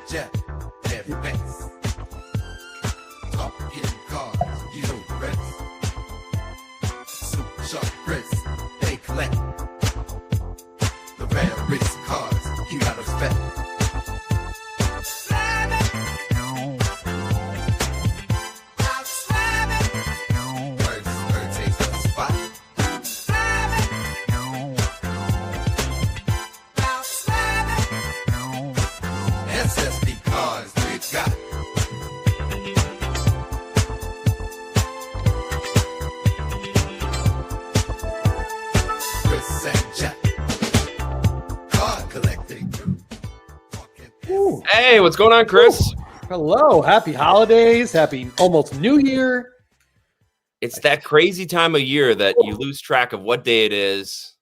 Jeff, heavy bass. Talking cars, you know the rest. Super sharp wrists, they collect. The rarest cars, you gotta respect. Hey, what's going on, Chris? Hello. Happy holidays. Happy almost New Year. It's that crazy time of year that you lose track of what day it is.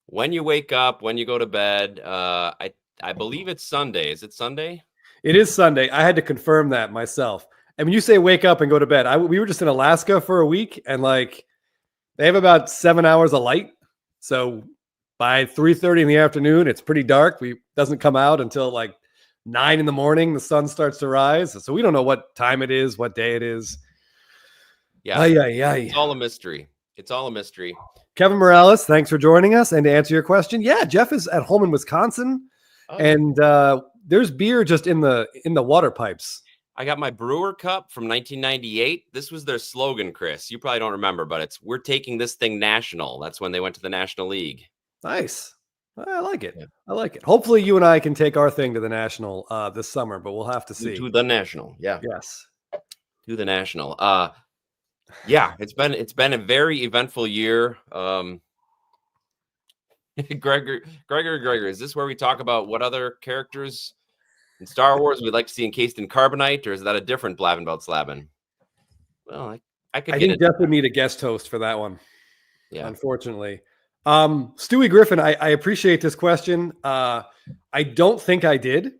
When you wake up, when you go to bed. I believe it's Sunday. Is it Sunday? It is Sunday. I had to confirm that myself. And when you say wake up and go to bed, we were just in Alaska for a week, and like they have about 7 hours of light. So by 3:30 in the afternoon, it's pretty dark. We doesn't come out until like 9 in the morning. The sun starts to rise. So we don't know what time it is, what day it is. Yeah. It's all a mystery. It's all a mystery. Kevin Morales, thanks for joining us. And to answer your question, yeah, Jeff is at home in Wisconsin. Oh. And there's beer just in the water pipes. I got my Brewer cup from 1998. This was their slogan, Chris. You probably don't remember, but it's "We're taking this thing national." That's when they went to the National League. Nice. I like it. Yeah. I like it. Hopefully you and I can take our thing to the National this summer, but we'll have to see. To the National. Yeah. Yes. To the National. Yeah, it's been a very eventful year. Gregory, is this where we talk about what other characters in Star Wars we'd like to see encased in carbonite, or is that a different Blabbin about Slabbin? Well, I think Jeff would need a guest host for that one. Yeah. Unfortunately. Stewie Griffin, I appreciate this question. I don't think I did.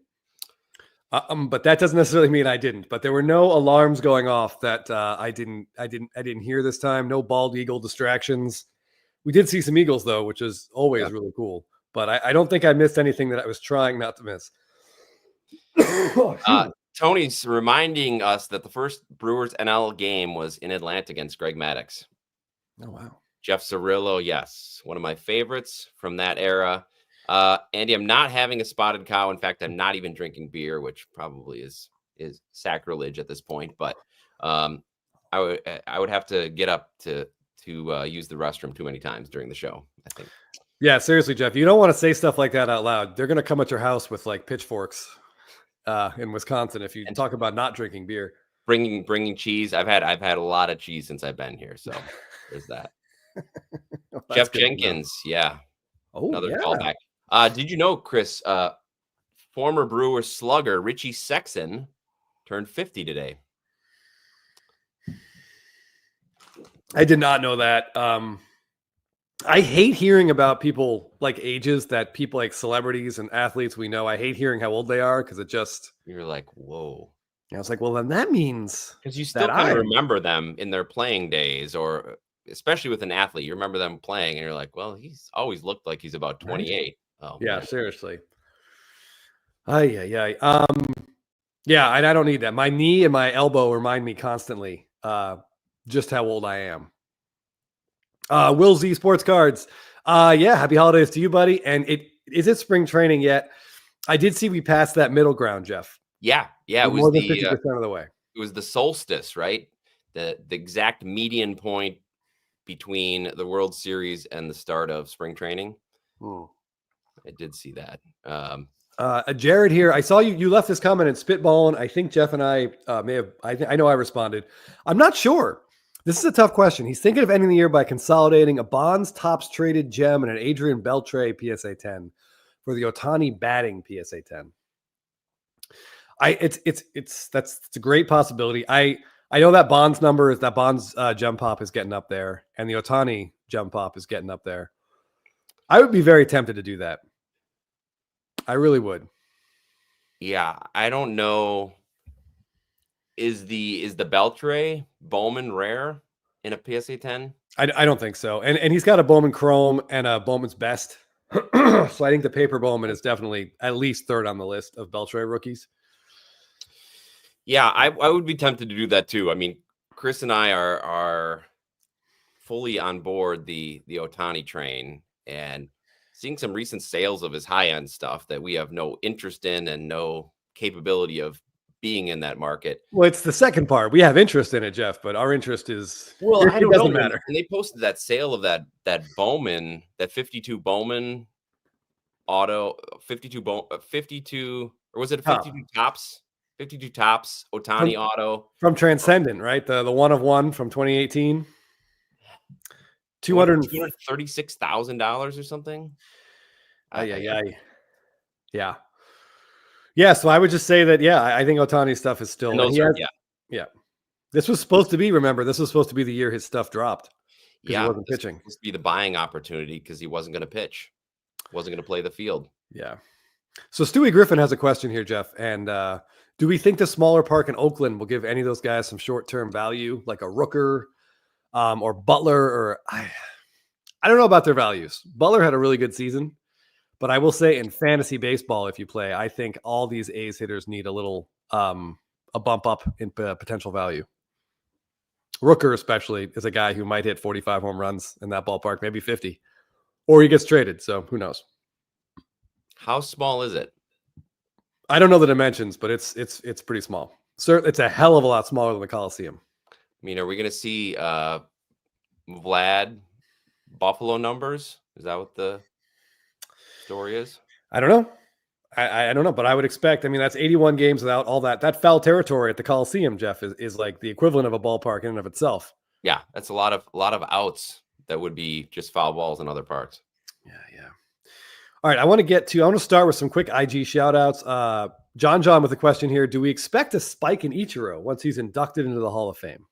But that doesn't necessarily mean I didn't. But there were no alarms going off that I didn't hear this time. No bald eagle distractions. We did see some eagles though, which is always really cool. But I don't think I missed anything that I was trying not to miss. Tony's reminding us that the first Brewers NL game was in Atlanta against Greg Maddux. Oh wow. Jeff Cirillo, yes, one of my favorites from that era. Andy, I'm not having a spotted cow. In fact, I'm not even drinking beer, which probably is sacrilege at this point. But I would have to get up to use the restroom too many times during the show, I think. Yeah, seriously, Jeff, you don't want to say stuff like that out loud. They're going to come at your house with like pitchforks in Wisconsin if you talk about not drinking beer. Bringing cheese. I've had a lot of cheese since I've been here, so there's that. Well, Jeff Jenkins, yeah. Oh, another callback. Did you know, Chris, former Brewer slugger Richie Sexson turned 50 today? I did not know that. I hate hearing about people like ages that people like celebrities and athletes we know. I hate hearing how old they are because you're like, whoa. I was like, well, then that means because you still kind of remember them in their playing days, or especially with an athlete, you remember them playing and you're like, well, he's always looked like he's about 28. Oh, yeah, man. Seriously. Yeah, and I don't need that. My knee and my elbow remind me constantly just how old I am. Will Z Sports Cards. Yeah, happy holidays to you, buddy. And is it spring training yet? I did see we passed that middle ground, Jeff. Yeah. It was more than 50% of the way. It was the solstice, right? The exact median point between the World Series and the start of spring training. I did see that. Jared here. I saw you left this comment in Spitballing. I think Jeff and I may have. I know I responded. I'm not sure. This is a tough question. He's thinking of ending the year by consolidating a Bonds Topps traded gem and an Adrian Beltre PSA 10 for the Ohtani batting PSA 10. That's a great possibility. I know that Bonds number is that Bonds gem pop is getting up there, and the Ohtani gem pop is getting up there. I would be very tempted to do that. I really would. Yeah, I don't know. Is the Beltre Bowman rare in a PSA 10? I don't think so. And he's got a Bowman Chrome and a Bowman's Best So I think the paper Bowman is definitely at least third on the list of Beltray rookies. Yeah, I would be tempted to do that too. I mean, Chris and I are fully on board the Ohtani train, and seeing some recent sales of his high-end stuff that we have no interest in and no capability of being in that market. Well, it's the second part. We have interest in it, Jeff, but our interest is I don't know. doesn't matter. And they posted that sale of that Bowman, that 52 Bowman auto, 52 or was it a 52 tops? 52 tops Ohtani auto from Transcendent, right? The one of one from 2018. $236,000 or something. Yeah. So I would just say that, I think Ohtani's stuff is still. Yeah. This was supposed to be. Remember, this was supposed to be the year his stuff dropped. Yeah, he wasn't pitching. Was supposed to be the buying opportunity because he wasn't going to pitch, wasn't going to play the field. Yeah. So Stewie Griffin has a question here, Jeff, and do we think the smaller park in Oakland will give any of those guys some short-term value, like a Rooker or Butler? Or I don't know about their values. Butler had a really good season, but I will say in fantasy baseball, if you play, I think all these A's hitters need a little a bump up in potential value. Rooker especially is a guy who might hit 45 home runs in that ballpark, maybe 50, or he gets traded. So who knows? How small is it? I don't know the dimensions, but it's pretty small. Sir, it's a hell of a lot smaller than the Coliseum. I mean, are we going to see Vlad Buffalo numbers? Is that what the story is? I don't know. I don't know, but I would expect. I mean, that's 81 games without all that foul territory at the Coliseum. Jeff is like the equivalent of a ballpark in and of itself. Yeah, that's a lot of outs that would be just foul balls in other parks. Yeah. All right, I want to start with some quick IG shout outs. John with a question here. Do we expect a spike in Ichiro once he's inducted into the Hall of Fame?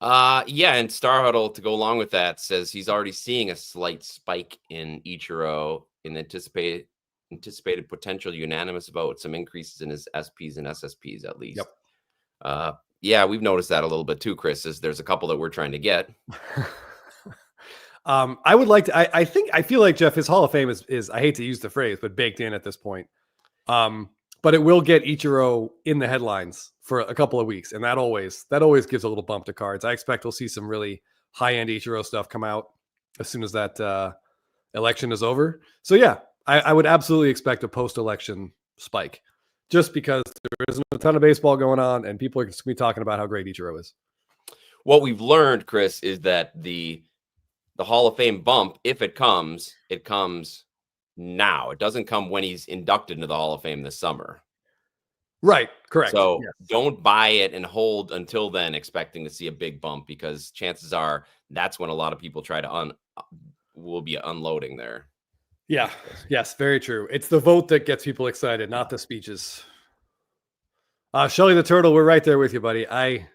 Yeah, and Star Huddle, to go along with that, says he's already seeing a slight spike in Ichiro in anticipated potential unanimous vote, some increases in his SPs and SSPs at least. Yep. Yeah, we've noticed that a little bit too, Chris. There's a couple that we're trying to get. I would like to. I feel like Jeff, his Hall of Fame is I hate to use the phrase, but baked in at this point. But it will get Ichiro in the headlines for a couple of weeks, and that always gives a little bump to cards. I expect we'll see some really high end Ichiro stuff come out as soon as that election is over. So yeah, I would absolutely expect a post election spike, just because there isn't a ton of baseball going on, and people are going to be talking about how great Ichiro is. What we've learned, Chris, is that the Hall of Fame bump, if it comes now. It doesn't come when he's inducted into the Hall of Fame this summer. Right. Correct. So Don't buy it and hold until then expecting to see a big bump, because chances are that's when a lot of people try to will be unloading there. Yeah. Yes. Very true. It's the vote that gets people excited, not the speeches. Shelly the Turtle, we're right there with you, buddy. I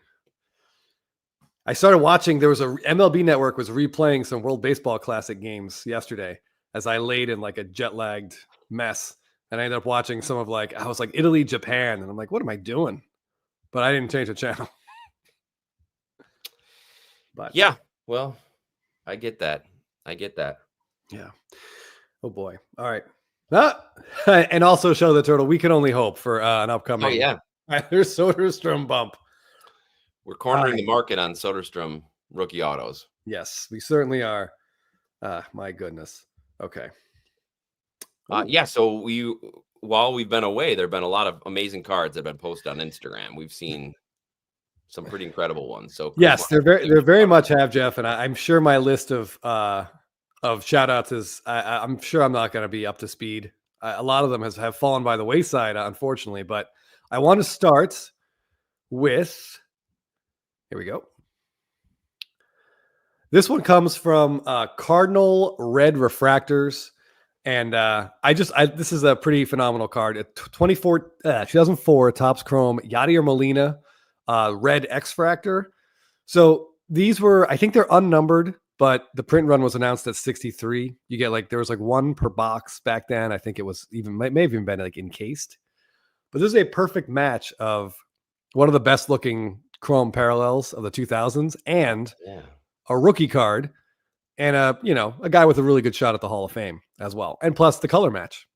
started watching. There was MLB Network was replaying some World Baseball Classic games yesterday as I laid in like a jet lagged mess. And I ended up watching some of I was like Italy, Japan. And I'm like, what am I doing? But I didn't change the channel. But yeah, well, I get that. Yeah. Oh boy. All right. And also Show the Turtle. We can only hope for an upcoming. Oh yeah. There's Soderstrom bump. We're cornering the market on Soderstrom rookie autos. Yes, we certainly are. My goodness. Okay. Yeah. So while we've been away, there have been a lot of amazing cards that have been posted on Instagram. We've seen some pretty incredible ones. So yes, they're very much have, Jeff, and I'm sure my list of shout outs is. I'm sure I'm not going to be up to speed. A lot of them have fallen by the wayside, unfortunately. But I want to start with. Here we go. This one comes from Cardinal Red Refractors. And this is a pretty phenomenal card. 2004 Topps Chrome Yadier Molina Red X-Fractor. So these were, I think they're unnumbered, but the print run was announced at 63. You get there was one per box back then. I think it was may have even been encased. But this is a perfect match of one of the best looking Chrome parallels of the 2000s and a rookie card and a guy with a really good shot at the Hall of Fame as well. And plus the color match.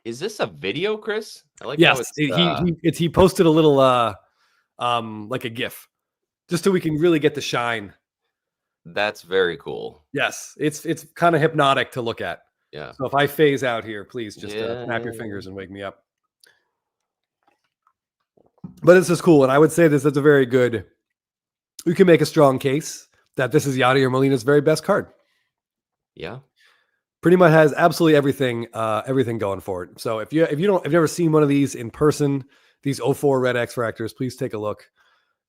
Is this a video, Chris? I like how Yes, it's he posted a little like a GIF, just so we can really get the shine. that's very cool. Yes, it's kind of hypnotic to look at. Yeah. So if I phase out here, please just snap your fingers and wake me up. But this is cool, and I would say this is a very good. We can make a strong case that this is Yadier Molina's very best card. Yeah. Pretty much has absolutely everything going for it. So if you've never seen one of these in person, these 04 Red X Fractors, please take a look.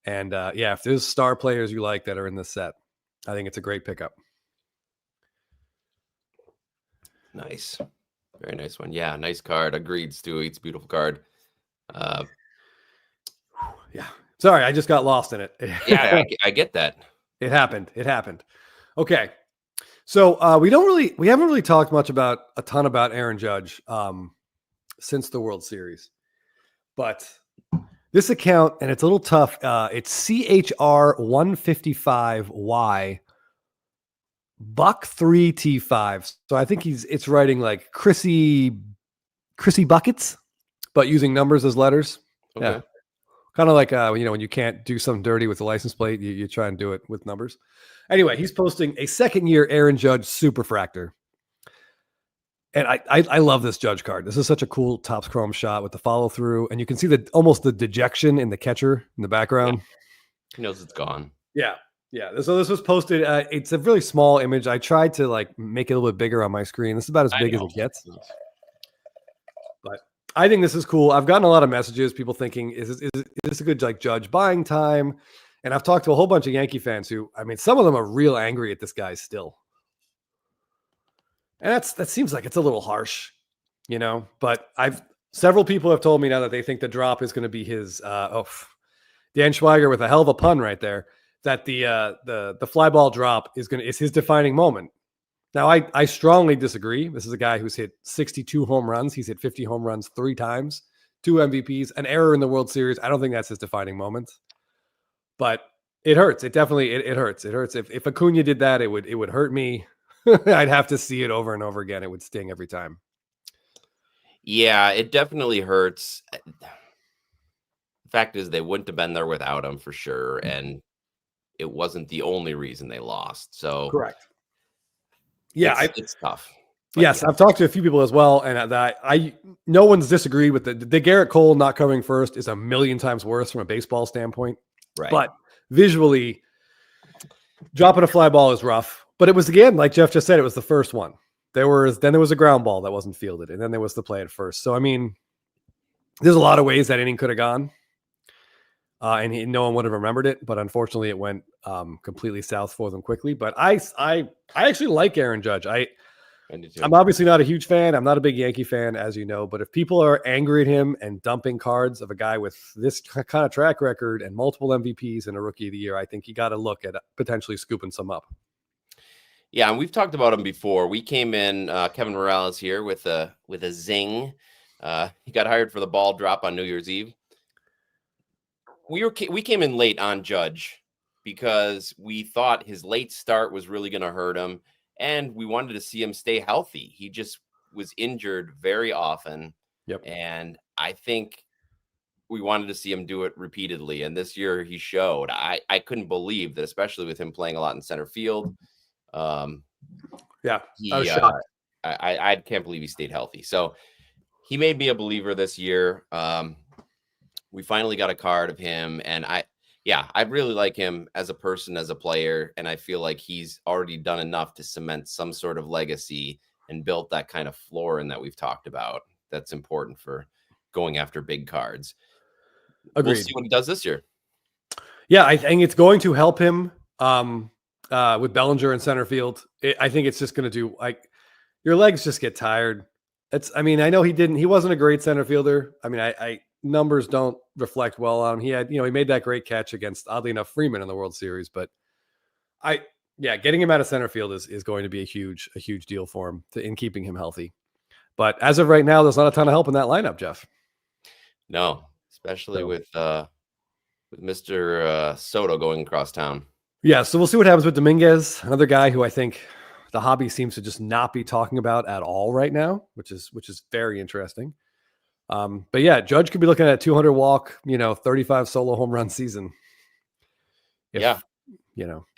And if there's star players you like that are in this set, I think it's a great pickup. Nice. Very nice one. Yeah, nice card. Agreed, Stewie. It's a beautiful card. Yeah. Sorry, I just got lost in it. Yeah, I get that. It happened. Okay. So we haven't really talked much about a ton about Aaron Judge since the World Series. But this account, and it's a little tough, it's CHR155Y Buck 3T5. So I think it's writing like Chrissy Buckets, but using numbers as letters. Okay. Yeah. Kind of like when you can't do something dirty with the license plate, you try and do it with numbers. Anyway, he's posting a second-year Aaron Judge Superfractor. And I love this Judge card. This is such a cool Topps Chrome shot with the follow-through. And you can see almost the dejection in the catcher in the background. Yeah. He knows it's gone. Yeah. So this was posted. It's a really small image. I tried to make it a little bit bigger on my screen. This is about as big as it gets. But I think this is cool. I've gotten a lot of messages, people thinking, is this a good Judge buying time? And I've talked to a whole bunch of Yankee fans who, some of them are real angry at this guy still. And that seems like it's a little harsh, but several people have told me now that they think the drop is going to be his, Dan Schweiger with a hell of a pun right there, that the fly ball drop is his defining moment. Now, I strongly disagree. This is a guy who's hit 62 home runs. He's hit 50 home runs 3 times, 2 MVPs, an error in the World Series. I don't think that's his defining moment. But it hurts. It definitely it hurts. It hurts. If Acuna did that, it would hurt me. I'd have to see it over and over again. It would sting every time. Yeah, it definitely hurts. The fact is, they wouldn't have been there without him for sure, and it wasn't the only reason they lost. So correct. Yeah, it's tough. But yes, yeah. I've talked to a few people as well, and no one's disagreed with the Garrett Cole not covering first is a million times worse from a baseball standpoint. Right. But visually, dropping a fly ball is rough. But it was, again, like Jeff just said, it was the first one. Then there was a ground ball that wasn't fielded, and then there was the play at first. So, there's a lot of ways that inning could have gone, and no one would have remembered it. But unfortunately, it went completely south for them quickly. But I actually like Aaron Judge. I'm obviously not a huge fan. I'm not a big Yankee fan, as you know. But if people are angry at him and dumping cards of a guy with this kind of track record and multiple MVPs and a Rookie of the Year, I think you got to look at potentially scooping some up. Yeah, and we've talked about him before. We came in, Kevin Morales here with a zing. He got hired for the ball drop on New Year's Eve. We came in late on Judge because we thought his late start was really going to hurt him, and we wanted to see him stay healthy. He just was injured very often. Yep. And I think we wanted to see him do it repeatedly. And this year he showed. I couldn't believe that, especially with him playing a lot in center field. I can't believe he stayed healthy. So he made me a believer this year. We finally got a card of him, and I really like him as a person, as a player, and I feel like he's already done enough to cement some sort of legacy and built that kind of floor in that we've talked about. That's important for going after big cards. Agreed. We'll see what he does this year. Yeah, I think it's going to help him with Bellinger in center field. I think it's just going to do your legs just get tired. I know he wasn't a great center fielder. Numbers don't reflect well on him. He had, he made that great catch against, oddly enough, Freeman in the World Series. But getting him out of center field is going to be a huge deal for him in keeping him healthy. But as of right now, there's not a ton of help in that lineup, Jeff. No, especially with Mr. Soto going across town. Yeah, so we'll see what happens with Dominguez, another guy who I think the hobby seems to just not be talking about at all right now, which is very interesting. But yeah, Judge could be looking at a 200 walk, 35 solo home run season. If,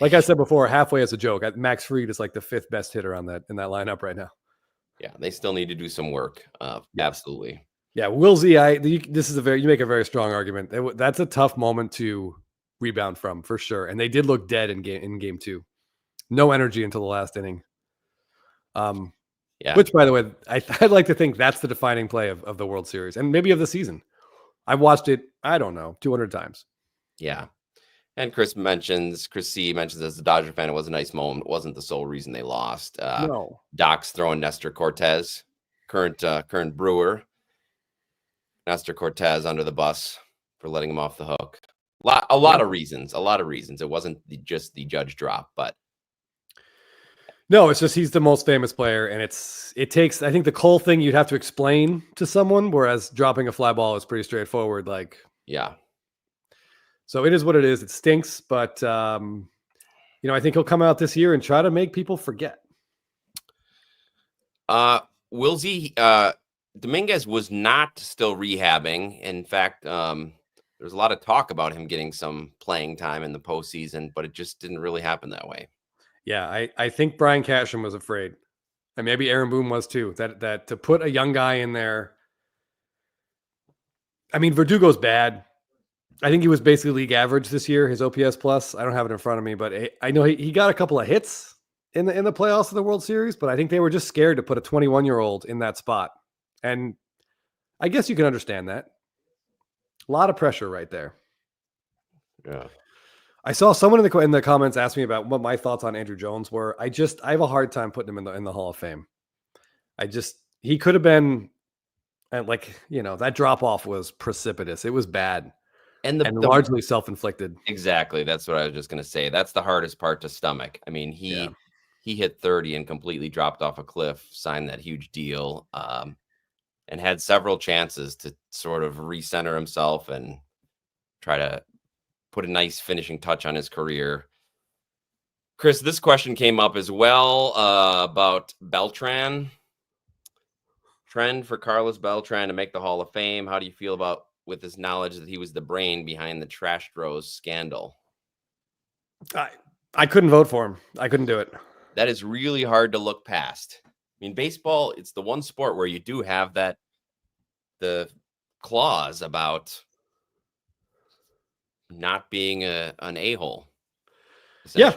like I said before, halfway as a joke, Max Fried is like the 5th best hitter in that lineup right now. Yeah, they still need to do some work. Absolutely. Yeah, Wilsey, you make a very strong argument. That's a tough moment to rebound from for sure. And they did look dead in game 2. No energy until the last inning. Which, by the way, I'd like to think that's the defining play of the World Series and maybe of the season. I've watched it, I don't know, 200 times. Yeah. And Chris C mentions as a Dodger fan, it was a nice moment. It wasn't the sole reason they lost. No. Doc's throwing Nestor Cortez, current Brewer. Nestor Cortez under the bus for letting him off the hook. A lot of reasons. It wasn't just the Judge drop, but no, it's just he's the most famous player, and it takes. I think the Cole thing you'd have to explain to someone, whereas dropping a fly ball is pretty straightforward. Like, yeah. So it is what it is. It stinks, but I think he'll come out this year and try to make people forget. Wilsey, Dominguez was not still rehabbing. In fact, there was a lot of talk about him getting some playing time in the postseason, but it just didn't really happen that way. Yeah, I think Brian Cashman was afraid, and maybe Aaron Boone was too, that to put a young guy in there. I mean, Verdugo's bad. I think he was basically league average this year, his OPS plus. I don't have it in front of me, but I know he got a couple of hits in the playoffs of the World Series, but I think they were just scared to put a 21-year-old in that spot. And I guess you can understand that. A lot of pressure right there. Yeah. I saw someone in the comments ask me about what my thoughts on Andrew Jones were. I have a hard time putting him in the Hall of Fame. He could have been, that drop off was precipitous. It was bad. And largely self-inflicted. Exactly. That's what I was just going to say. That's the hardest part to stomach. I mean, he hit 30 and completely dropped off a cliff, signed that huge deal, and had several chances to sort of recenter himself and try to put a nice finishing touch on his career. Chris, this question came up as well about Beltran. Trend for Carlos Beltran to make the Hall of Fame. How do you feel about with his knowledge that he was the brain behind the Trash Throws scandal? I couldn't vote for him. I couldn't do it. That is really hard to look past. I mean, baseball, it's the one sport where you do have the clause about not being an a-hole. Yeah,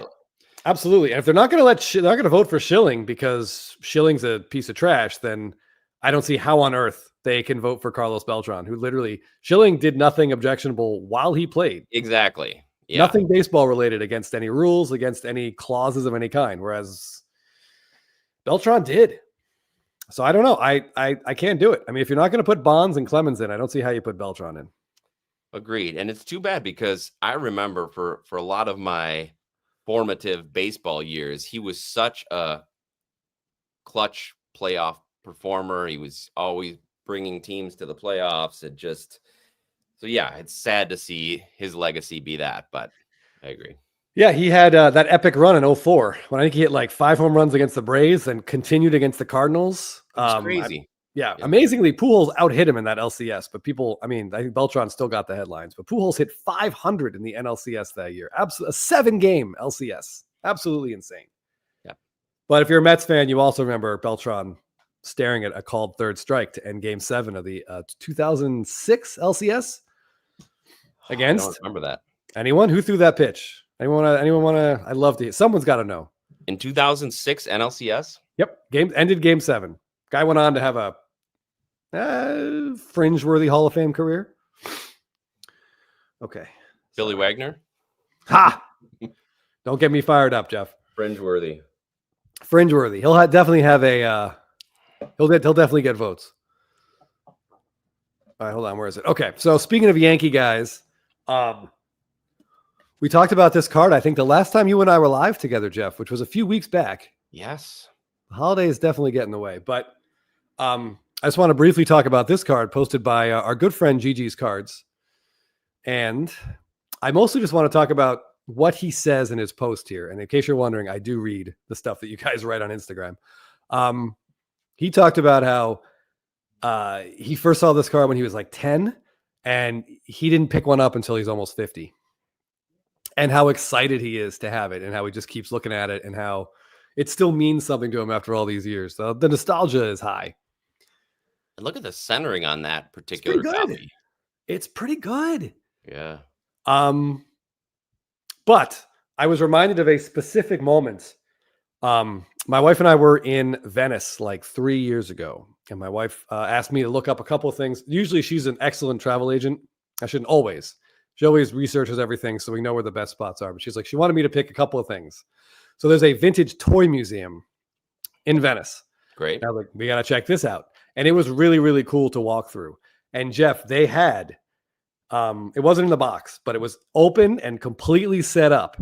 absolutely. And if they're not going to vote for Schilling because Schilling's a piece of trash, then I don't see how on earth they can vote for Carlos Beltran, who literally Schilling did nothing objectionable while he played. Exactly. Yeah. Nothing baseball related against any rules, against any clauses of any kind, whereas Beltran did. So I don't know. I can't do it. I mean, if you're not going to put Bonds and Clemens in, I don't see how you put Beltran in. Agreed. And it's too bad because I remember for a lot of my formative baseball years, he was such a clutch playoff performer. He was always bringing teams to the playoffs. It's sad to see his legacy be that, but I agree. Yeah, he had that epic run in 2004 when I think he hit like 5 home runs against the Braves and continued against the Cardinals. Crazy. Amazingly, Pujols out-hit him in that LCS, but I think Beltran still got the headlines, but Pujols hit 500 in the NLCS that year. A 7-game LCS. Absolutely insane. Yeah. But if you're a Mets fan, you also remember Beltran staring at a called third strike to end Game 7 of the 2006 LCS against. I don't remember that. Anyone who threw that pitch? Anyone want to? I'd love to. Someone's got to know. In 2006 NLCS. Yep. Ended Game 7. Guy went on to have a fringe-worthy Hall of Fame career. Okay. Billy Wagner. Ha! Don't get me fired up, Jeff. Fringe-worthy. He'll definitely have a. He'll definitely get votes. All right, hold on. Where is it? Okay. So speaking of Yankee guys, we talked about this card. I think the last time you and I were live together, Jeff, which was a few weeks back. Yes. The holidays definitely get in the way, but I just want to briefly talk about this card posted by our good friend Gigi's Cards. And I mostly just want to talk about what he says in his post here. And in case you're wondering, I do read the stuff that you guys write on Instagram. He talked about how he first saw this card when he was like 10, and he didn't pick one up until he's almost 50. And how excited he is to have it, and how he just keeps looking at it, and how it still means something to him after all these years. So the nostalgia is high. And look at the centering on that particular copy. It's pretty good. Yeah. But I was reminded of a specific moment. My wife and I were in Venice like 3 years ago, and my wife asked me to look up a couple of things. Usually she's an excellent travel agent. I shouldn't always. She always researches everything, so we know where the best spots are. But she's like, she wanted me to pick a couple of things. So there's a vintage toy museum in Venice. Great. I was like, we got to check this out. And it was really, really cool to walk through. And Jeff, they had, it wasn't in the box, but it was open and completely set up,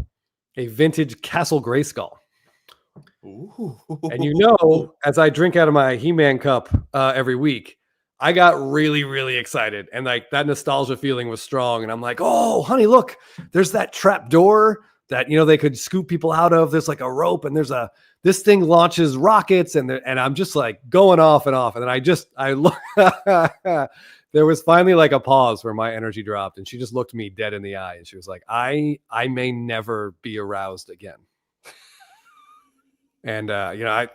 a vintage Castle Grayskull. Ooh. And you know, as I drink out of my He-Man cup every week, I got really, really excited. And like that nostalgia feeling was strong. And I'm like, oh, honey, look, there's that trap door that, you know, they could scoop people out of. There's like a rope, and this thing launches rockets, and I'm just like going off and off. And then I look, there was finally like a pause where my energy dropped, and she just looked me dead in the eye. And she was like, I may never be aroused again. And, you know,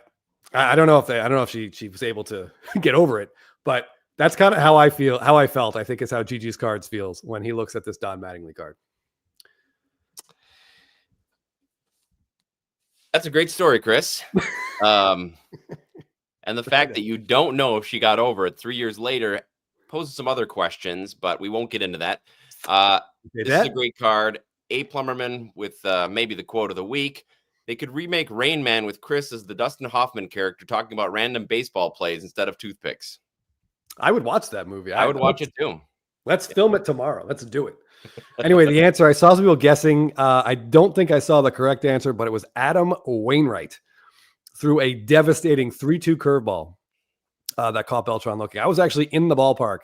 I don't know if she was able to get over it, but that's kind of how I felt. I think it's how Gigi's Cards feels when he looks at this Don Mattingly card. That's a great story, Chris. And the fact that you don't know if she got over it 3 years later poses some other questions, but we won't get into that. This is a great card. A. Plumberman with maybe the quote of the week. They could remake Rain Man with Chris as the Dustin Hoffman character talking about random baseball plays instead of toothpicks. I would watch that movie. I would watch it too. Let's film it tomorrow. Let's do it. Anyway, the answer, I saw some people guessing. I don't think I saw the correct answer, but it was Adam Wainwright threw a devastating 3-2 curveball that caught Beltran looking. I was actually in the ballpark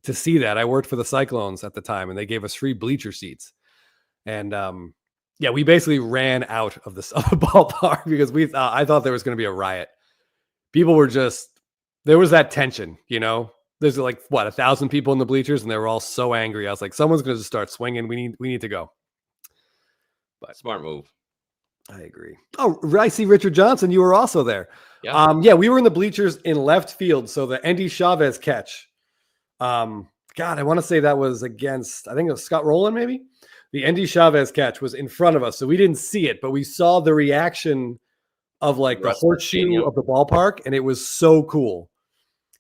to see that. I worked for the Cyclones at the time, and they gave us free bleacher seats. And yeah, we basically ran out of the ballpark because I thought there was going to be a riot. People were there was that tension, you know. There's like 1,000 people in the bleachers, and they were all so angry. I was like, someone's going to just start swinging. We need to go. But smart move. I agree. Oh, I see Richard Johnson. You were also there. Yeah. Yeah, we were in the bleachers in left field. So the Endy Chavez catch. God, I want to say that was against, I think it was Scott Rowland, maybe. The Endy Chavez catch was in front of us, so we didn't see it, but we saw the reaction of like the horseshoe of the ballpark, and it was so cool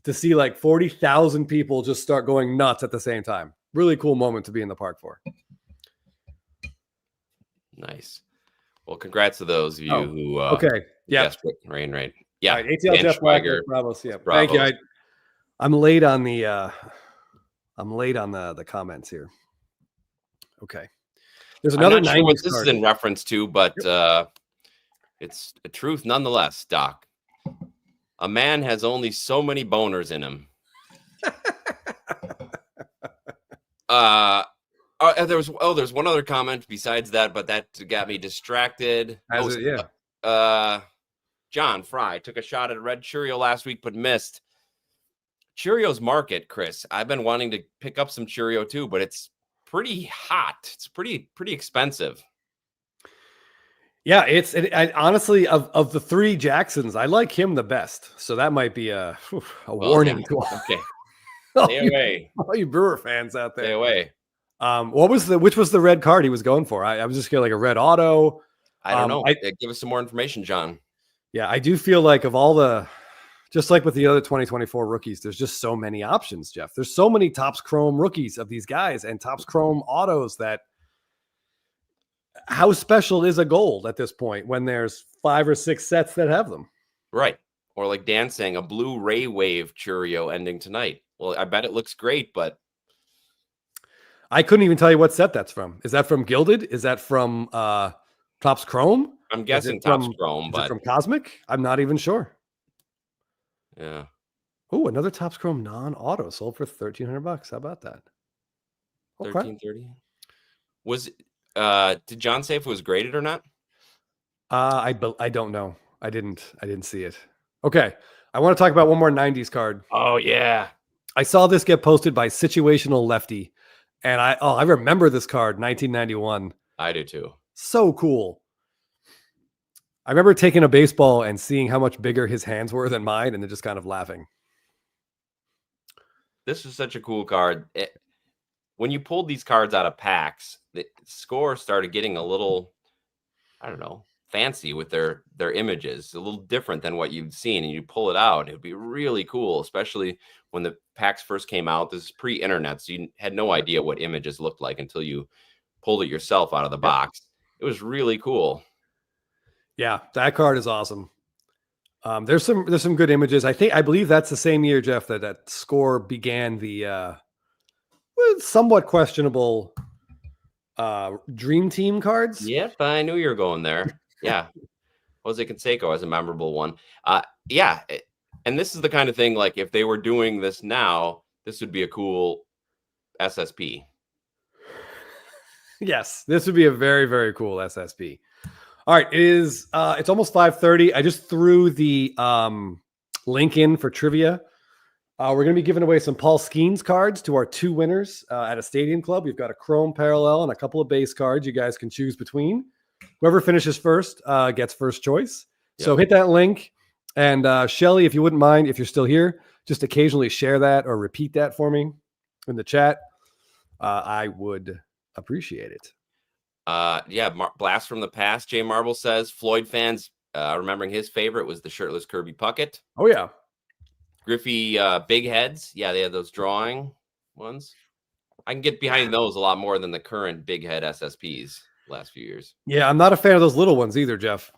to see like 40,000 people just start going nuts at the same time. Really cool moment to be in the park for. Nice. Well, congrats to those of you who okay. Yeah. Rain Rain. Yeah. Right. ATL Jeff Schweiger. Bravos. Yeah. Bravos. Thank you. I'm late on the the comments here. Okay. There's another 90s sure what this card. is in reference to, but it's a truth nonetheless, Doc. A man has only so many boners in him. There's one other comment besides that, but that got me distracted. John Fry took a shot at a red Cheerio last week, but missed. Cheerios market, Chris. I've been wanting to pick up some Cheerio too, but it's pretty hot. It's pretty expensive. Yeah, honestly, of the three Jacksons, I like him the best. So that might be a warning. Okay. Stay away. All you Brewer fans out there. Stay away. Which was the red card he was going for? I was just getting like a red auto. I don't know. Give us some more information, John. Yeah, I do feel like of all the, just like with the other 2024 rookies, there's just so many options, Jeff. There's so many Topps Chrome rookies of these guys and Topps Chrome autos that how special is a gold at this point when there's 5 or 6 sets that have them? Right. Or like Dan saying, a blue Ray Wave Cheerio ending tonight. Well, I bet it looks great, but I couldn't even tell you what set that's from. Is that from Gilded? Is that from Topps Chrome? I'm guessing Topps Chrome, but from Cosmic? I'm not even sure. Yeah. Oh, another Topps Chrome non-auto sold for $1,300. How about that? Okay. 1330. Did John say if it was graded or not? I don't know. I didn't see it. Okay. I want to talk about one more 90s card. Oh yeah. I saw this get posted by Situational Lefty, and I remember this card, 1991. I do too. So cool. I remember taking a baseball and seeing how much bigger his hands were than mine, and then just kind of laughing. This is such a cool card. When you pulled these cards out of packs, the score started getting a little, I don't know, fancy with their images, a little different than what you've seen. And you pull it out, it would be really cool, especially when the packs first came out. This is pre-internet, so you had no idea what images looked like until you pulled it yourself out of the box. It was really cool. Yeah, that card is awesome. There's some good images. I believe that's the same year, Jeff, that score began the somewhat questionable Dream Team cards. Yep, I knew you were going there. Yeah. Jose Canseco has a memorable one. Yeah. And this is the kind of thing, like if they were doing this now, this would be a cool SSP. Yes, this would be a very, very cool SSP. All right, it's almost 5:30. I just threw the link in for trivia. We're going to be giving away some Paul Skeens cards to our 2 winners at a Stadium Club. We've got a Chrome Parallel and a couple of base cards you guys can choose between. Whoever finishes first gets first choice. Yep. So hit that link. And Shelly, if you wouldn't mind, if you're still here, just occasionally share that or repeat that for me in the chat. I would appreciate it. Blast from the past. Jay Marble says Floyd fans remembering his favorite was the shirtless Kirby Puckett. Oh yeah. Griffey big heads. Yeah, they had those drawing ones. I can get behind those a lot more than the current big head SSPs last few years. Yeah, I'm not a fan of those little ones either, Jeff.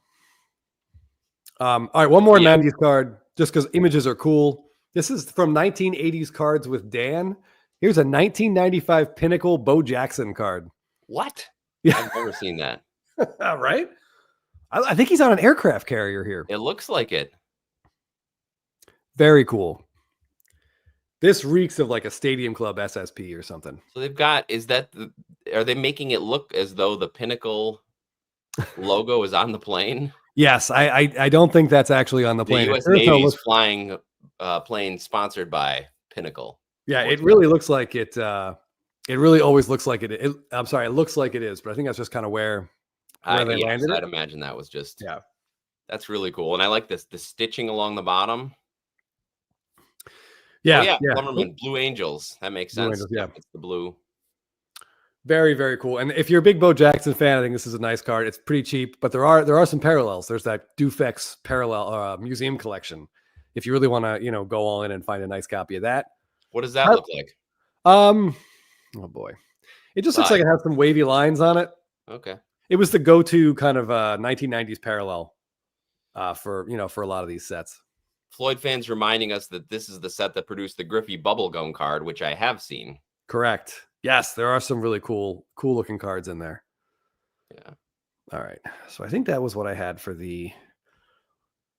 All right, one more 90s card, just because images are cool. This is from 1980s Cards with Dan. Here's a 1995 Pinnacle Bo Jackson card. What? Yeah. I've never seen that. Right? I think he's on an aircraft carrier here. It looks like it. Very cool. This reeks of like a Stadium Club SSP or something. So they've got, are they making it look as though the Pinnacle logo is on the plane? Yes, I don't think that's actually on the plane. The U.S. Navy's flying plane sponsored by Pinnacle. Yeah, it really looks like it. It really always looks like it. I'm sorry, it looks like it is, but I think that's just kind of where they landed it. I'd imagine that was just. Yeah, that's really cool, and I like the stitching along the bottom. Yeah, Lumberman, Blue Angels. That makes sense. Angels, yeah, it's the blue. Very, very cool. And if you're a big Bo Jackson fan, I think this is a nice card. It's pretty cheap, but there are some parallels. There's that Dufex parallel museum collection. If you really want to, go all in and find a nice copy of that. What does that look like? Oh boy, it just looks like it has some wavy lines on it. Okay. It was the go-to kind of 1990s parallel for a lot of these sets. Floyd fans reminding us that this is the set that produced the Griffey bubblegum card, which I have seen. Correct. Yes, there are some really cool looking cards in there. Yeah. All right. So I think that was what I had for the.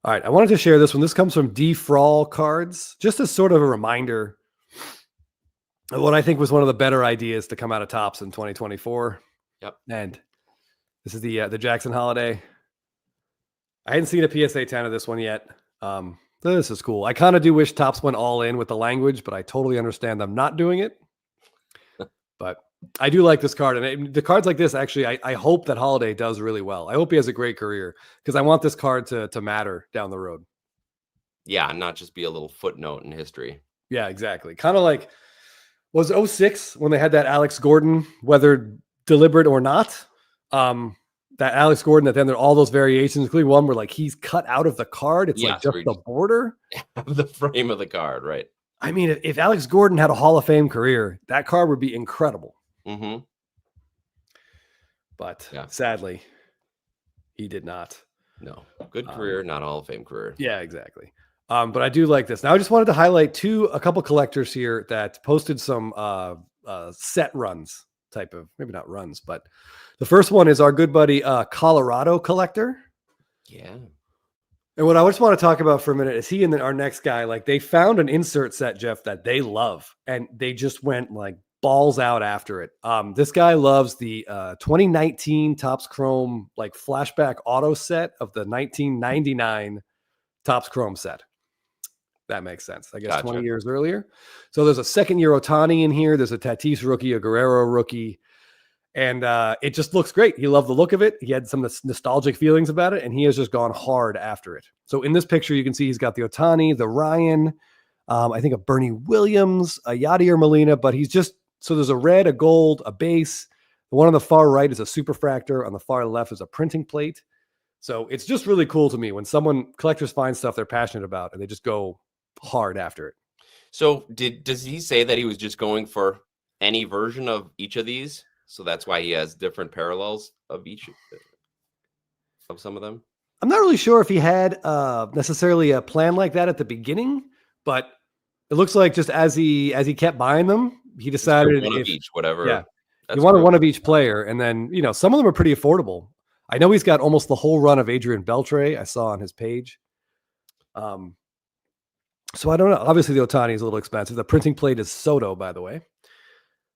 All right. I wanted to share this one. This comes from D. Frawl Cards, just as sort of a reminder of what I think was one of the better ideas to come out of Topps in 2024. Yep. And this is the Jackson Holiday. I hadn't seen a PSA 10 of this one yet. This is cool. I kind of do wish Topps went all in with the language, but I totally understand them not doing it. But I do like this card. And the cards like this, actually, I hope that Holiday does really well. I hope he has a great career because I want this card to matter down the road. Yeah, not just be a little footnote in history. Yeah, exactly. Kind of like, was 06 when they had that Alex Gordon, whether deliberate or not, that Alex Gordon, that then there are all those variations, including one where like he's cut out of the card. It's like just the border. The frame of the card, right? I mean, if Alex Gordon had a Hall of Fame career, that card would be incredible. Mm-hmm. But sadly, he did not. No. Good career, not Hall of Fame career. Yeah, exactly. But I do like this. Now, I just wanted to highlight a couple collectors here that posted some set runs type of, maybe not runs, but the first one is our good buddy, Colorado Collector. Yeah. And what I just want to talk about for a minute is he and then our next guy, like they found an insert set, Jeff, that they love. And they just went like balls out after it. This guy loves the 2019 Topps Chrome like flashback auto set of the 1999 Topps Chrome set. That makes sense. I guess Gotcha. 20 years earlier. So there's a second year Ohtani in here. There's a Tatis rookie, a Guerrero rookie. And it just looks great. He loved the look of it. He had some nostalgic feelings about it, and he has just gone hard after it. So in this picture, you can see he's got the Ohtani, the Ryan, I think a Bernie Williams, a Yadier Molina, but he's just, so there's a red, a gold, a base. The one on the far right is a superfractor. On the far left is a printing plate. So it's just really cool to me when collectors find stuff they're passionate about and they just go hard after it. So does he say that he was just going for any version of each of these? So that's why he has different parallels of each of some of them? I'm not really sure if he had necessarily a plan like that at the beginning, but it looks like just as he kept buying them, he decided one of each, whatever. Yeah, that's he wanted cool. one of each player, and then some of them are pretty affordable. I know he's got almost the whole run of Adrian Beltre. I saw on his page. So I don't know. Obviously, the Ohtani is a little expensive. The printing plate is Soto, by the way.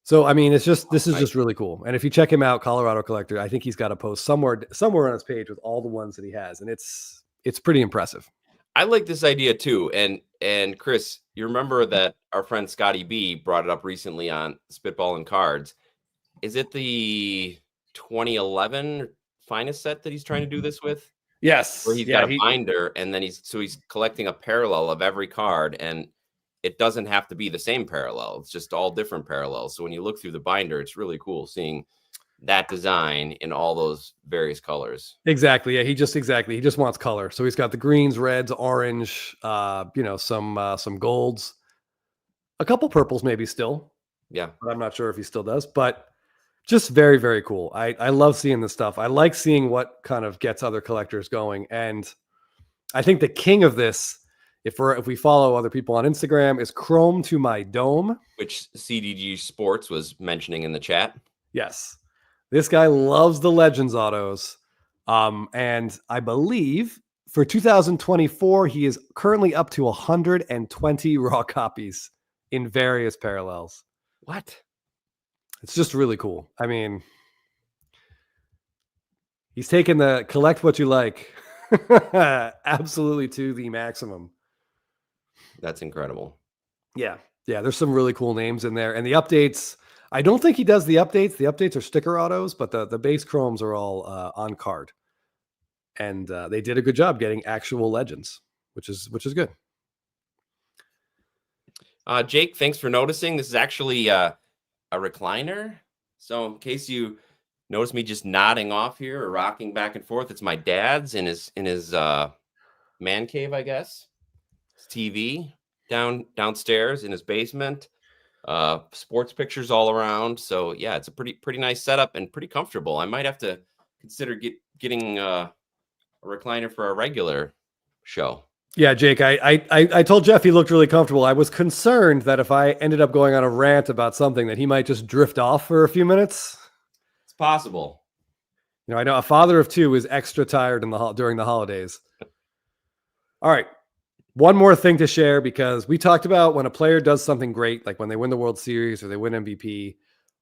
So this is just really cool. And if you check him out, Colorado Collector, I think he's got a post somewhere on his page with all the ones that he has, and it's pretty impressive. I like this idea too. And Chris, you remember that our friend Scotty B brought it up recently on Spitball and Cards. Is it the 2011 finest set that he's trying to do this with? Yes. Where he's got a binder, and then he's collecting a parallel of every card, and it doesn't have to be the same parallel. It's just all different parallels. So when you look through the binder, it's really cool seeing that design in all those various colors. Exactly. Yeah. He just wants color. So he's got the greens, reds, orange, some golds, a couple purples, maybe still. Yeah. But I'm not sure if he still does, but just very, very cool. I love seeing this stuff. I like seeing what kind of gets other collectors going. And I think the king of this, if we follow other people on Instagram, is Chrome to My Dome, which CDG Sports was mentioning in the chat. Yes. This guy loves the Legends autos. And I believe for 2024, he is currently up to 120 raw copies in various parallels. What? It's just really cool. I mean, he's taken the collect what you like absolutely to the maximum. That's incredible. Yeah. Yeah. There's some really cool names in there. And the updates, I don't think he does the updates. The updates are sticker autos, but the base chromes are all on card. And they did a good job getting actual legends, which is good. Jake, thanks for noticing. This is actually a recliner. So in case you notice me just nodding off here or rocking back and forth, it's my dad's in his man cave, I guess. His TV downstairs in his basement. Sports pictures all around. So yeah, it's a pretty nice setup and pretty comfortable. I might have to consider getting a recliner for a regular show. Yeah, Jake, I told Jeff he looked really comfortable. I was concerned that if I ended up going on a rant about something that he might just drift off for a few minutes. It's possible. I know a father of two is extra tired during the holidays. All right. One more thing to share, because we talked about when a player does something great, like when they win the World Series or they win MVP,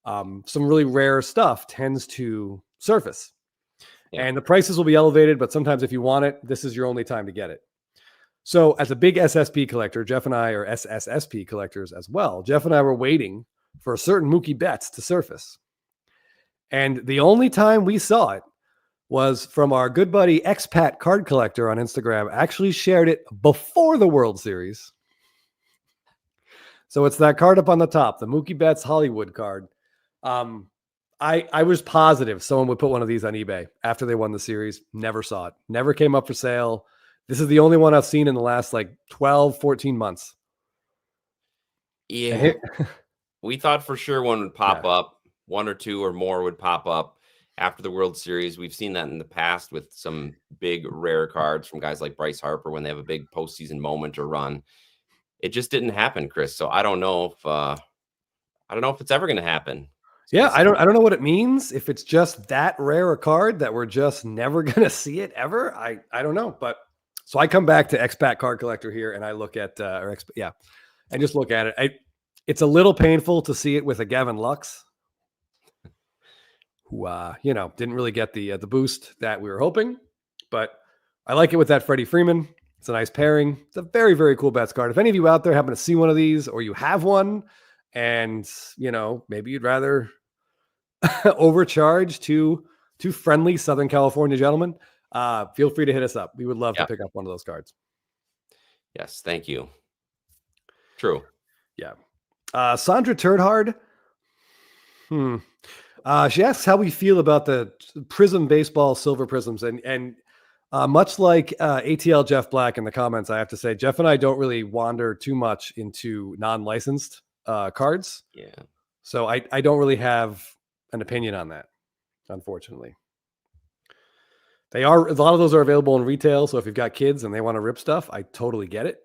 some really rare stuff tends to surface. Yeah. And the prices will be elevated, but sometimes if you want it, this is your only time to get it. So as a big SSP collector, Jeff and I are SSSP collectors as well. Jeff and I were waiting for a certain Mookie Betts to surface. And the only time we saw it was from our good buddy Expat Card Collector on Instagram, actually shared it before the World Series. So it's that card up on the top, the Mookie Betts Hollywood card. I was positive someone would put one of these on eBay after they won the series. Never saw it. Never came up for sale. This is the only one I've seen in the last 12, 14 months. Yeah. We thought for sure one would pop up. One or two or more would pop up after the World Series. We've seen that in the past with some big rare cards from guys like Bryce Harper when they have a big postseason moment or run. It just didn't happen, Chris. So I don't know if it's ever going to happen. Yeah, I don't know what it means. If it's just that rare a card that we're just never going to see it ever, I don't know. But so I come back to Expat Card Collector here and I look at and just look at it. It's a little painful to see it with a Gavin Lux, who didn't really get the boost that we were hoping, but I like it with that Freddie Freeman. It's a nice pairing. It's a very, very cool bets card. If any of you out there happen to see one of these, or you have one, and maybe you'd rather overcharge two friendly Southern California gentlemen, feel free to hit us up. We would love to pick up one of those cards. Yes, thank you. True. Yeah. Sandra Turdhard. She asks how we feel about the Prism Baseball Silver Prisms. And much like ATL Jeff Black in the comments, I have to say, Jeff and I don't really wander too much into non-licensed cards. Yeah. So I don't really have an opinion on that, unfortunately. A lot of those are available in retail. So if you've got kids and they want to rip stuff, I totally get it.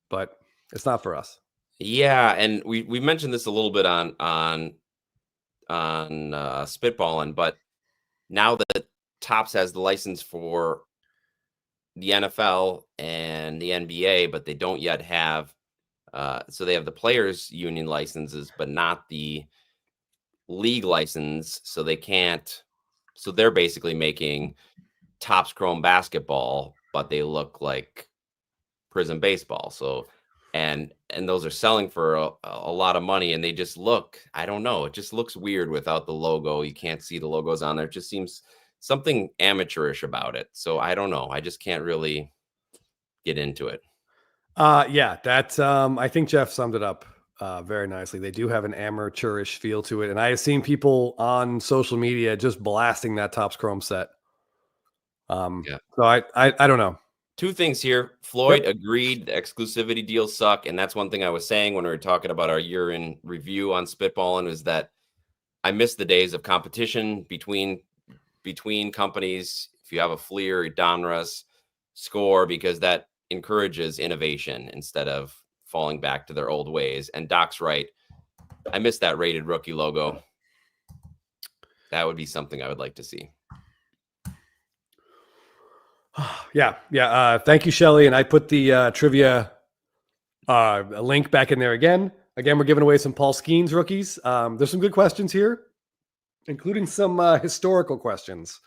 But it's not for us. Yeah, and we mentioned this a little bit on Spitballing, but now that Topps has the license for the NFL and the NBA, but they don't yet have so they have the players union licenses, but not the league license. So they can't. So they're basically making Topps Chrome basketball, but they look like Prism baseball. So and those are selling for a lot of money, and they just look, I don't know, it just looks weird without the logo. You can't see the logos on there. It just seems something amateurish about it. So I don't know. I just can't really get into it. Yeah, that's I think Jeff summed it up very nicely. They do have an amateurish feel to it, and I have seen people on social media just blasting that Topps Chrome set. So I don't know. Two things here. Floyd agreed the exclusivity deals suck, and that's one thing I was saying when we were talking about our year in review on Spitballing, is that I miss the days of competition between companies. If you have a Fleer, Donruss, Score, because that encourages innovation instead of falling back to their old ways. And Doc's right. I miss that rated rookie logo. That would be something I would like to see. Yeah. Thank you, Shelly. And I put the trivia link back in there again. Again, we're giving away some Paul Skeens rookies. There's some good questions here, including some historical questions.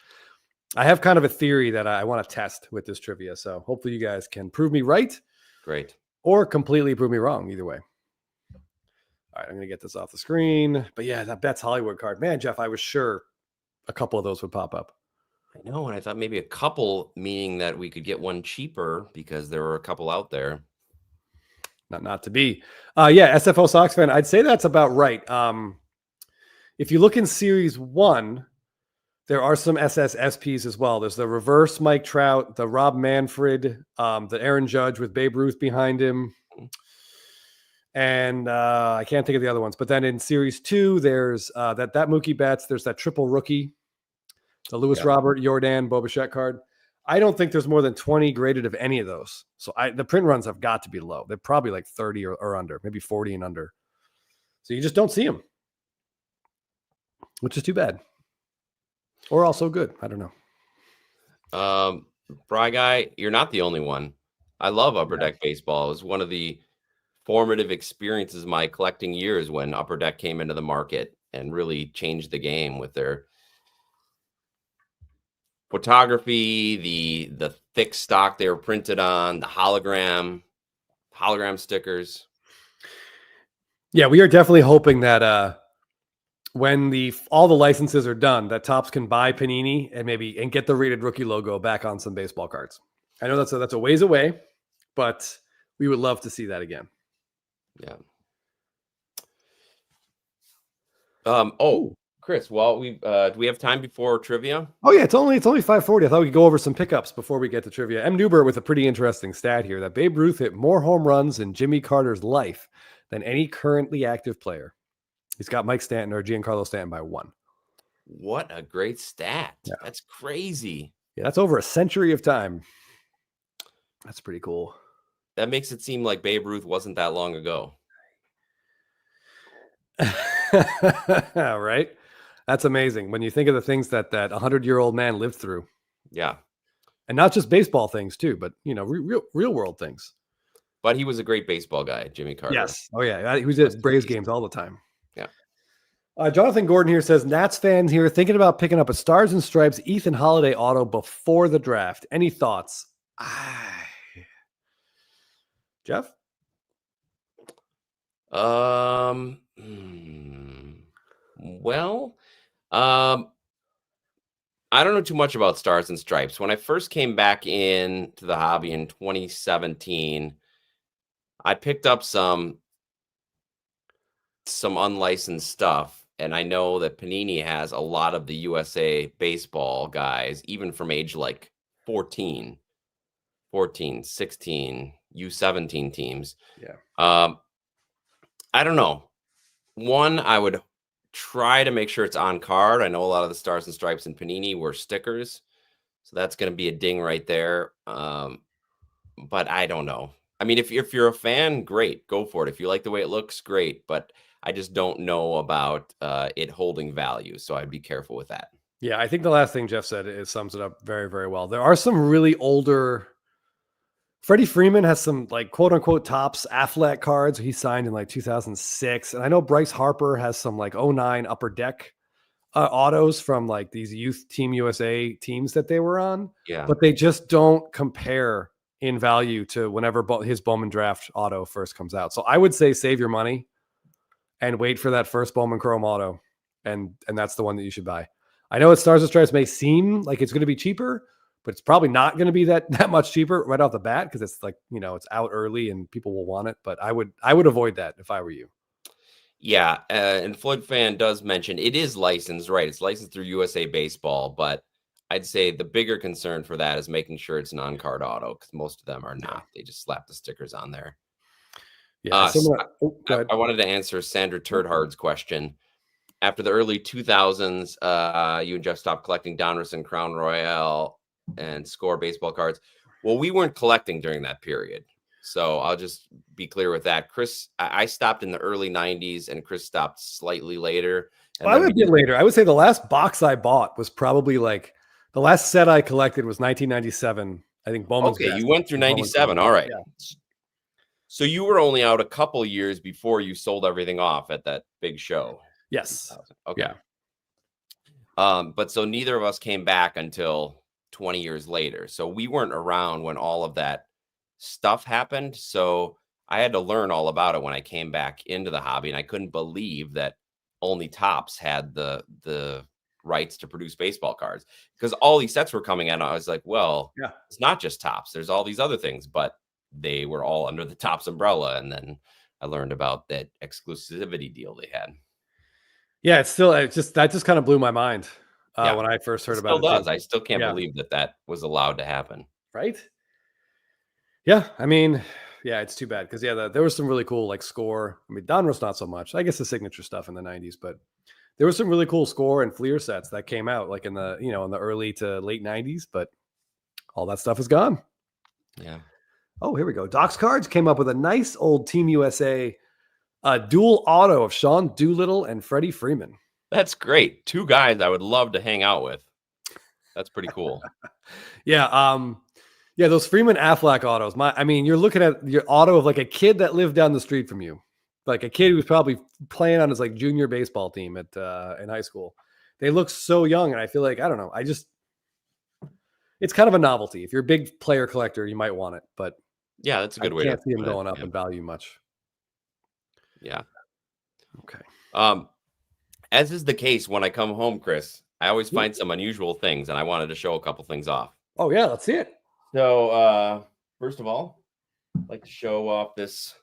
I have kind of a theory that I want to test with this trivia. So hopefully you guys can prove me right. Great. Or completely prove me wrong, either way. All right, I'm going to get this off the screen. But yeah, that Betts Hollywood card. Man, Jeff, I was sure a couple of those would pop up. I know, and I thought maybe a couple, meaning that we could get one cheaper because there were a couple out there. Not to be. Yeah, SFO Sox fan, I'd say that's about right. If you look in Series 1, there are some SSSPs as well. There's the reverse Mike Trout, the Rob Manfred, the Aaron Judge with Babe Ruth behind him. And I can't think of the other ones. But then in Series 2, there's that Mookie Betts. There's that triple rookie, the Lewis Robert, Jordan, Bo Bichette card. I don't think there's more than 20 graded of any of those. So the print runs have got to be low. They're probably like 30 or under, maybe 40 and under. So you just don't see them, which is too bad. Or also good. I don't know. Bry Guy, you're not the only one. I love Upper Deck Baseball. It was one of the formative experiences of my collecting years when Upper Deck came into the market and really changed the game with their photography, the thick stock they were printed on, the hologram stickers. Yeah, we are definitely hoping that when all the licenses are done, that Topps can buy Panini and get the rated rookie logo back on some baseball cards. I know that's a ways away, but we would love to see that again. Yeah. Chris, well, do we have time before trivia? Oh yeah, it's only 5:40. I thought we could go over some pickups before we get to trivia. M. Newber with a pretty interesting stat here that Babe Ruth hit more home runs in Jimmy Carter's life than any currently active player. He's got Mike Stanton or Giancarlo Stanton by 1. What a great stat. Yeah. That's crazy. Yeah, that's over a century of time. That's pretty cool. That makes it seem like Babe Ruth wasn't that long ago. Right? That's amazing when you think of the things that 100-year-old man lived through. Yeah. And not just baseball things too, but real world things. But he was a great baseball guy, Jimmy Carter. Yes. Oh yeah. He was at Braves games all the time. Yeah. Jonathan Gordon here says, Nats fans here thinking about picking up a Stars and Stripes Ethan Holiday auto before the draft. Any thoughts? Jeff? Well, I don't know too much about Stars and Stripes. When I first came back into the hobby in 2017, I picked up some unlicensed stuff, and I know that Panini has a lot of the USA baseball guys, even from age like 14, 16, U17 teams. Yeah. I don't know. One, I would try to make sure it's on card. I know a lot of the Stars and Stripes in Panini were stickers, so that's going to be a ding right there. But I don't know. I mean, if you're a fan, great, go for it. If you like the way it looks, great. But I just don't know about it holding value, so I'd be careful with that. Yeah, I think the last thing Jeff said sums it up very, very well. There are some really older. Freddie Freeman has some like quote unquote tops Affleck cards he signed in like 2006. And I know Bryce Harper has some like 09 upper deck autos from like these youth Team USA teams that they were on. Yeah. But they just don't compare in value to whenever his Bowman draft auto first comes out. So I would say save your money and wait for that first Bowman Chrome auto. And that's the one that you should buy. I know Stars and Stripes may seem like it's going to be cheaper, but it's probably not going to be that much cheaper right off the bat because it's like, it's out early and people will want it. But I would avoid that if I were you. Yeah, and Floyd Fan does mention it is licensed, right? It's licensed through USA Baseball, but I'd say the bigger concern for that is making sure it's an on-card auto because most of them are not. They just slap the stickers on there. Yeah, I wanted to answer Sandra Turdhard's question. After the early 2000s, you and Jeff stopped collecting Donruss and Crown Royale and Score baseball cards. Well, we weren't collecting during that period. So I'll just be clear with that. Chris, I stopped in the early 90s and Chris stopped slightly later. I would be later. I would say the last box I bought was probably like the last set I collected was 1997. I think Bowman's Okay, you went through 97. All right. Yeah. So you were only out a couple years before you sold everything off at that big show. Yes. Okay. Yeah. But so neither of us came back until 20 years later. So we weren't around when all of that stuff happened. So I had to learn all about it when I came back into the hobby, and I couldn't believe that only Topps had the rights to produce baseball cards because all these sets were coming out. I was like, well, yeah, it's not just Topps. There's all these other things, but they were all under the Topps umbrella. And then I learned about that exclusivity deal they had. Yeah, that just kind of blew my mind when I first heard about it. Still does. I still can't believe that was allowed to happen. Right? Yeah, I mean, yeah, it's too bad because there was some really cool like Score. I mean, Donruss not so much. I guess the signature stuff in the 90s, but there was some really cool Score and Fleer sets that came out like in the in the early to late 90s, but all that stuff is gone. Yeah. Oh, here we go. Doc's Cards came up with a nice old Team USA dual auto of Sean Doolittle and Freddie Freeman. That's great. Two guys I would love to hang out with. That's pretty cool. Yeah. Yeah, those Freeman Affleck autos. You're looking at your auto of like a kid that lived down the street from you, like a kid who was probably playing on his like junior baseball team at in high school. They look so young, and I feel like I don't know. It's kind of a novelty. If you're a big player collector, you might want it, but yeah, that's a good way. I can't see them going up in value much. Yeah. Okay. As is the case when I come home, Chris, I always find some unusual things, and I wanted to show a couple things off. Oh yeah, let's see it. So, first of all, I'd like to show off this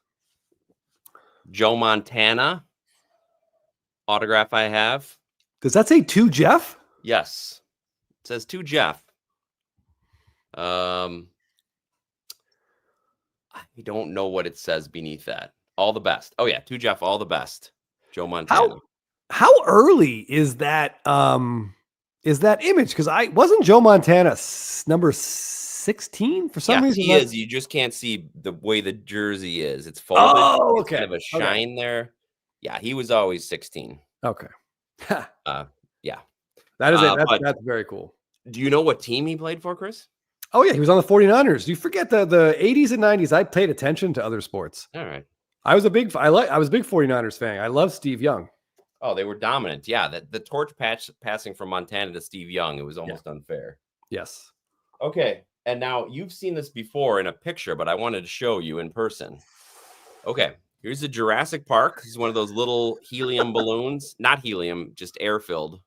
Joe Montana autograph I have. Does that say to Jeff? Yes. It says to Jeff. I don't know what it says beneath that. All the best. Oh yeah, to Jeff, all the best. Joe Montana. How early is that image? Because wasn't Joe Montana number 16 for some reason? He is. You just can't see the way the jersey is. It's folded. Oh, okay. Kind of a shine there. Yeah, he was always 16. Okay. Yeah. That is it. That's very cool. Do you know what team he played for, Chris? Oh yeah, he was on the 49ers. You forget the 80s and 90s. I paid attention to other sports. All right. I was a big 49ers fan. I love Steve Young. Oh, they were dominant. Yeah, the torch passing from Montana to Steve Young, it was almost unfair. Yes. Okay, and now you've seen this before in a picture, but I wanted to show you in person. Okay, here's a Jurassic Park. This is one of those little helium balloons. Not helium, just air-filled.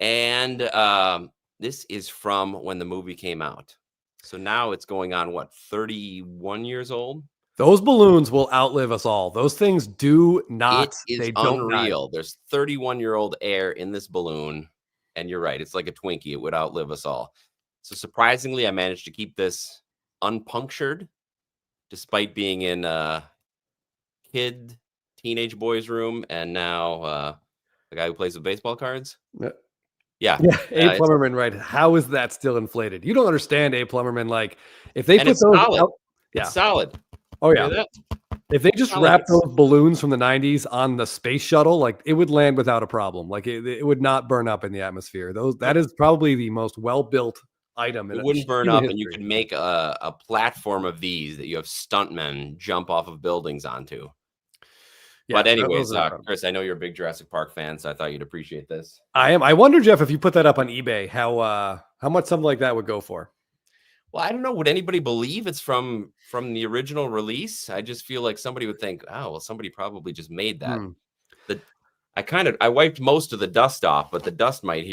And this is from when the movie came out. So now it's going on, 31 years old? Those balloons will outlive us all. Those things do not. It is they don't unreal. die. There's 31-year-old air in this balloon. And you're right. It's like a Twinkie. It would outlive us all. So surprisingly, I managed to keep this unpunctured despite being in a teenage boy's room. And now the guy who plays with baseball cards. Yeah. Abe Plumberman, right? How is that still inflated? You don't understand, Abe Plumberman. Like, if they put those solid. out, It's solid. Oh yeah. If they just wrapped those balloons from the 90s on the space shuttle, like it would land without a problem. Like it would not burn up in the atmosphere. That is probably the most well-built item. It wouldn't burn up, and you could make a platform of these that you have stuntmen jump off of buildings onto. Yeah, but anyways, Chris, I know you're a big Jurassic Park fan, so I thought you'd appreciate this. I am. I wonder, Jeff, if you put that up on eBay, how much something like that would go for? Well, I don't know. Would anybody believe it's from the original release? I just feel like somebody would think, oh, well, somebody probably just made that. I wiped most of the dust off, but the dust might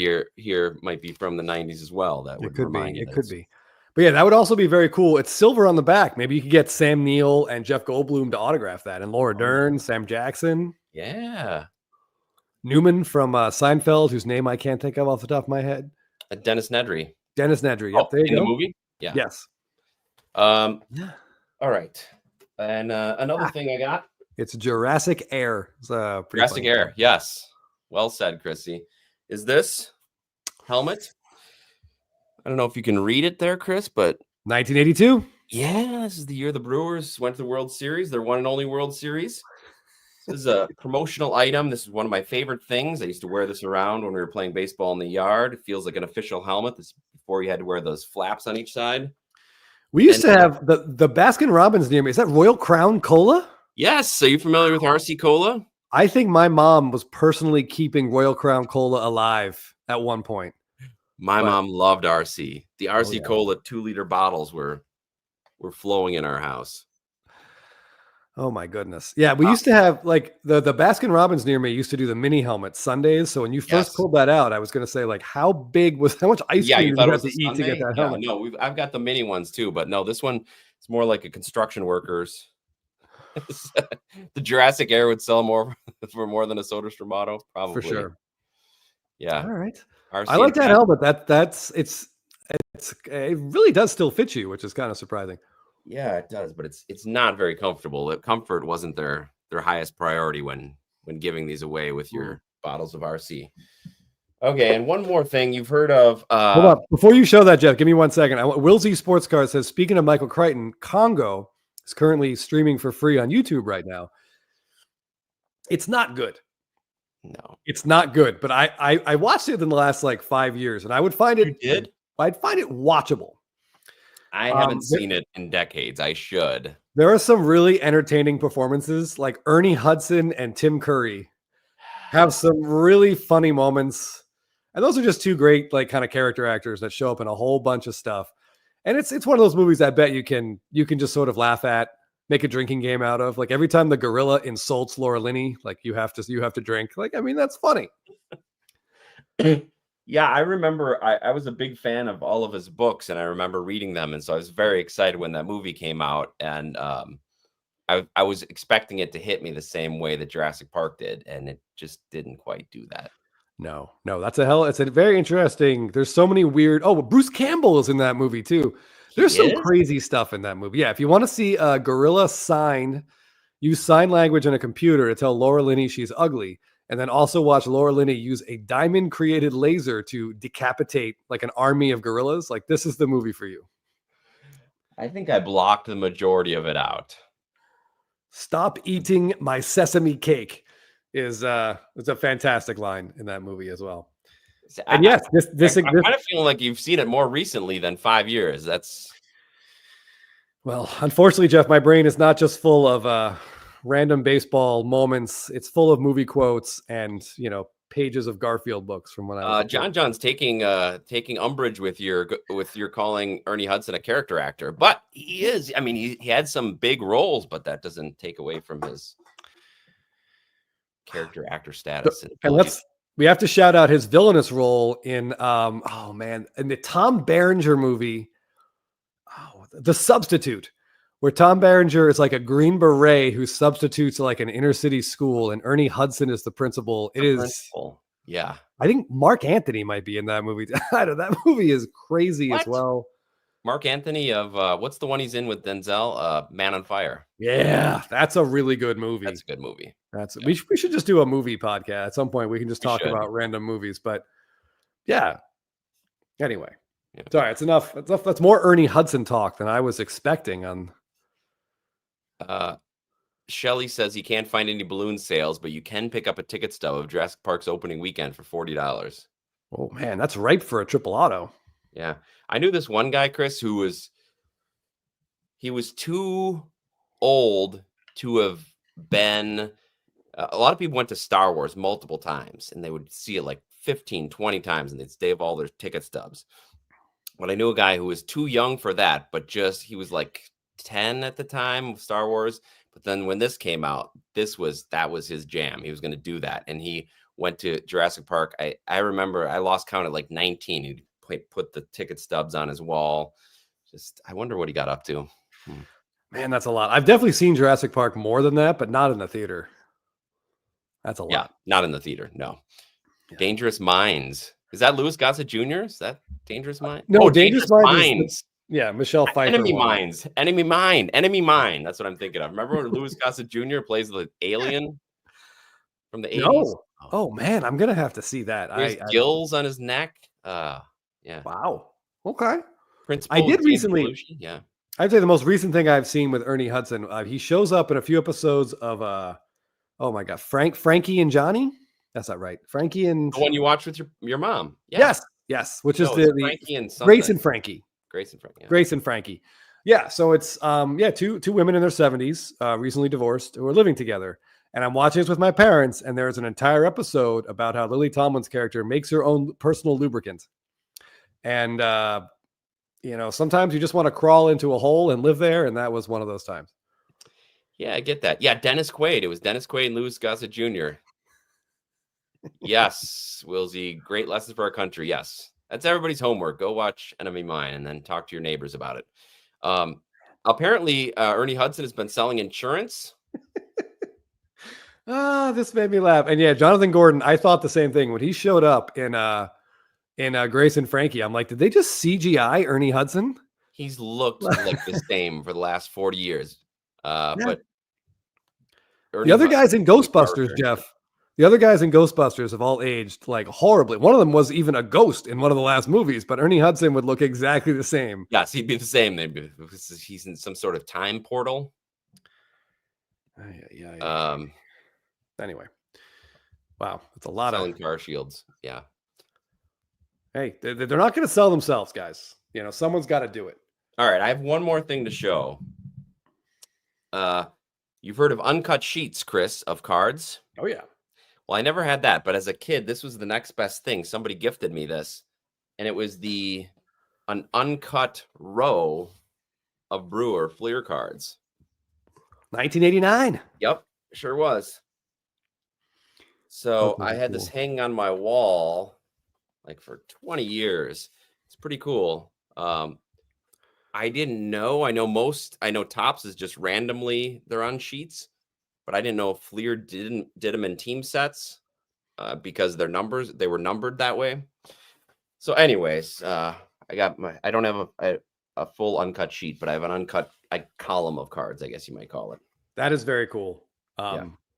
might be from the 90s as well. That would remind you. It could be. But yeah, that would also be very cool. It's silver on the back. Maybe you could get Sam Neill and Jeff Goldblum to autograph that, and Laura Dern, Sam Jackson. Yeah. Newman from Seinfeld, whose name I can't think of off the top of my head. Dennis Nedry. Dennis Nedry. Yep, there you go. In the movie? Yeah. Yes. All right. And another thing I got. It's Jurassic Air. It's Jurassic Air. Thing. Yes. Well said, Chrissy. Is this helmet? I don't know if you can read it there, Chris, but 1982. Yeah, this is the year the Brewers went to the World Series, their one and only World Series. This is a promotional item. This is one of my favorite things. I used to wear this around when we were playing baseball in the yard. It feels like an official helmet. This before you had to wear those flaps on each side. We used to have the Baskin Robbins near me. Is that Royal Crown Cola? Yes. Are you familiar with RC Cola? I think my mom was personally keeping Royal Crown Cola alive at one point. My mom loved RC. The RC Cola 2-liter bottles were flowing in our house. Oh my goodness. Yeah, we used to have like the Baskin Robbins near me used to do the mini helmet Sundays. So when you first pulled that out, I was going to say like how much ice cream you have to eat to get that helmet? No, I've got the mini ones too, but no, this one is more like a construction workers. The Jurassic Air would sell more for more than a Soda Stramato, probably. For sure. Yeah. All right. I like that helmet. It really does still fit you, which is kind of surprising. Yeah, it does, but it's not very comfortable. The comfort wasn't their highest priority when giving these away with your bottles of RC. Okay, and one more thing you've heard of. Hold up. Before you show that, Jeff, give me 1 second. Will Z Sports Car says, speaking of Michael Crichton, Congo is currently streaming for free on YouTube right now. It's not good. No, it's not good. But I watched it in the last like 5 years, and I would find it. You did? I'd find it watchable. I haven't seen it in decades. I should. There are some really entertaining performances, like Ernie Hudson and Tim Curry have some really funny moments. And those are just two great, like, kind of character actors that show up in a whole bunch of stuff. And it's one of those movies I bet you can just sort of laugh at, make a drinking game out of. Like every time the gorilla insults Laura Linney, like you have to drink. Like, I mean, that's funny. Yeah, I remember I was a big fan of all of his books, and I remember reading them. And so I was very excited when that movie came out. And I was expecting it to hit me the same way that Jurassic Park did, and it just didn't quite do that. No, it's a very interesting. There's so many weird. Oh, Bruce Campbell is in that movie too. There's some crazy stuff in that movie. Yeah, if you want to see a gorilla use sign language on a computer to tell Laura Linney she's ugly, and then also watch Laura Linney use a diamond-created laser to decapitate like an army of gorillas, like this is the movie for you. I think I blocked the majority of it out. Stop eating my sesame cake is a fantastic line in that movie as well. And yes, this I'm kind of feeling like you've seen it more recently than 5 years. That's well, unfortunately, Jeff, my brain is not just full of random baseball moments. It's full of movie quotes and pages of Garfield books from when I was a kid. John's taking umbrage with your calling Ernie Hudson a character actor, but he is. I mean, he had some big roles, but that doesn't take away from his character actor status. And we have to shout out his villainous role in in the Tom Berenger movie, The Substitute, where Tom Berenger is like a Green Beret who substitutes like an inner city school, and Ernie Hudson is the principal. Yeah. I think Mark Anthony might be in that movie. That movie is crazy as well. Mark Anthony of what's the one he's in with Denzel? Man on Fire. Yeah, that's a really good movie. That's a good movie. We should just do a movie podcast at some point. We can just talk about random movies. But yeah. Anyway, sorry, it's enough. That's more Ernie Hudson talk than I was expecting. Shelly says he can't find any balloon sales, but you can pick up a ticket stub of Jurassic Park's opening weekend for $40. Oh man, that's ripe for a triple auto. Yeah, I knew this one guy, Chris, who was too old to have been. A lot of people went to Star Wars multiple times, and they would see it like 15, 20 times, and they'd save all their ticket stubs. But I knew a guy who was too young for that, but he was like 10 at the time of Star Wars. But then when this came out, that was his jam. He was going to do that, and he went to Jurassic Park. I remember I lost count at like 19. He'd put the ticket stubs on his wall. I wonder what he got up to. Man, that's a lot. I've definitely seen Jurassic Park more than that, but not in the theater. That's a lot. Yeah, not in the theater. No. Yeah. Dangerous Minds. Is that Louis Gossett Jr.? Is that Dangerous Minds? No, Dangerous Minds. Michelle Pfeiffer. Enemy Mine. That's what I'm thinking of. Remember when Louis Gossett Jr. plays the alien from the 80s? No. Oh man, I'm gonna have to see that. There's gills on his neck. Yeah. Wow. Okay. Principal, I did recently. Yeah. I'd say the most recent thing I've seen with Ernie Hudson. He shows up in a few episodes of oh my God, Frankie and Johnny. That's not right. Frankie and the one you watched with your mom. Yeah. Yes. Which is the Frankie and Grace and Frankie. Grace and Frankie. Yeah. Grace and Frankie. Yeah. So it's two women in their 70s, recently divorced, who are living together. And I'm watching this with my parents, and there's an entire episode about how Lily Tomlin's character makes her own personal lubricant. And sometimes you just want to crawl into a hole and live there, and that was one of those times. Yeah, I get that. Yeah, Dennis Quaid. It was Dennis Quaid and Louis Gossett Jr. Yes, Wilsey. Great lessons for our country. Yes. That's everybody's homework. Go watch Enemy Mine and then talk to your neighbors about it. Apparently, Ernie Hudson has been selling insurance. This made me laugh. And yeah, Jonathan Gordon, I thought the same thing when he showed up in Grace and Frankie. I'm like, did they just CGI Ernie Hudson? He's looked like the same for the last 40 years. But Ernie the other guys in Ghostbusters, Jeff. The other guys in Ghostbusters have all aged like horribly. One of them was even a ghost in one of the last movies, but Ernie Hudson would look exactly the same. Yes, he'd be the same. He's in some sort of time portal. Yeah. Anyway, wow, it's a lot selling car shields. Yeah. Hey, they're not going to sell themselves, guys. Someone's got to do it. All right, I have one more thing to show. You've heard of uncut sheets, Chris, of cards? Oh yeah. Well, I never had that, but as a kid, this was the next best thing. Somebody gifted me this, and it was an uncut row of Brewer Fleer cards. 1989. Yep, sure was. So I had this hanging on my wall like for 20 years. It's pretty cool. I didn't know. I know Topps is just randomly they're on sheets, but I didn't know if Fleer did them in team sets because they were numbered that way. So anyways, I don't have a full uncut sheet, but I have an uncut column of cards, I guess you might call it. That is very cool.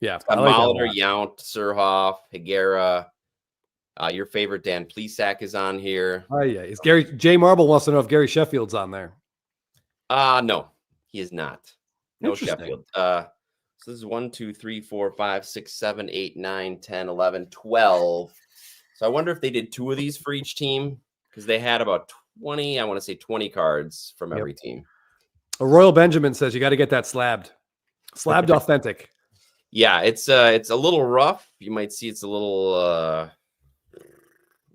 Yeah. Molitor, Yount, Surhoff, Higuera. Your favorite Dan Plesac is on here. Oh yeah, is Gary J Marble wants to know if Gary Sheffield's on there. No, he is not. No Sheffield. So this is 1, 2, 3, 4, 5, 6, 7, 8, 9, 10, 11, 12. So I wonder if they did 2 of these for each team because they had about 20, I want to say 20 cards from every team. A Royal Benjamin says you got to get that slabbed authentic. Yeah, it's a little rough. You might see it's a little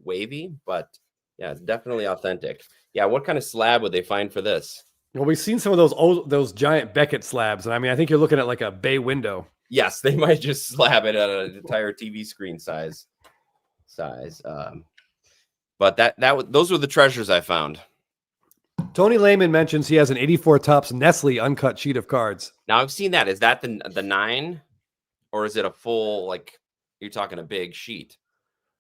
wavy, but yeah, it's definitely authentic. Yeah, what kind of slab would they find for this? Well, we've seen some of those giant Beckett slabs, and I mean, I think you're looking at like a bay window. Yes, they might just slab it at an entire TV screen size. But those were the treasures I found. Tony Lehman mentions he has an 84 Topps Nestle uncut sheet of cards. Now I've seen that. Is that the 9, or is it a full, like you're talking a big sheet?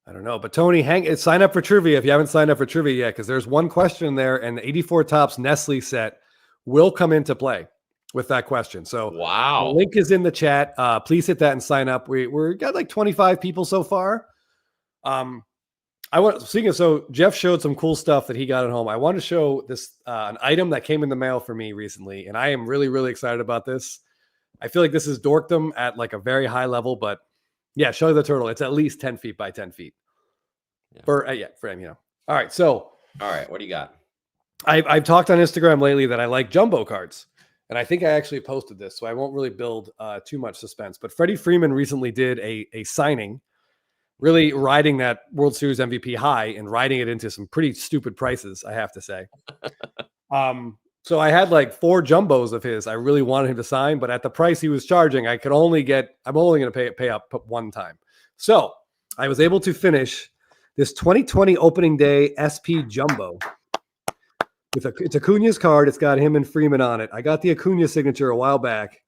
I don't know, but Tony, sign up for trivia if you haven't signed up for trivia yet, because there's one question there, and the 84 Topps Nestle set will come into play with that question. So wow, the link is in the chat. Please hit that and sign up. We're got like 25 people so far. So Jeff showed some cool stuff that he got at home. I want to show this an item that came in the mail for me recently, and I am really, really excited about this. I feel like this is dorkdom at like a very high level, but yeah, show the turtle. It's at least 10 feet by 10 feet. Yeah. For him, All right, so what do you got? I've talked on Instagram lately that I like jumbo cards, and I think I actually posted this, so I won't really build too much suspense. But Freddie Freeman recently did a signing, really riding that World Series MVP high and riding it into some pretty stupid prices, I have to say. So I had like 4 jumbos of his. I really wanted him to sign, but at the price he was charging, I'm only going to pay up one time. So I was able to finish this 2020 opening day SP jumbo it's Acuna's card. It's got him and Freeman on it. I got the Acuna signature a while back,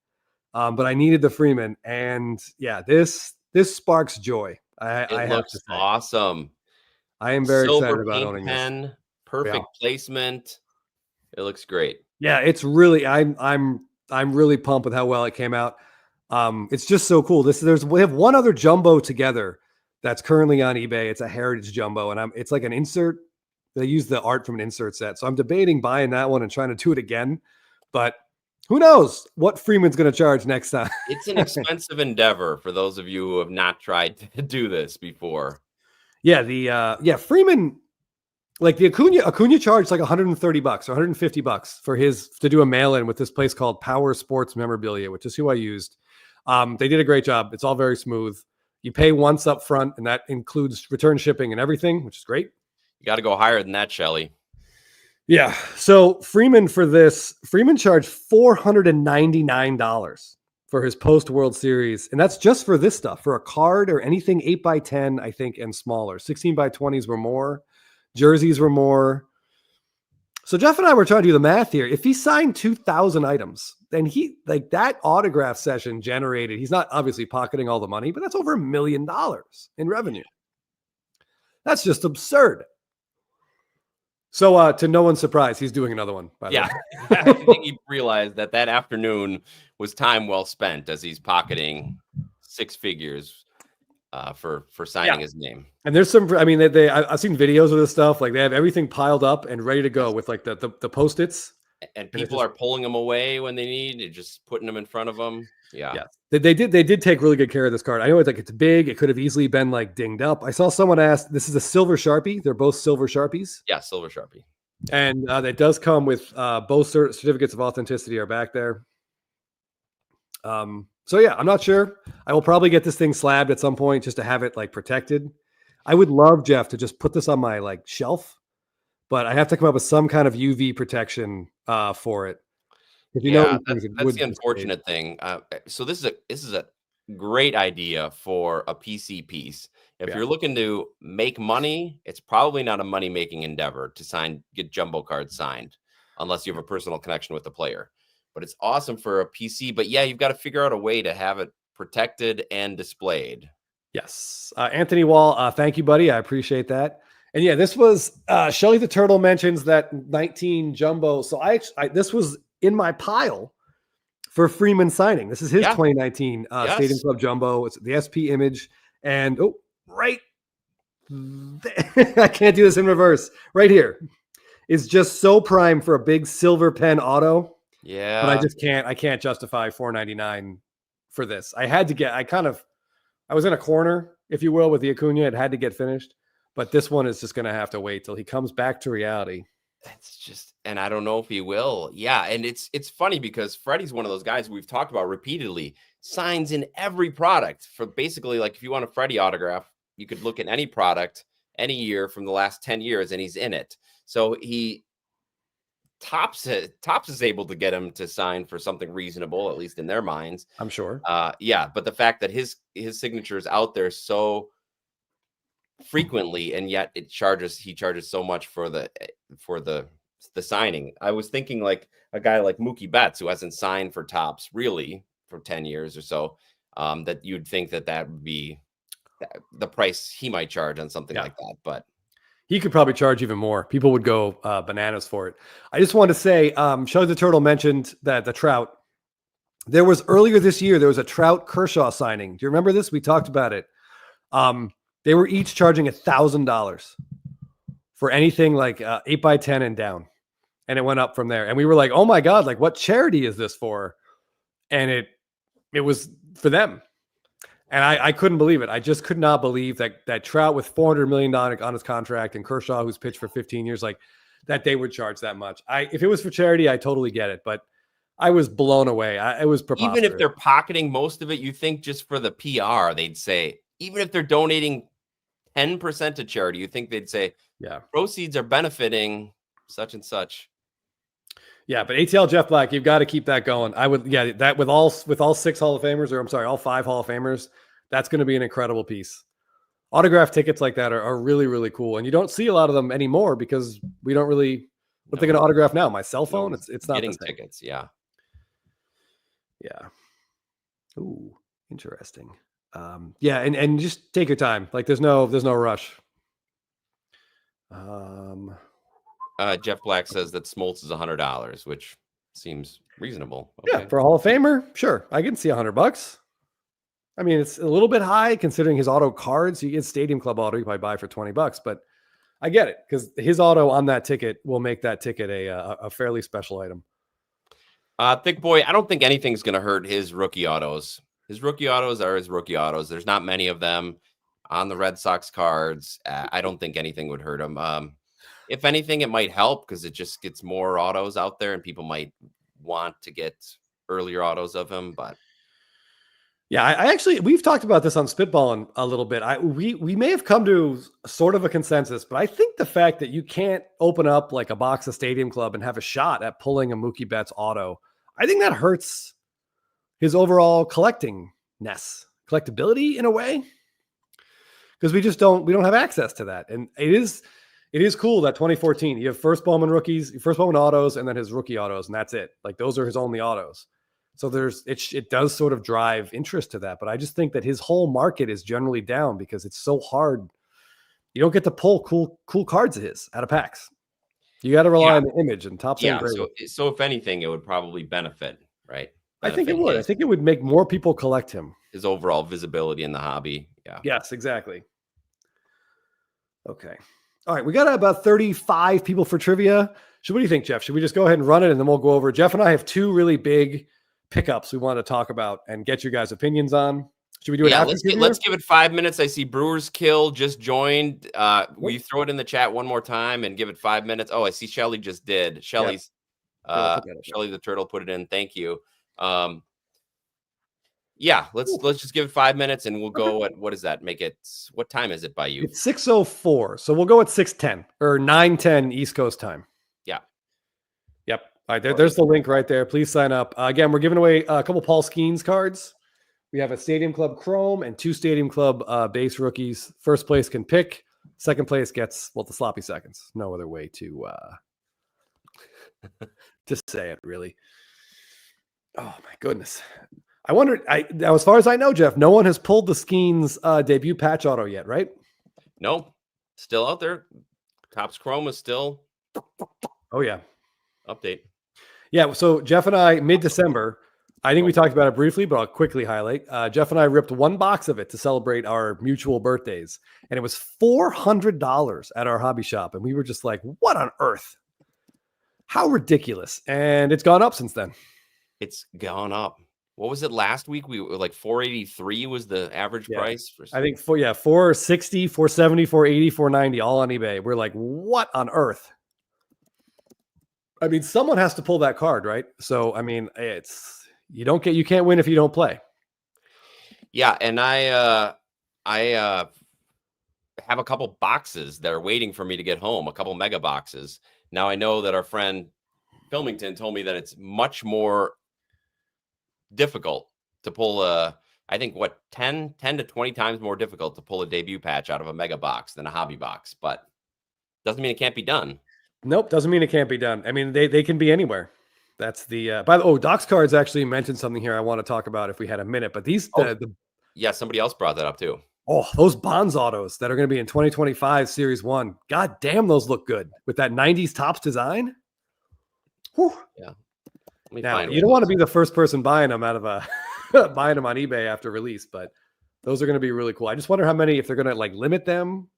but I needed the Freeman, and yeah, this sparks joy. It looks awesome. I am very Silver excited about ink owning pen, this. perfect placement. It looks great. Yeah, it's really I'm really pumped with how well it came out. It's just so cool. We have one other jumbo together that's currently on eBay. It's a heritage jumbo, and it's like an insert. They use the art from an insert set, so I'm debating buying that one and trying to do it again. But who knows what Freeman's going to charge next time? It's an expensive endeavor for those of you who have not tried to do this before. Yeah, Freeman, like the Acuna charged like $130 or $150 for to do a mail-in with this place called Power Sports Memorabilia, which is who I used. They did a great job. It's all very smooth. You pay once up front, and that includes return shipping and everything, which is great. You got to go higher than that, Shelly. Yeah. So Freeman charged $499 for his post World Series. And that's just for this stuff, for a card or anything 8x10, I think, and smaller. 16x20s were more. Jerseys were more. So Jeff and I were trying to do the math here. If he signed 2,000 items, then that autograph session generated, he's not obviously pocketing all the money, but that's over $1 million in revenue. That's just absurd. So to no one's surprise, he's doing another one. By the way. I think he realized that afternoon was time well spent as he's pocketing 6 figures for signing his name. And there's some, I mean, I've seen videos of this stuff. Like they have everything piled up and ready to go with like the Post-its. And people are pulling them away when they need, just putting them in front of them. Yeah. They did take really good care of this card. I know it's big. It could have easily been like dinged up. I saw someone ask, this is a silver Sharpie. They're both silver Sharpies. Yeah, silver Sharpie. And it does come with both certificates of authenticity are back there. So yeah, I'm not sure. I will probably get this thing slabbed at some point just to have it like protected. I would love, Jeff, to just put this on my like shelf, but I have to come up with some kind of UV protection for it. If you know, that's the unfortunate thing. So this is a great idea for a PC piece. If you're looking to make money, it's probably not a money-making endeavor to get jumbo cards signed, unless you have a personal connection with the player. But it's awesome for a PC. But yeah, you've got to figure out a way to have it protected and displayed. Yes. Anthony Wall, thank you, buddy. I appreciate that. And yeah, this was Shelly the Turtle mentions that 19 jumbo. So this was in my pile for Freeman signing. This is his 2019 Stadium Club Jumbo. It's the SP image. And right there, I can't do this in reverse. Right here is just so prime for a big silver pen auto. Yeah. But I can't justify $499 for this. I was in a corner, if you will, with the Acuna. It had to get finished. But this one is just going to have to wait till he comes back to reality. That's just, and I don't know if he will. Yeah, and it's funny because Freddie's one of those guys we've talked about repeatedly, signs in every product for basically, like, if you want a Freddie autograph, you could look at any product any year from the last 10 years and he's in it. So Tops is able to get him to sign for something reasonable, at least in their minds. I'm sure. Yeah, but the fact that his signature is out there so frequently, and yet he charges so much for the signing. I was thinking like a guy like Mookie Betts, who hasn't signed for Tops really for 10 years or so, that you'd think that would be the price he might charge on something like that. But he could probably charge even more. People would go bananas for it. I just wanted to say, Shug the Turtle mentioned that the Trout, there was earlier this year, there was a Trout Kershaw signing. Do you remember this? We talked about it. They were each charging $1,000 for anything like 8x10 and down. And it went up from there. And we were like, oh my God, like what charity is this for? And it was for them. And I couldn't believe it. I just could not believe that Trout with $400 million on his contract and Kershaw, who's pitched for 15 years, like that they would charge that much. If it was for charity, I totally get it. But I was blown away. It was preposterous. Even if they're pocketing most of it, you think just for the PR, they'd say, even if they're donating 10% to charity, you think they'd say, yeah, proceeds are benefiting such and such. Yeah, but ATL Jeff Black, you've got to keep that going. I would, that with all 6 Hall of Famers, or I'm sorry, all 5 Hall of Famers, that's going to be an incredible piece. Autograph tickets like that are really, really cool. And you don't see a lot of them anymore because we don't really, what they're going to autograph now? My cell phone? It's not getting tickets. Yeah. Yeah. Ooh, interesting. Yeah. And just take your time. Like there's no rush. Jeff Black says that Smoltz is $100, which seems reasonable. Okay. Yeah, for a Hall of Famer, sure, I can see $100. I mean, it's a little bit high considering his auto cards. You get Stadium Club auto, you probably buy for $20, but I get it because his auto on that ticket will make that ticket a fairly special item. Thick Boy, I don't think anything's going to hurt his rookie autos. His rookie autos are his rookie autos. There's not many of them on the Red Sox cards. I don't think anything would hurt him. If anything, it might help because it just gets more autos out there and people might want to get earlier autos of him. But yeah, I actually, we've talked about this on Spitballing a little bit. We may have come to sort of a consensus, but I think the fact that you can't open up like a box of Stadium Club and have a shot at pulling a Mookie Betts auto, I think that hurts his overall collectability in a way. Because we don't have access to that. And it is cool that 2014, you have first Bowman rookies, first Bowman autos, and then his rookie autos, and that's it. Like those are his only autos. So it does sort of drive interest to that. But I just think that his whole market is generally down because it's so hard. You don't get to pull cool cards of his out of packs. You got to rely on the image and top. Yeah. So if anything, it would probably benefit, right? I think it would. I think it would make more people collect him. His overall visibility in the hobby. Yeah. Yes, exactly. Okay. All right. We got about 35 people for trivia. So what do you think, Jeff? Should we just go ahead and run it and then we'll go over? Jeff and I have 2 really big pickups we want to talk about and get your guys' opinions on. Should we do it after? Let's give it 5 minutes. I see Brewers Kill just joined. Will you throw it in the chat one more time and give it 5 minutes? Oh, I see Shelly just did. Shelly's Shelly the Turtle put it in. Thank you. Yeah, let's just give it 5 minutes and we'll go at, what does that make it? What time is it by you? It's 6:04. So we'll go at 6:10 or 9:10 East Coast time. Yeah. Yep. All right. There's the link right there. Please sign up. Again, we're giving away a couple Paul Skeens cards. We have a Stadium Club Chrome and 2 Stadium Club base rookies. First place can pick. Second place gets, the sloppy seconds. No other way to say it, really. Oh, my goodness. I wonder, now, as far as I know, Jeff, no one has pulled the Skeens debut patch auto yet, right? No, still out there. Topps Chrome is still. Oh, yeah. Update. Yeah, so Jeff and I, mid-December, I think we talked about it briefly, but I'll quickly highlight. Jeff and I ripped 1 box of it to celebrate our mutual birthdays, and it was $400 at our hobby shop, and we were just like, what on earth? How ridiculous. And it's gone up since then. It's gone up. what was it last week? We were like 483 was the average price. For I think 460, 470, 480, 490, all on eBay. We're like, what on earth? I mean, someone has to pull that card, right? So, I mean, you can't win if you don't play. Yeah, and I have a couple boxes that are waiting for me to get home, a couple mega boxes. Now I know that our friend Filmington told me that it's much more difficult to pull I think 10 to 20 times more difficult to pull a debut patch out of a mega box than a hobby box, but doesn't mean it can't be done. Nope, doesn't mean it can't be done. I mean, they can be anywhere. That's the by the Docs Cards actually mentioned something here I want to talk about if we had a minute, but these yeah, somebody else brought that up too. Oh, those Bonds autos that are going to be in 2025 Series 1. God damn, those look good with that 90s Topps design. Whew. Yeah. Now, you don't want to be the first person buying them out of buying them on eBay after release, but those are going to be really cool. I just wonder how many, if they're going to like limit them.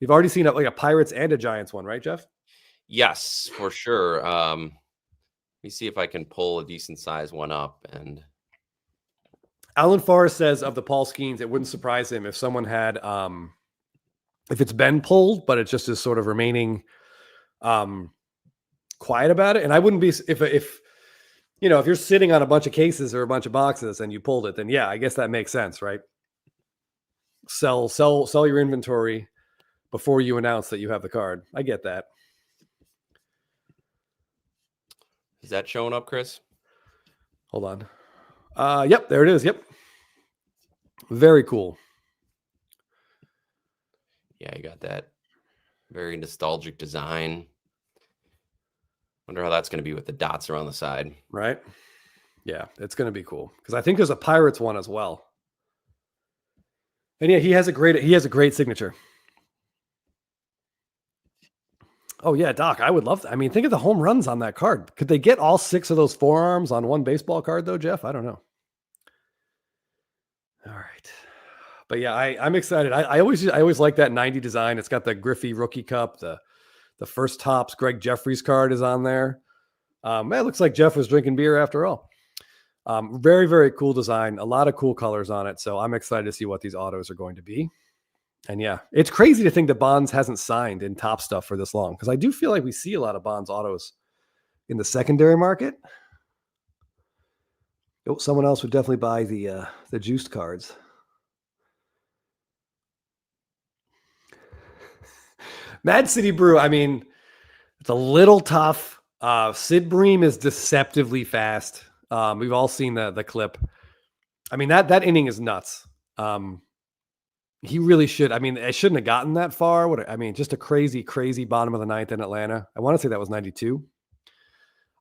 We've already seen like a Pirates and a Giants one, right, Jeff? Yes, for sure. Let me see if I can pull a decent size one up. And Alan Forrest says of the Paul Skeens, it wouldn't surprise him if someone had, if it's been pulled, but it just is sort of remaining quiet about it. And I wouldn't be, if you know, if you're sitting on a bunch of cases or a bunch of boxes and you pulled it, then yeah, I guess that makes sense, right? Sell your inventory before you announce that you have the card. I get that. Is that showing up, Chris? Hold on. Yep, there it is. Yep. Very cool. Yeah, you got that very nostalgic design. Wonder how that's going to be with the dots around the side. Right? Yeah, it's going to be cool. Because I think there's a Pirates one as well. And yeah, he has a great signature. Oh yeah, Doc, I would love to. I mean, think of the home runs on that card. Could they get all 6 of those forearms on one baseball card though, Jeff? I don't know. All right. But yeah, I'm excited. I always like that 90 design. It's got the Griffey rookie cup, the first Topps Greg Jeffries card is on there. It looks like Jeff was drinking beer after all. Very, very cool design. A lot of cool colors on it. So I'm excited to see what these autos are going to be. And yeah, it's crazy to think that Bonds hasn't signed in top stuff for this long, because I do feel like we see a lot of Bonds autos in the secondary market. Oh, someone else would definitely buy the juiced cards. Mad City Brew, I mean, it's a little tough. Sid Bream is deceptively fast. We've all seen the clip. I mean, that inning is nuts. He really should. I mean, it shouldn't have gotten that far. I mean, just a crazy, crazy bottom of the ninth in Atlanta. I want to say that was 92.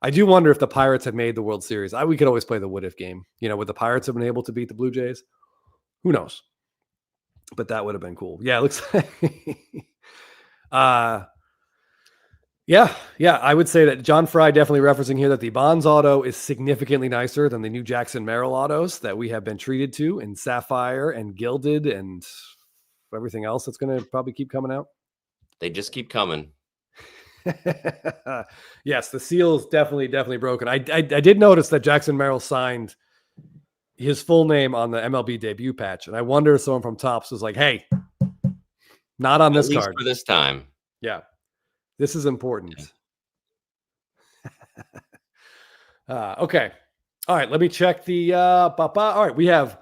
I do wonder if the Pirates had made the World Series. We could always play the what if game. You know, would the Pirates have been able to beat the Blue Jays? Who knows? But that would have been cool. Yeah, it looks like. Yeah. I would say that John Fry definitely referencing here that the Bonds auto is significantly nicer than the new Jackson Merrill autos that we have been treated to in Sapphire and Gilded and everything else that's going to probably keep coming out. They just keep coming. Yes, the seal is definitely broken. I did notice that Jackson Merrill signed his full name on the MLB debut patch, and I wonder if someone from Topps was like, "Hey, not on this card for this time." Yeah, this is important. Okay, all right. Let me check the. All right,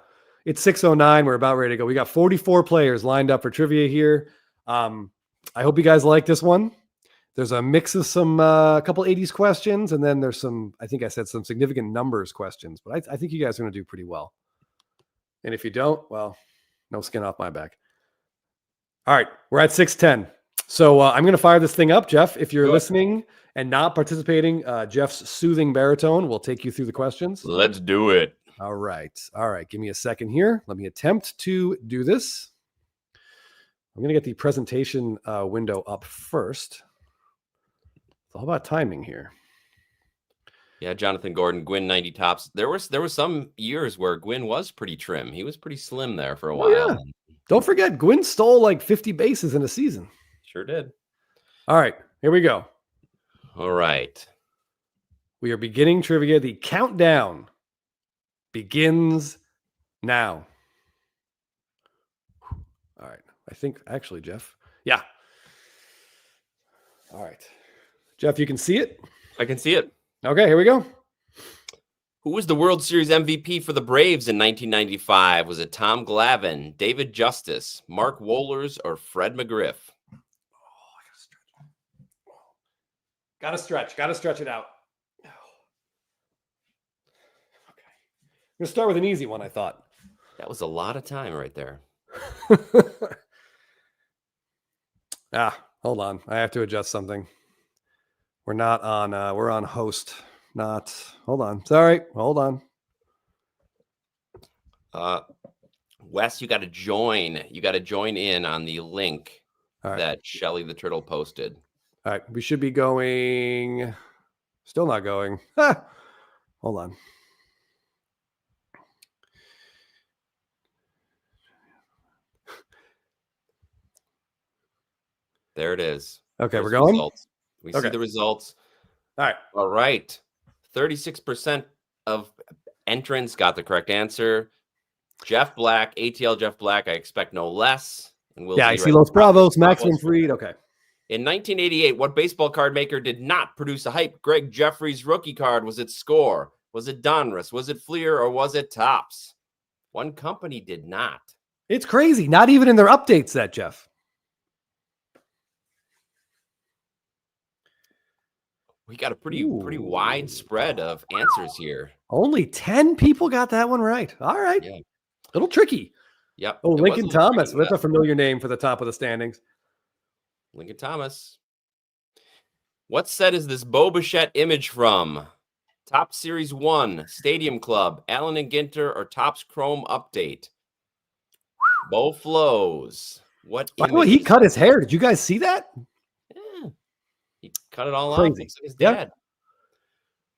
it's 6:09. We're about ready to go. We got 44 players lined up for trivia here. I hope you guys like this one. There's a mix of some a couple 80s questions, and then there's some, I think I said some significant numbers questions, but I think you guys are going to do pretty well. And if you don't, well, no skin off my back. All right, we're at 6:10. So I'm going to fire this thing up, Jeff. If you're listening and not participating, Jeff's soothing baritone will take you through the questions. Let's do it. All right. Give me a second here. Let me attempt to do this. I'm going to get the presentation window up first. It's all about timing here. Yeah, Jonathan Gordon, Gwynn 90 Topps. There was some years where Gwynn was pretty trim. He was pretty slim there for a while. Yeah. Don't forget, Gwynn stole like 50 bases in a season. Sure did. All right, here we go. All right. We are beginning trivia. The countdown begins now. All right. I think actually, Jeff. Yeah. All right. Jeff, you can see it? I can see it. Okay, here we go. Who was the World Series MVP for the Braves in 1995? Was it Tom Glavine, David Justice, Mark Wohlers, or Fred McGriff? Gotta stretch it out. Okay. I'm gonna start with an easy one, I thought. That was a lot of time right there. Hold on. I have to adjust something. We're not on we're on host. Hold on. Sorry. Hold on. Wes, you got to join. You got to join in on the link All right. that Shelly the Turtle posted. All right. We should be going. Still not going. Hold on. There it is. Okay, There's we're the going. results. We see the results. All right. All right. 36% of entrants got the correct answer. Jeff Black, ATL Jeff Black, I expect no less. And we'll I see Los Bravos, Maximum Freed. Okay. In 1988, what baseball card maker did not produce a hype Greg Jeffries rookie card? Was it Score? Was it Donruss? Was it Fleer? Or was it Topps? One company did not. It's crazy. Not even in their updates, that Jeff. We got a pretty wide spread of answers here. Only 10 people got that one right. All right. Yeah. A little tricky. Yep. Oh, Lincoln Thomas. That's a familiar name for the top of the standings. Lincoln Thomas. What set is this Bo Bichette image from? Top Series 1, Stadium Club, Allen and Ginter, or Topps Chrome Update? Bo Flows. What? By the way, he cut his hair. Did you guys see that? Yeah. He cut it all Crazy. off. Looks like his dad.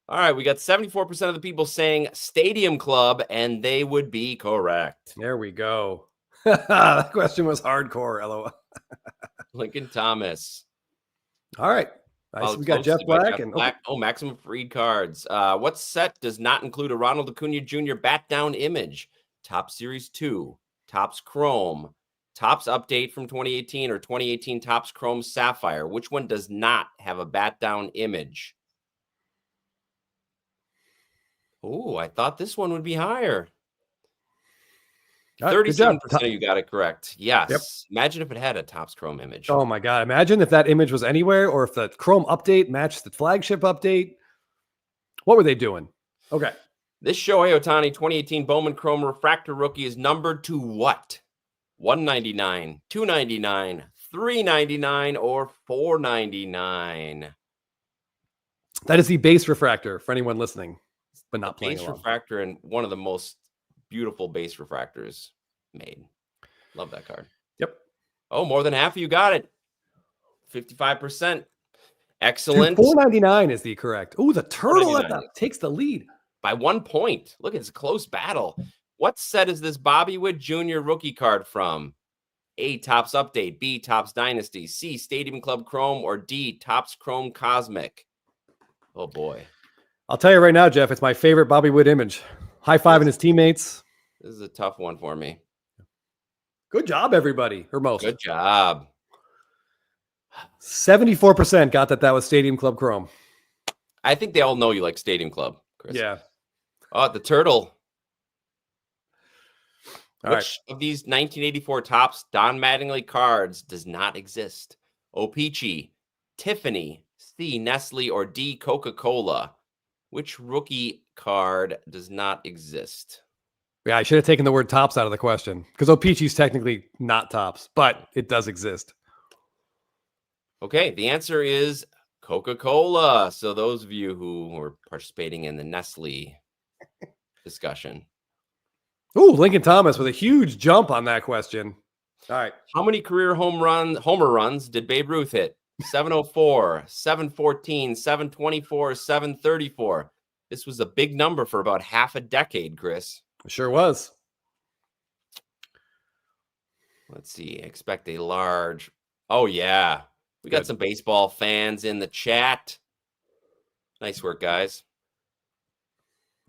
All right, we got 74% of the people saying Stadium Club, and they would be correct. There we go. That question was hardcore, LOL. Lincoln Thomas. All right. Nice. We got Jeff Black and Maximum Freed cards. What set does not include a Ronald Acuna Jr. bat down image? Top Series 2, Topps Chrome, Topps Update from 2018, or 2018 Topps Chrome Sapphire. Which one does not have a bat down image? Oh, I thought this one would be higher. 37% of you got it correct. Yes. Yep. Imagine if it had a Topps Chrome image. Oh my God. Imagine if that image was anywhere, or if the Chrome update matched the flagship update. What were they doing? Okay. This Shohei Ohtani 2018 Bowman Chrome Refractor rookie is numbered to what? 199, 299, 399, or 499? That is the base refractor for anyone listening, but not playing base along. Refractor, and one of the most beautiful base refractors made. Love that card. Yep. Oh, more than half of you got it. 55%. Excellent. 499 is the correct. Oh, the turtle takes the lead by 1 point. Look, it's a close battle. What set is this Bobby Witt Jr. rookie card from? A, Topps Update, B, Topps Dynasty, C, Stadium Club Chrome, or D, Topps Chrome Cosmic? Oh boy. I'll tell you right now, Jeff, it's my favorite Bobby Witt image. High-fiving his teammates. This is a tough one for me. Good job, everybody, or most. Good job. 74% got that was Stadium Club Chrome. I think they all know you like Stadium Club, Chris. Yeah. Oh, the turtle. All Which of these 1984 Topps Don Mattingly cards does not exist? O-Pee-Chee, Tiffany, C, Nestle, or D, Coca-Cola? Which rookie card does not exist? Yeah, I should have taken the word Topps out of the question, because O-Pee-Chee's technically not Topps, but it does exist. Okay, the answer is Coca-Cola. So those of you who were participating in the Nestle discussion. Ooh, Lincoln Thomas with a huge jump on that question. All right. How many career homer runs did Babe Ruth hit? 704, 714, 724, 734. This was a big number for about half a decade, Chris. It sure was. Let's see. Expect a large. Oh, yeah. We got some baseball fans in the chat. Nice work, guys.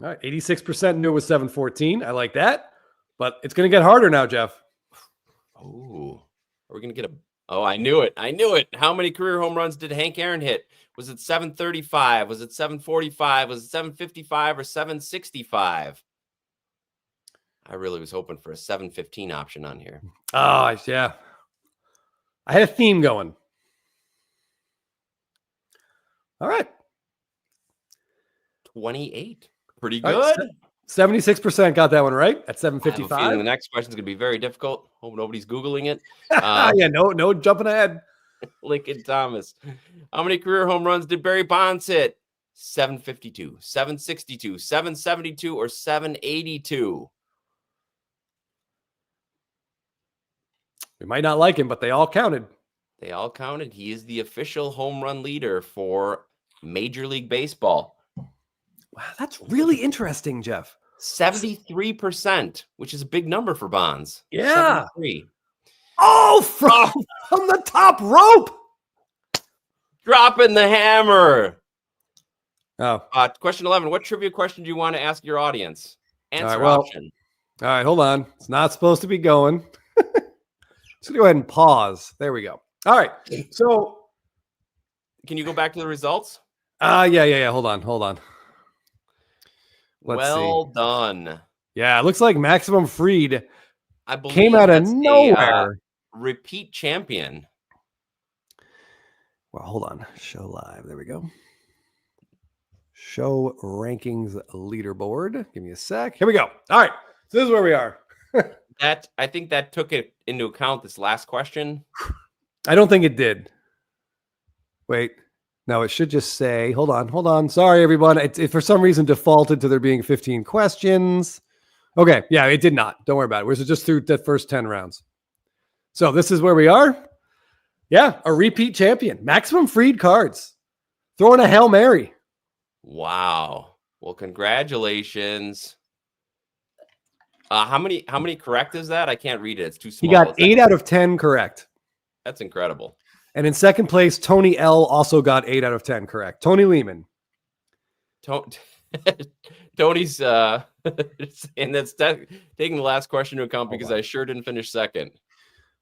All right, 86% knew it was 714. I like that, but it's going to get harder now, Jeff. Oh, are we going to get a... Oh, I knew it. I knew it. How many career home runs did Hank Aaron hit? Was it 735? Was it 745? Was it 755 or 765? I really was hoping for a 715 option on here. Oh, yeah. I had a theme going. All right. 28. Pretty All good. right, 76% got that one right at I have a 755. feeling the next question is going to be very difficult. Hope nobody's Googling it. Yeah, no jumping ahead. Lincoln Thomas. How many career home runs did Barry Bonds hit? 752, 762, 772, or 782? We might not like him, but they all counted. They all counted. He is the official home run leader for Major League Baseball. Wow, that's really interesting, Jeff. 73%, which is a big number for Bonds. Yeah. 73. Oh, from the top rope. Dropping the hammer. Oh, Question 11. What trivia question do you want to ask your audience? Answer well, option. all right. Hold on. It's not supposed to be going. Let's go ahead and pause. There we go. All right. So, Can you go back to the results? yeah. Hold on. Let's well see. done. Yeah, it looks like Maximum Freed I believe came out of that's nowhere. Repeat champion. Well, hold on. Show live. There we go. Show rankings leaderboard. Give me a sec. Here we go. All right. So this is where we are. I think that took it into account, this last question. I don't think it did. Wait. No, it should just say, hold on. Sorry, everyone. It for some reason defaulted to there being 15 questions. Okay. Yeah, it did not. Don't worry about it. We're just through the first 10 rounds. So this is where we are. Yeah, a repeat champion. Maximum Freed cards. Throwing a Hail Mary. Wow. Well, congratulations. How many correct is that? I can't read it. It's too small. He got 8 out of 10 correct. That's incredible. And in second place, Tony L also got 8 out of 10 correct. Tony Lehman. Tony's and that's taking the last question into account because I sure didn't finish second.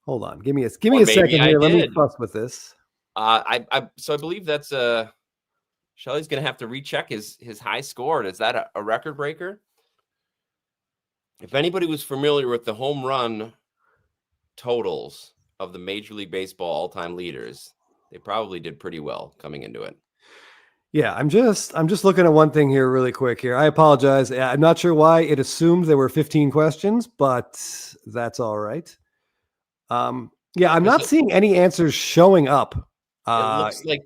Hold on. Give me a second here. Let me fuss with this. So I believe that's Shelly's gonna have to recheck his high score. Is that a record breaker? If anybody was familiar with the home run totals of the Major League Baseball all-time leaders, they probably did pretty well coming into it. Yeah, I'm just looking at one thing here really quick here. I apologize. I'm not sure why it assumed there were 15 questions, but that's all right. Yeah, I'm not seeing any answers showing up. It looks like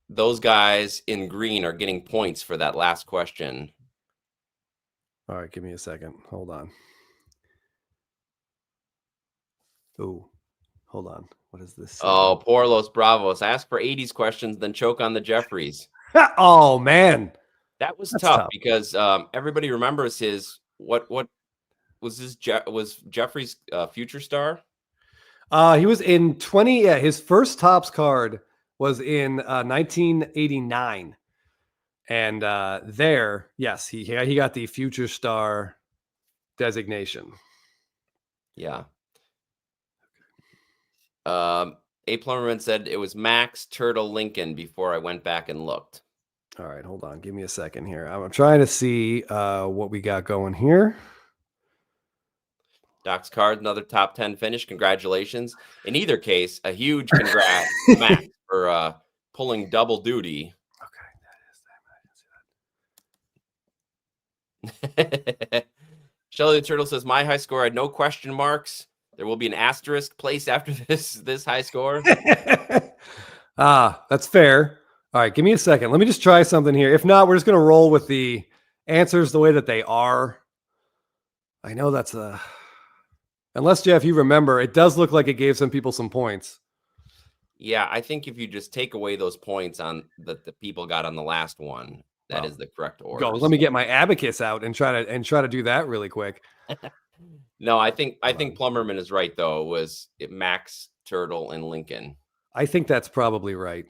those guys in green are getting points for that last question. All right, give me a second. Hold on. Oh, hold on. What is this? Oh, poor Los Bravos. Ask for 80s questions, then choke on the Jeffries. Oh, man. That was tough because everybody remembers what was was Jeffries' future star? He was in 20. Yeah, his first Topps card was in 1989. And yes, he got the future star designation. Yeah. A Plumberman said it was Max Turtle Lincoln before I went back and looked. All right, hold on. Give me a second here. I'm trying to see what we got going here. Doc's card, another top 10 finish. Congratulations. In either case, a huge congrats to Max for pulling double duty. Okay, Shelly the Turtle says, my high score had no question marks. There will be an asterisk place after this high score. That's fair. All right, give me a second. Let me just try something here. If not, we're just going to roll with the answers the way that they are. I know that's unless, Jeff, you remember, it does look like it gave some people some points. Yeah, I think if you just take away those points on that the people got on the last one, that is the correct order. Go. Let me get my abacus out and try to do that really quick. No, I think Plumberman is right though. It was Max, Turtle, and Lincoln. I think that's probably right.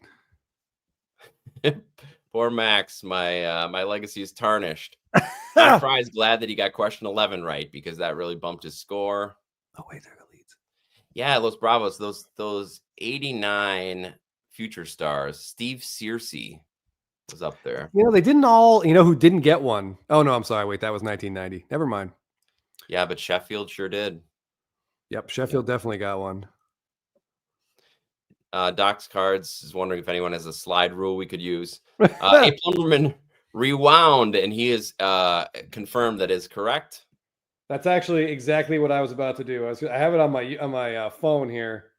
Poor Max. My legacy is tarnished. I'm surprised, glad that he got question 11 right because that really bumped his score. Oh wait, there are leads. Yeah, Los Bravos. Those 89 future stars. Steve Searcy was up there. They didn't all. Who didn't get one? Oh no, I'm sorry. Wait, that was 1990. Never mind. Yeah, but Sheffield sure did. Yep, Sheffield definitely got one. Doc's Cards is wondering if anyone has a slide rule we could use. A Plumberman rewound, and he is confirmed that is correct. That's actually exactly what I was about to do. I have it on my phone here.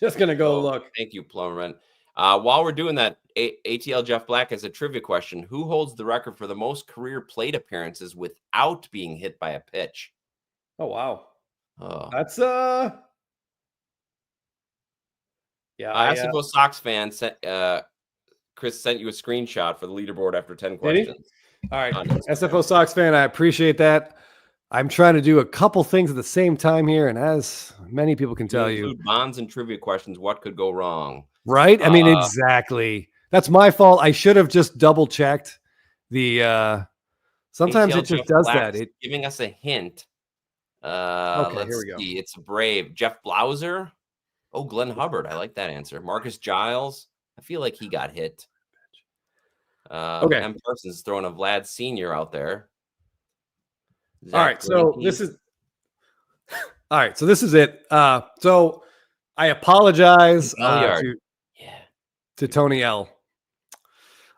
Just gonna go look. Thank you, Plumberman. While we're doing that, ATL Jeff Black has a trivia question. Who holds the record for the most career plate appearances without being hit by a pitch? Oh wow. Oh. That's yeah. SFO Sox fan Chris sent you a screenshot for the leaderboard after 10 questions. All right, SFO Sox fan, I appreciate that. I'm trying to do a couple things at the same time here, and as many people can tell you, bonds and trivia questions. What could go wrong? Right? I mean, exactly. That's my fault. I should have just double checked the. Sometimes it just does that. It's giving us a hint. Okay, let's here we go. see. It's Brave. Jeff Blauser. Oh, Glenn Hubbard. I like that answer. Marcus Giles. I feel like he got hit. Okay. M. Parsons is throwing a Vlad Sr. out there. All right. So this is. All right. So this is it. So I apologize to Tony L.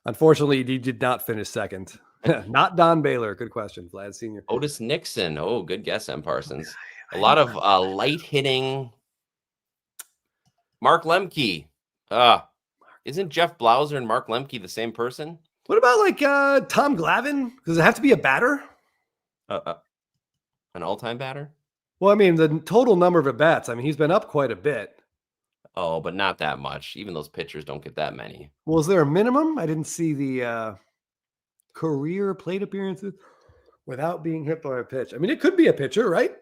Unfortunately, he did not finish second. Not Don Baylor. Good question, Vlad Sr. Otis Nixon. Oh, good guess, M. Parsons. A lot of light hitting. Mark Lemke. Isn't Jeff Blauser and Mark Lemke the same person? What about like Tom Glavine? Does it have to be a batter? An all-time batter? Well, I mean, the total number of at-bats. I mean, he's been up quite a bit. Oh, but not that much. Even those pitchers don't get that many. Well, is there a minimum? I didn't see the career plate appearances without being hit by a pitch. I mean, it could be a pitcher, right?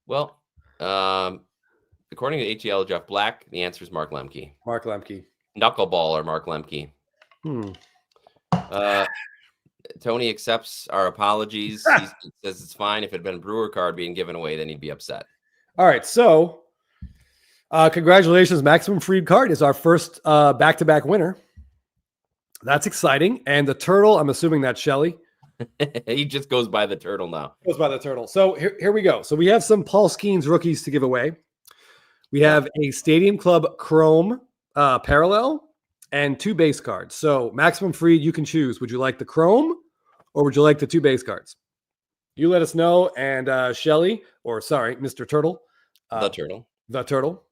Well, according to ATL Jeff Black, the answer is Mark Lemke. Mark Lemke. Knuckleballer Mark Lemke. Tony accepts our apologies. He says it's fine. If it had been a Brewer card being given away, then he'd be upset. All right. So congratulations. Maximum Freed card is our first back-to-back winner. That's exciting. And the turtle, I'm assuming that's Shelly. He just goes by the turtle now. Goes by the turtle. So here we go. So we have some Paul Skeens rookies to give away. We have a Stadium Club Chrome parallel and 2 base cards. So Maximum Freed, you can choose. Would you like the Chrome or would you like the 2 base cards? You let us know. And Shelly, or sorry, Mr. Turtle. The turtle.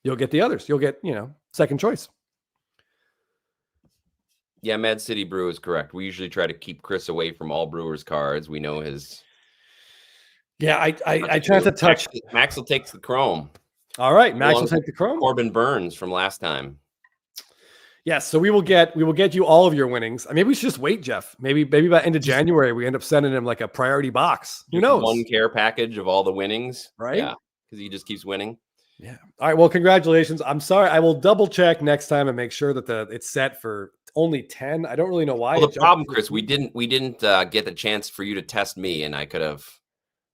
You'll get the others. You'll get, second choice. Yeah, Mad City Brew is correct. We usually try to keep Chris away from all Brewers cards. We know his. Yeah, I try to touch. Max will take the Chrome. All right, Max will take the Chrome. Corbin Burns from last time. Yes, so we will get you all of your winnings. Maybe we should just wait, Jeff. Maybe by end of January we end up sending him like a priority box. Who knows? One care package of all the winnings, right? Yeah, because he just keeps winning. Yeah. All right. Well, congratulations. I'm sorry. I will double check next time and make sure that it's set for only 10. I don't really know why. Well, the problem, Chris, we didn't get the chance for you to test me, and I could have.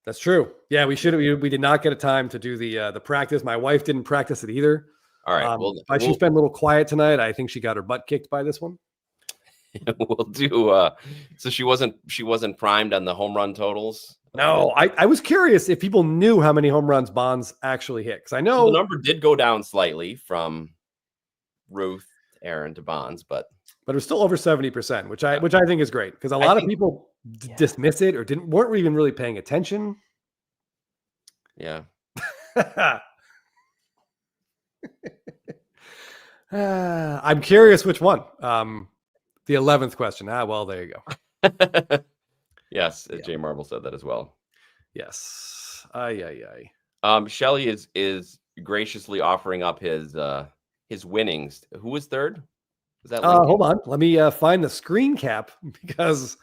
That's true. Yeah, we should have. We did not get a time to do the practice. My wife didn't practice it either. All right. She's been a little quiet tonight. I think she got her butt kicked by this one. We'll do. So she wasn't primed on the home run totals. No, I was curious if people knew how many home runs Bonds actually hit. Because I know the number did go down slightly from Ruth, Aaron to Bonds, but it was still over 70%, which I think is great because a lot of people dismiss it or weren't even really paying attention. Yeah. I'm curious which one. The 11th question. Well, there you go. Yes, Jay Marble said that as well. Yes. Shelly is graciously offering up his winnings. Who was third? Was that hold on. Let me find the screen cap because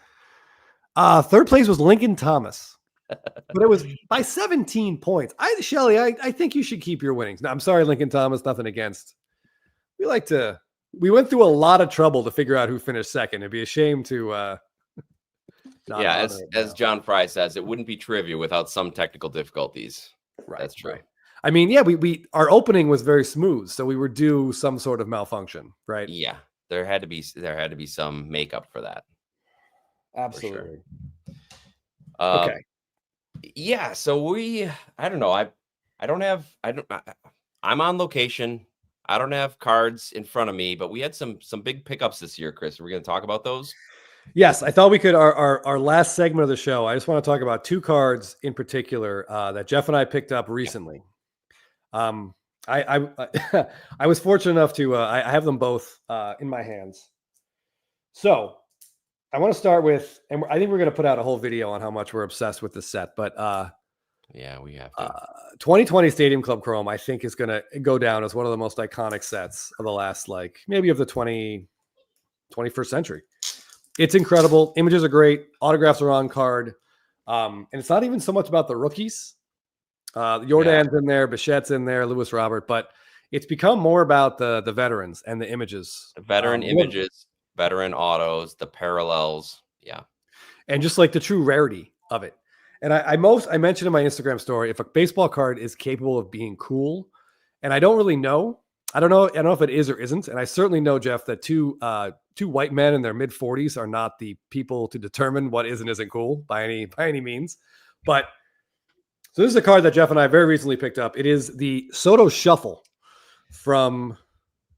third place was Lincoln Thomas. But it was by 17 points. Shelly, I think you should keep your winnings. No, I'm sorry, Lincoln Thomas, nothing against. We like to We went through a lot of trouble to figure out who finished second. It'd be a shame to not Yeah, honor it as now. John Fry says, it wouldn't be trivia without some technical difficulties. Right, That's true. right. I mean, yeah, we our opening was very smooth, so we were due some sort of malfunction, right? Yeah, there had to be some makeup for that. Absolutely. Okay. Yeah, so I don't know. I'm on location. I don't have cards in front of me, but we had some big pickups this year, Chris. Are we going to talk about those? Yes, I thought we could. Our last segment of the show, I just want to talk about two cards in particular that Jeff and I picked up recently. I I was fortunate enough to I have them both in my hands. So I want to start with, and I think we're going to put out a whole video on how much we're obsessed with this set, but yeah, we have to. 2020 Stadium Club Chrome, I think, is going to go down as one of the most iconic sets of the last, like, maybe of the 21st century. It's incredible. Images are great. Autographs are on card. And it's not even so much about the rookies. Jordan's in there, Bichette's in there, Lewis Robert, but it's become more about the veterans and the images. The veteran images, veteran autos, the parallels. Yeah. And just like the true rarity of it. And I mentioned in my Instagram story, if a baseball card is capable of being cool, and I don't really know. I don't know if it is or isn't. And I certainly know, Jeff, that two white men in their mid 40s are not the people to determine what is and isn't cool by any means. But so this is a card that Jeff and I very recently picked up. It is the Soto Shuffle from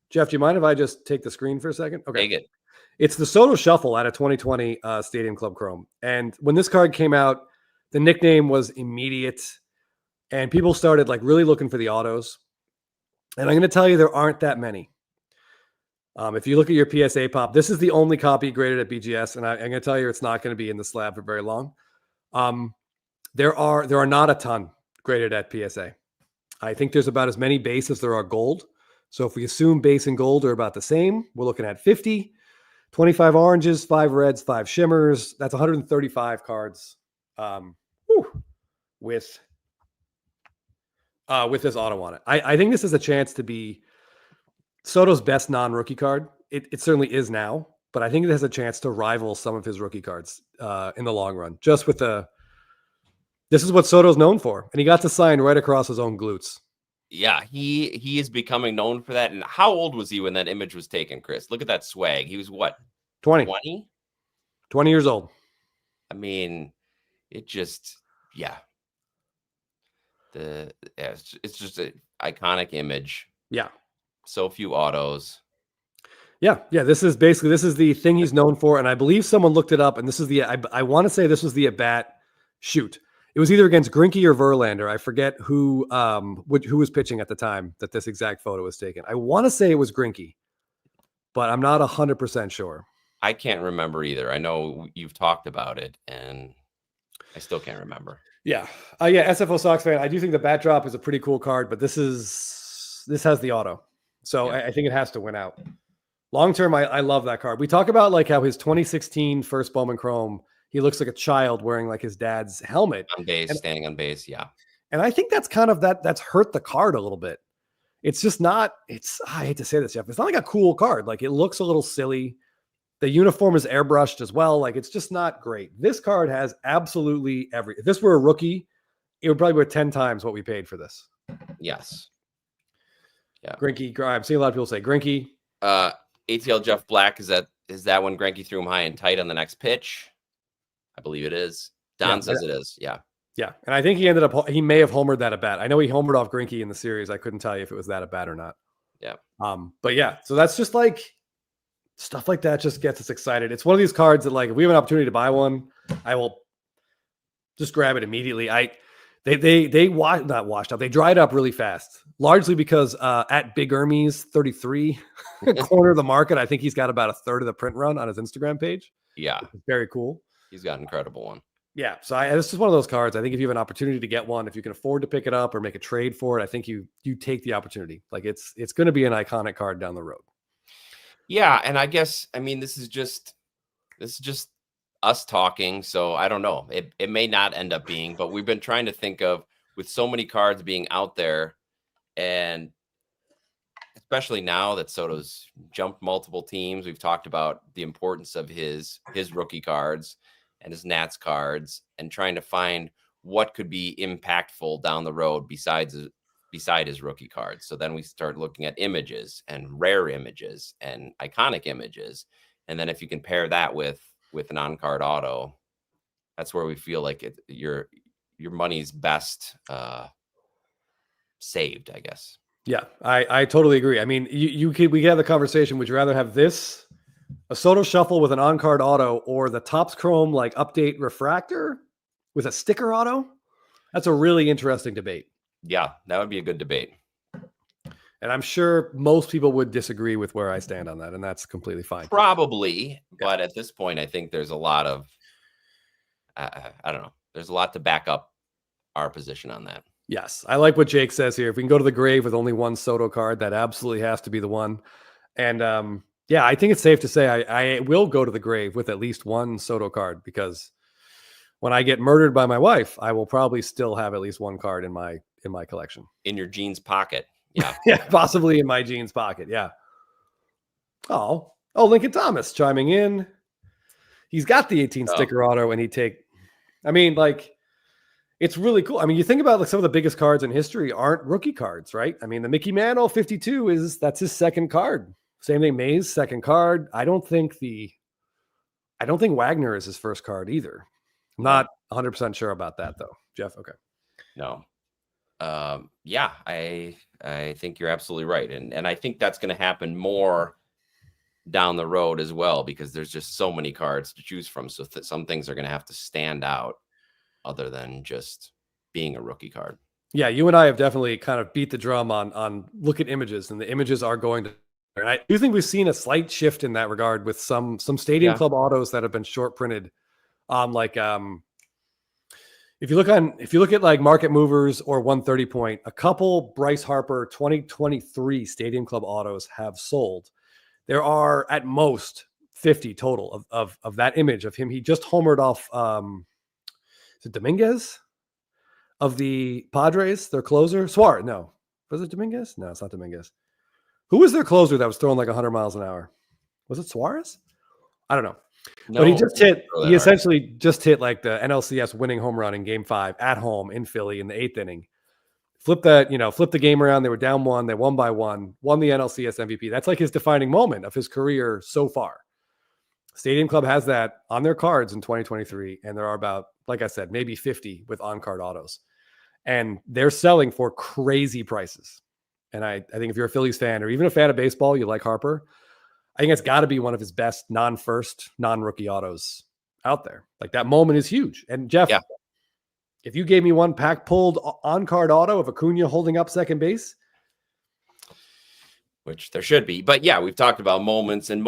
Jeff. Do you mind if I just take the screen for a second? Okay. Take it. It's the Soto Shuffle out of 2020 Stadium Club Chrome. And when this card came out, the nickname was immediate, and people started like really looking for the autos. And I'm going to tell you, there aren't that many. If you look at your PSA pop, this is the only copy graded at BGS, and I'm going to tell you, it's not going to be in the slab for very long. There are not a ton graded at PSA. I think there's about as many base as there are gold. So if we assume base and gold are about the same, we're looking at 50, 25 oranges, 5 reds, 5 shimmers. That's 135 cards. With this auto on it. I think this is a chance to be Soto's best non-rookie card. It certainly is now, but I think it has a chance to rival some of his rookie cards in the long run. Just with this is what Soto's known for, and he got to sign right across his own glutes. Yeah, he is becoming known for that. And how old was he when that image was taken, Chris? Look at that swag. He was what? 20 years old. I mean, it just, yeah. It's just an iconic image. Yeah. So few autos. Yeah. This is the thing he's known for. And I believe someone looked it up, and this is I want to say this was the at-bat shoot. It was either against Greinke or Verlander. I forget who was pitching at the time that this exact photo was taken. I want to say it was Greinke, but I'm not 100% sure. I can't remember either. I know you've talked about it, and I still can't remember. Yeah. SFO Sox fan. I do think the bat drop is a pretty cool card, but this has the auto. So yeah. I think it has to win out. Long term, I love that card. We talk about like how his 2016 first Bowman Chrome, he looks like a child wearing like his dad's helmet. On base, standing on base, yeah. And I think that's kind of that's hurt the card a little bit. It's just not, I hate to say this, Jeff. It's not like a cool card. Like it looks a little silly. The uniform is airbrushed as well. Like it's just not great. This card has absolutely if this were a rookie, it would probably be 10 times what we paid for this. Yes. Yeah. Greinke, I'm seeing a lot of people say Greinke. ATL Jeff Black, is that when Greinke threw him high and tight on the next pitch? I believe it is. Don says it is. Yeah. Yeah. And I think he may have homered that at bat. I know he homered off Greinke in the series. I couldn't tell you if it was that at bat or not. Yeah. But yeah, so that's just like stuff like that just gets us excited. It's one of these cards that, like, if we have an opportunity to buy one, I will just grab it immediately. They not washed up. They dried up really fast, largely because at Big Ermie's 33 corner of the market, I think he's got about a third of the print run on his Instagram page. Yeah. Very cool. He's got an incredible one. Yeah. So this is one of those cards. I think if you have an opportunity to get one, if you can afford to pick it up or make a trade for it, I think you take the opportunity. Like it's going to be an iconic card down the road. Yeah. And I guess, I mean, this is just us talking. So I don't know. It may not end up being, but we've been trying to think of, with so many cards being out there, and especially now that Soto's jumped multiple teams. We've talked about the importance of his rookie cards and his Nats cards, and trying to find what could be impactful down the road beside his rookie cards. So then we start looking at images and rare images and iconic images. And then if you can pair that with an on-card auto, that's where we feel like your money's best saved, I guess. Yeah, I totally agree. I mean, we could have the conversation. Would you rather have this, a Soto shuffle with an on-card auto, or the Topps Chrome like update refractor with a sticker auto? That's a really interesting debate. Yeah, that would be a good debate. And I'm sure most people would disagree with where I stand on that, and that's completely fine. Probably, but at this point, I think there's a lot of, I don't know, there's a lot to back up our position on that. Yes, I like what Jake says here. If we can go to the grave with only one Soto card, that absolutely has to be the one. And yeah, I think it's safe to say I will go to the grave with at least one Soto card, because when I get murdered by my wife, I will probably still have at least one card in my collection. In your jeans pocket. Yeah. Yeah, possibly in my jeans pocket. Yeah. Oh, Lincoln Thomas chiming in. He's got the 18 sticker auto, and I mean, like, it's really cool. I mean, you think about like some of the biggest cards in history aren't rookie cards, right? I mean, the Mickey Mantle 52 that's his second card. Same thing, Mays second card. I don't think Wagner is his first card either. I'm not 100% sure about that though. Jeff, okay. No. Yeah, I think you're absolutely right. And I think that's going to happen more down the road as well, because there's just so many cards to choose from. So some things are going to have to stand out other than just being a rookie card. Yeah, you and I have definitely kind of beat the drum on look at images, and the images are going to. And I do think we've seen a slight shift in that regard with some Stadium Club autos that have been short printed. Like if you look at like Market Movers or 130 Point, a couple Bryce Harper 2023 Stadium Club autos have sold. There are at most 50 total of that image of him. He just homered off. Is it Dominguez of the Padres? Their closer, Suarez. No, was it Dominguez? No, it's not Dominguez. Who was their closer that was throwing like 100 miles an hour? Was it Suarez? I don't know. No, but he essentially just hit like the NLCS winning home run in Game 5 at home in Philly in the 8th inning. Flipped the game around. They were down 1. They won by 1. Won the NLCS MVP. That's like his defining moment of his career so far. Stadium Club has that on their cards in 2023, and there are about, like I said, maybe 50 with on-card autos, and they're selling for crazy prices. And I think if you're a Phillies fan or even a fan of baseball, you like Harper, I think it's got to be one of his best non-first, non-rookie autos out there. Like, that moment is huge. And Jeff, if you gave me one pack-pulled on-card auto of Acuna holding up second base, which there should be, but yeah, we've talked about moments, and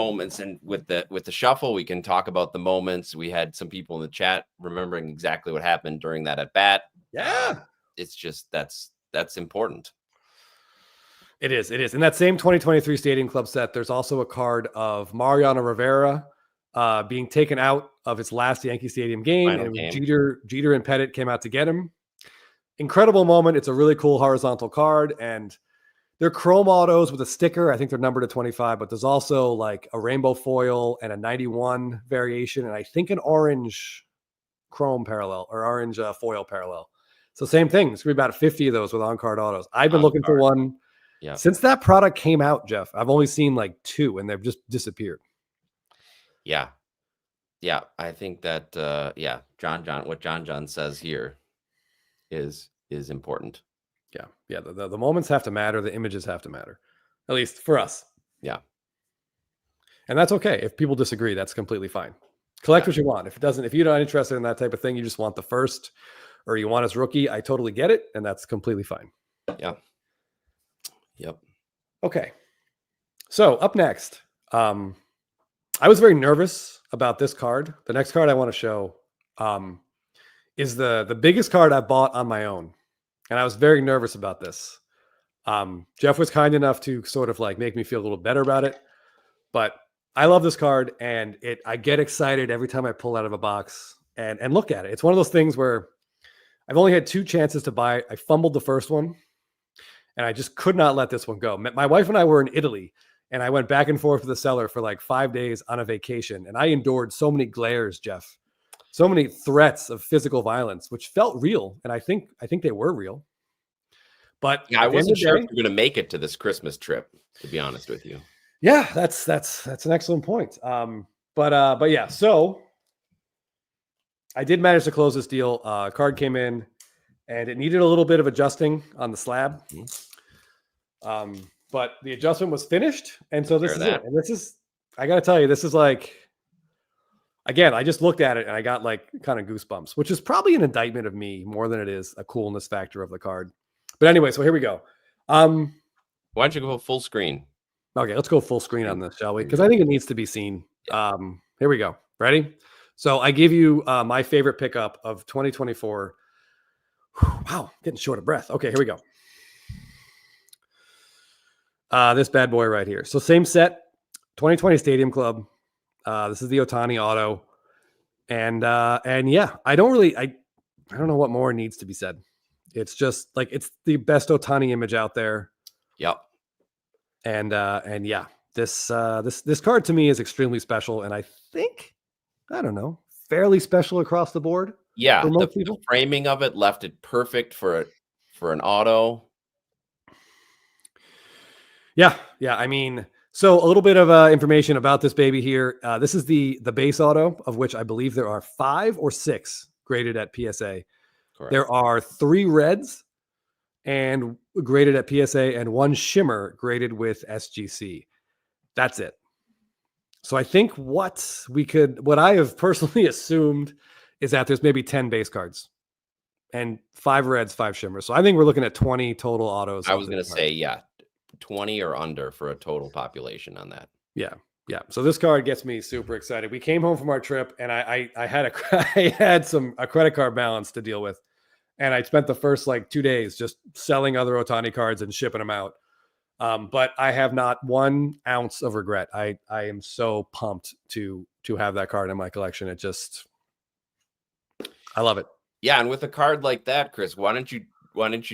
with the shuffle, we can talk about the moments. We had some people in the chat remembering exactly what happened during that at bat. Yeah, it's just that's important. It is. In that same 2023 Stadium Club set, there's also a card of Mariano Rivera being taken out of his last Yankee Stadium game, and it was Jeter and Pettit came out to get him. Incredible moment. It's a really cool horizontal card, and they're chrome autos with a sticker. I think they're numbered to 25, but there's also like a rainbow foil and a 91 variation, and I think an orange chrome parallel or orange foil parallel. So same thing. It's going to be about 50 of those with on-card autos. I've been looking for one since that product came out, Jeff. I've only seen like 2, and they've just disappeared. Yeah. I think that, what John says here is important. Yeah. The moments have to matter. The images have to matter, at least for us. Yeah. And that's okay. If people disagree, that's completely fine. Collect what you want. If you're not interested in that type of thing, you just want the first, or you want his rookie, I totally get it. And that's completely fine. Yeah. Yep. Okay. So up next, I was very nervous about this card. The next card I want to show is the biggest card I bought on my own. And I was very nervous about this. Jeff was kind enough to sort of like make me feel a little better about it. But I love this card, and I get excited every time I pull out of a box and look at it. It's one of those things where I've only had 2 chances to buy it. I fumbled the first one, and I just could not let this one go. My wife and I were in Italy, and I went back and forth with the seller for like 5 days on a vacation, and I endured so many glares, Jeff, so many threats of physical violence, which felt real, and I think they were real. But yeah, I wasn't sure if you're going to make it to this Christmas trip, to be honest with you. Yeah, that's an excellent point. But yeah, so I did manage to close this deal. Card came in, and it needed a little bit of adjusting on the slab. But the adjustment was finished, and so this is it. And this is, I got to tell you, this is like, again, I just looked at it and I got like kind of goosebumps, which is probably an indictment of me more than it is a coolness factor of the card. But anyway, so here we go. Why don't you go full screen? Okay, let's go full screen on this, shall we? Because I think it needs to be seen. Here we go. Ready? So I give you my favorite pickup of 2024. Wow, getting short of breath. Okay, here we go. This bad boy right here. So same set, 2020 Stadium Club. This is the Ohtani auto. And yeah, I don't know what more needs to be said. It's just like, it's the best Ohtani image out there. Yep. And yeah, this card to me is extremely special, and I think, I don't know, fairly special across the board. Yeah, the framing of it left it perfect for an auto. Yeah. I mean, so a little bit of information about this baby here. This is the base auto, of which I believe there are 5 or 6 graded at PSA. Correct. There are 3 reds and graded at PSA, and 1 shimmer graded with SGC. That's it. So I think what I have personally assumed is that there's maybe 10 base cards and 5 reds, 5 shimmers. So I think we're looking at 20 total autos. I was going to say, yeah, 20 or under for a total population on that. Yeah. So this card gets me super excited. We came home from our trip, and I had a credit card balance to deal with. And I spent the first like 2 days just selling other Ohtani cards and shipping them out. But I have not 1 ounce of regret. I am so pumped to have that card in my collection. I love it. Yeah, and with a card like that, Chris, why don't you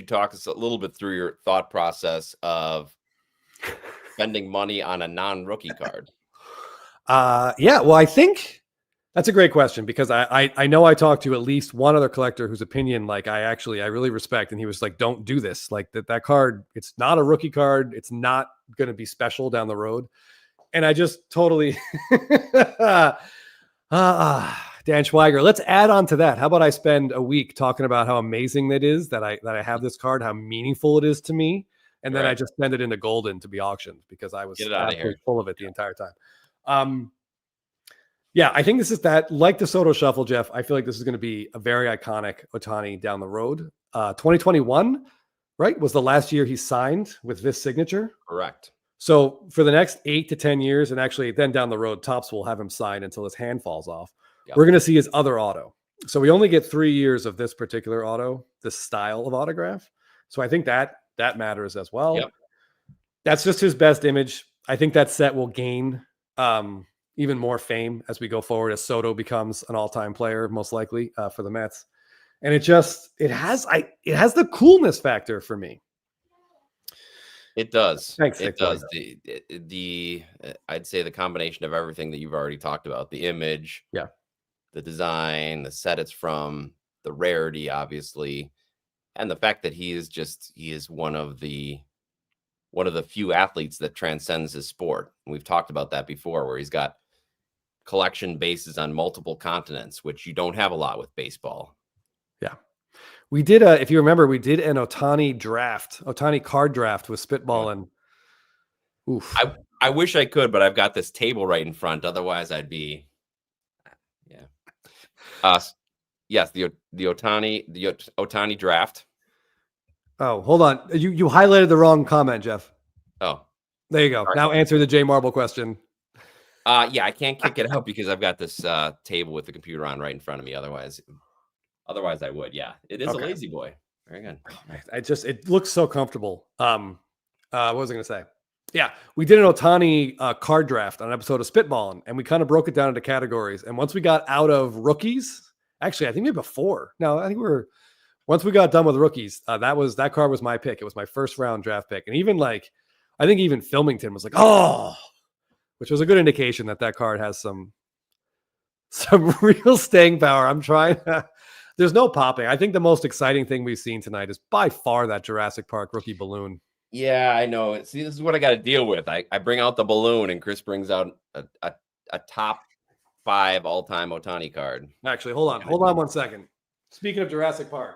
talk us a little bit through your thought process of spending money on a non-rookie card? Yeah, well, I think that's a great question, because I know I talked to at least one other collector whose opinion, like, I really respect, and he was like, don't do this. Like, that card, it's not a rookie card. It's not going to be special down the road. And I just totally Dan Schweiger, let's add on to that. How about I spend a week talking about how amazing it is that I have this card, how meaningful it is to me, and then I just send it into Golden to be auctioned, because I was full of it the entire time. Yeah, I think this is that, like the Soto Shuffle, Jeff. I feel like this is going to be a very iconic Ohtani down the road. 2021, right, was the last year he signed with this signature. Correct. So for the next 8 to 10 years, and actually then down the road, Topps will have him sign until his hand falls off. Yep. We're going to see his other auto. So we only get 3 years of this particular auto, this style of autograph. So I think that matters as well. Yep. That's just his best image. I think that set will gain even more fame as we go forward, as Soto becomes an all-time player, most likely for the Mets. And it has the coolness factor for me. It does. Thanks. It does. The I'd say the combination of everything that you've already talked about, the image, the design, the set it's from, the rarity, obviously, and the fact that he is one of the few athletes that transcends his sport. And we've talked about that before, where he's got collection bases on multiple continents, which you don't have a lot with baseball. Yeah. We did if you remember, we did an Ohtani card draft with Spitball, and oof. I wish I could, but I've got this table right in front. Otherwise I'd be yes, the Ohtani draft. Oh, hold on. You highlighted the wrong comment, Jeff. Oh, there you go. Right. Now answer the J Marble question. Yeah, I can't kick it out because I've got this table with the computer on right in front of me. Otherwise I would. Yeah, it is a lazy boy. Very good. It looks so comfortable. What was I going to say? Yeah, we did an Ohtani card draft on an episode of Spitballing, and we kind of broke it down into categories. And once we got out of rookies, actually, I think maybe before. No, I think we were once we got done with rookies, that card was my pick. It was my first round draft pick. And even like, I think even Filmington was like, oh, which was a good indication that card has some real staying power. I'm trying. There's no popping. I think the most exciting thing we've seen tonight is by far that Jurassic Park rookie balloon. Yeah, I know. See, this is what I got to deal with. I bring out the balloon, and Chris brings out a top 5 all-time Ohtani card. Actually, hold on 1 second. Speaking of Jurassic Park.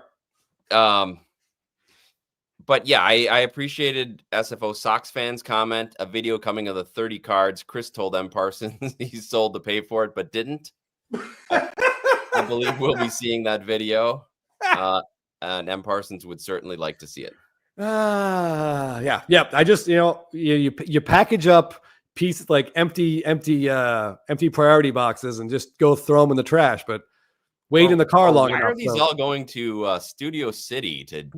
But yeah, I appreciated SFO Sox fans comment, a video coming of the 30 cards. Chris told M. Parsons he sold to pay for it, but didn't. I believe we'll be seeing that video. And M. Parsons would certainly like to see it. Yeah. I just, you package up pieces like empty priority boxes and just go throw them in the trash, but wait in the car long enough. Why are these all going to Studio City to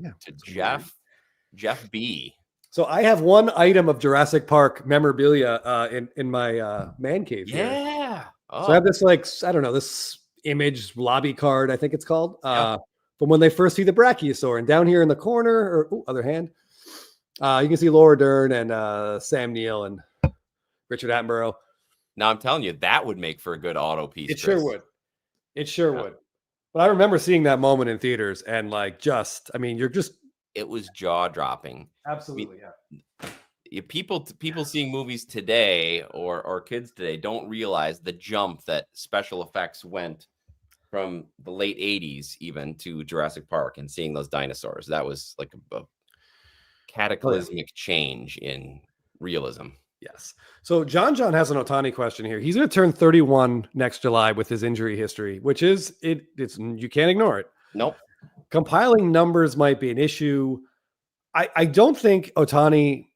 Jeff B? So I have one item of Jurassic Park memorabilia in my man cave. Yeah. So I have this this image lobby card, I think it's called. From when they first see the Brachiosaur, and down here in the corner, other hand, you can see Laura Dern and Sam Neill and Richard Attenborough. Now I'm telling you, that would make for a good auto piece. It sure would. But I remember seeing that moment in theaters, and it was jaw dropping. Absolutely, People seeing movies today or kids today don't realize the jump that special effects went from the late 80s even to Jurassic Park, and seeing those dinosaurs. That was like a cataclysmic change in realism. Yes. So John has an Ohtani question here. He's going to turn 31 next July with his injury history, which is it's you can't ignore it. Nope. Compiling numbers might be an issue. I don't think Ohtani,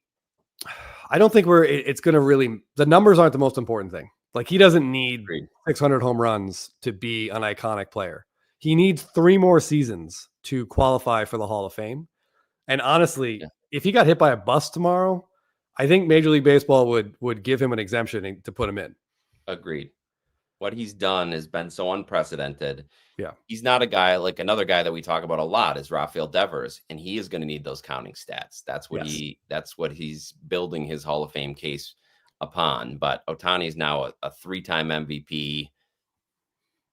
it's going to really, the numbers aren't the most important thing. Like, he doesn't need 600 home runs to be an iconic player. He needs 3 more seasons to qualify for the Hall of Fame. And honestly, if he got hit by a bus tomorrow, I think Major League Baseball would give him an exemption to put him in. Agreed. What he's done has been so unprecedented. Yeah. He's not a guy like another guy that we talk about a lot is Rafael Devers, and he is going to need those counting stats. That's what he's building his Hall of Fame case upon. But Ohtani is now a 3-time MVP.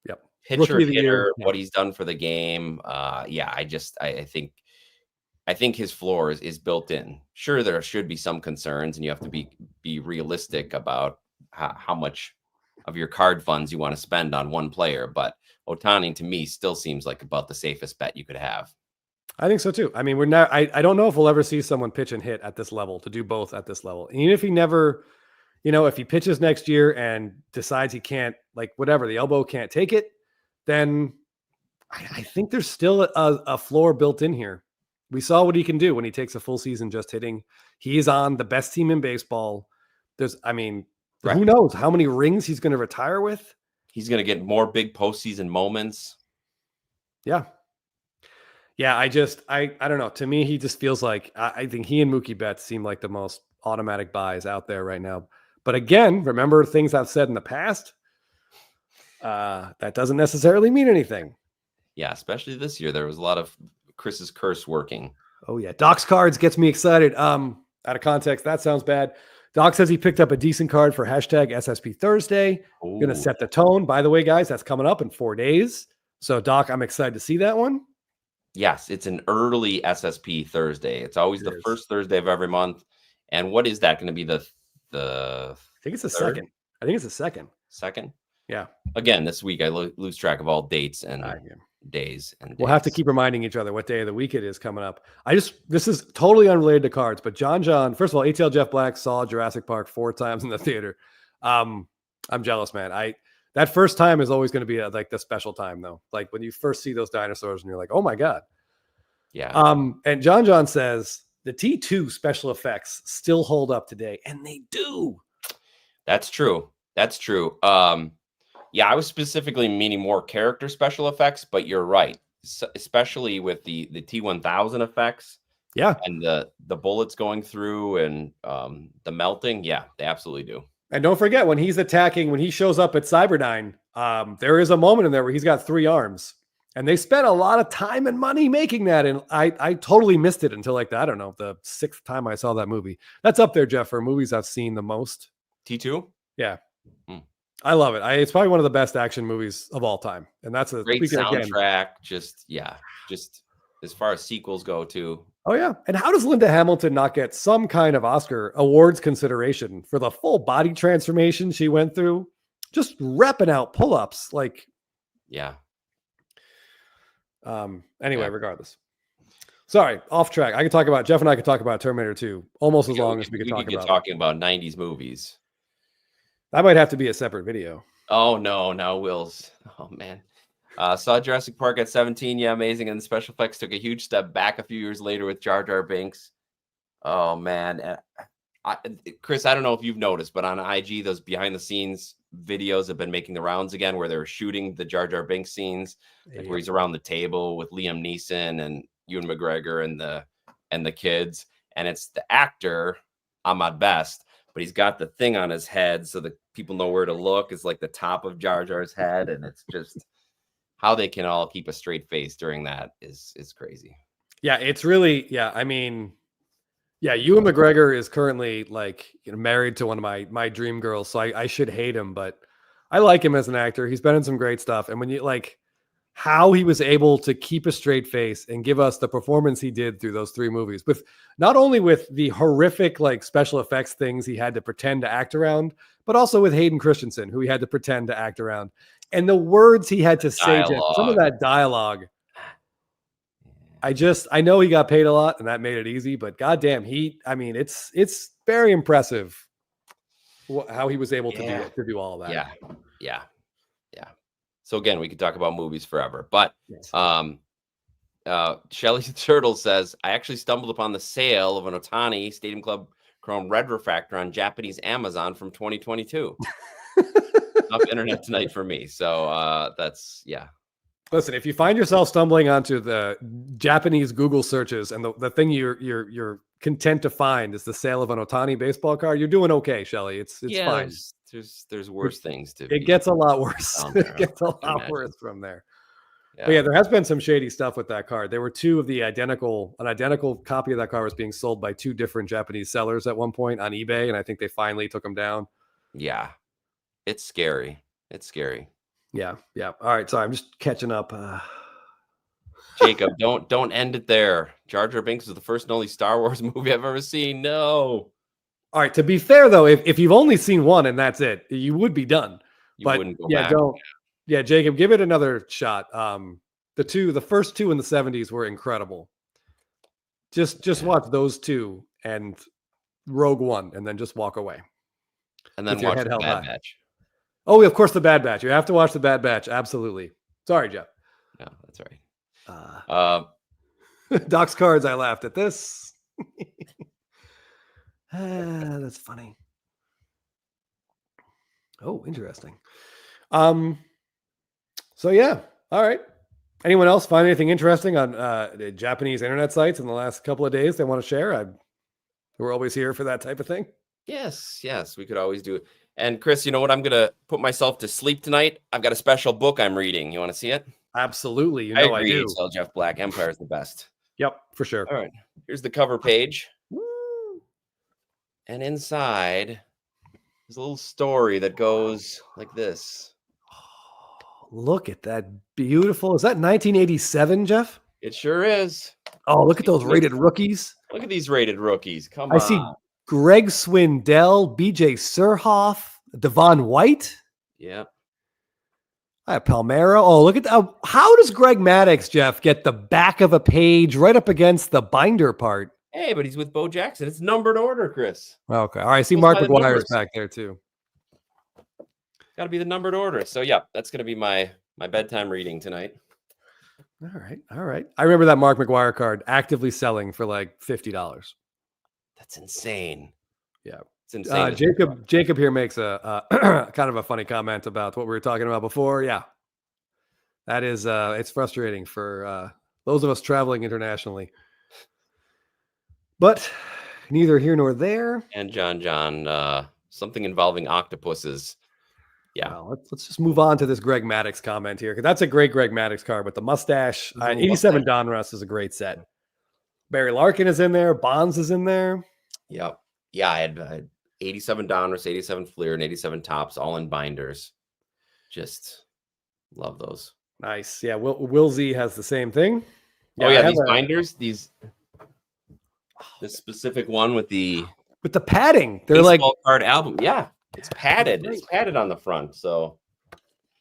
Yep. Pitcher, hitter, what he's done for the game. I think his floor is built in. Sure, there should be some concerns, and you have to be realistic about how much of your card funds you want to spend on one player. But Ohtani, to me, still seems like about the safest bet you could have. I think so too. I mean, I don't know if we'll ever see someone pitch and hit at this level, to do both at this level. And even if he never, if he pitches next year and decides he can't, the elbow can't take it, then I think there's still a floor built in here. We saw what he can do when he takes a full season just hitting. He is on the best team in baseball. Who knows how many rings he's going to retire with? He's going to get more big postseason moments. Yeah. Yeah, I don't know. To me, he just feels like, I think he and Mookie Betts seem like the most automatic buys out there right now. But again, remember things I've said in the past? That doesn't necessarily mean anything. Yeah, especially this year. There was a lot of Chris's curse working. Oh, yeah. Doc's cards gets me excited. Out of context, that sounds bad. Doc says he picked up a decent card for hashtag SSP Thursday. Going to set the tone. By the way, guys, that's coming up in 4 days. So, Doc, I'm excited to see that one. Yes, it's an early SSP Thursday. It's always the first Thursday of every month. And what is that going to be? The I think it's the second. I think it's the second. Second? Yeah. Again, this week I lose track of all dates and days. We'll have to keep reminding each other what day of the week it is coming up. This is totally unrelated to cards, but John, first of all, ATL Jeff Black saw Jurassic Park 4 times in the theater. I'm jealous, man. That first time is always going to be like the special time, though. Like when you first see those dinosaurs and you're like, oh my God. Yeah. And John says the T2 special effects still hold up today, and they do. That's true. Yeah, I was specifically meaning more character special effects, but you're right. Especially with the T1000 effects. Yeah. And the bullets going through and the melting. Yeah, they absolutely do. And don't forget, when he shows up at Cyberdyne, there is a moment in there where he's got 3 arms. And they spent a lot of time and money making that. And I totally missed it until like, I don't know, the 6th time I saw that movie. That's up there, Jeff, for movies I've seen the most. T2? Yeah. I love it. It's probably one of the best action movies of all time. And that's a great soundtrack. Just as far as sequels go too. Oh yeah. And how does Linda Hamilton not get some kind of Oscar awards consideration for the full body transformation she went through? Just repping out pull-ups. Like, yeah. Anyway, regardless. Sorry, off track. Jeff and I could talk about Terminator 2 almost as long as we could talk about talking about 90s movies. That might have to be a separate video. Oh no, Will's. Oh man. Saw Jurassic Park at 17. Yeah, amazing. And the special effects took a huge step back a few years later with Jar Jar Binks. Oh man. Chris, I don't know if you've noticed, but on IG, those behind the scenes videos have been making the rounds again where they're shooting the Jar Jar Binks scenes, like where he's around the table with Liam Neeson and Ewan McGregor and the kids. And it's the actor, Ahmad Best, but he's got the thing on his head so that people know where to look. It's like the top of Jar Jar's head. And it's just how they can all keep a straight face during that is crazy. Yeah, it's really, I mean, Ewan McGregor is currently like married to one of my dream girls, so I should hate him, but I like him as an actor. He's been in some great stuff, and when you like how he was able to keep a straight face and give us the performance he did through those 3 movies, with not only with the horrific like special effects things he had to pretend to act around, but also with Hayden Christensen, who he had to pretend to act around, and the words he had to say, some of that dialogue. I know he got paid a lot and that made it easy, but goddamn, it's very impressive how he was able to do all of that. Yeah. So again, we could talk about movies forever, but Shelly Turtle says, I actually stumbled upon the sale of an Ohtani Stadium Club Chrome Red Refractor on Japanese Amazon from 2022. Up internet tonight for me. So that's, Listen, if you find yourself stumbling onto the Japanese Google searches and the thing you're content to find is the sale of an Ohtani baseball card, you're doing okay, Shelly. It's fine. There's worse things to. It gets a lot worse. It gets a lot worse from there. But there has been some shady stuff with that card. There were 2 of an identical copy of that card was being sold by 2 different Japanese sellers at one point on eBay, and I think they finally took them down. Yeah, it's scary. Yeah. All right. Sorry, I'm just catching up. Jacob, don't end it there. Jar Jar Binks is the first and only Star Wars movie I've ever seen. No. All right. To be fair, though, if you've only seen one and that's it, you would be done. Wouldn't go back. Jacob, give it another shot. The first 2 in the 70s were incredible. Just watch those 2 and Rogue One, and then just walk away. And then watch the Bad Batch. Oh, of course, the Bad Batch. You have to watch the Bad Batch. Absolutely. Sorry, Jeff. No, that's all right. Doc's cards. I laughed at this. That's funny. Oh, interesting. So yeah. All right. Anyone else find anything interesting on the Japanese internet sites in the last couple of days they want to share? We're always here for that type of thing. Yes. We could always do it. And Chris, you know what? I'm going to put myself to sleep tonight. I've got a special book I'm reading. You want to see it? Absolutely. I do. Tell Jeff Black, Empire is the best. Yep, for sure. All right. Here's the cover page. Woo. And inside is a little story that goes like this. Oh, look at that. Beautiful. Is that 1987, Jeff? It sure is. Oh, look at those rated rookies. Look at these rated rookies. Come on. I see Greg Swindell, BJ Surhoff, Devon White. Yeah. I have Palmeiro. Oh, look at that. How does Greg Maddux, Jeff, get the back of a page right up against the binder part? Hey, but he's with Bo Jackson. It's numbered order, Chris. Okay. All right. I see Mark McGuire's back there too. Got to be the numbered order. So, yeah, that's going to be my bedtime reading tonight. All right. I remember that Mark McGuire card actively selling for like $50. That's insane. Yeah. It's insane. Jacob here makes a kind of a funny comment about what we were talking about before. Yeah. That is, it's frustrating for those of us traveling internationally. But neither here nor there. And John, something involving octopuses Yeah. Well, let's just move on to this Greg Maddux comment here, because that's a great Greg Maddux card with the mustache. 87 Donruss is a great set. Barry Larkin is in there. Bonds is in there. Yep. Yeah, I had 87 Donruss, 87 Fleer, and 87 Tops, all in binders. Just love those. Nice. Yeah, Will Z has the same thing. Yeah, these binders, this specific one with the padding. They're like card album. Yeah, it's padded. It's padded on the front, so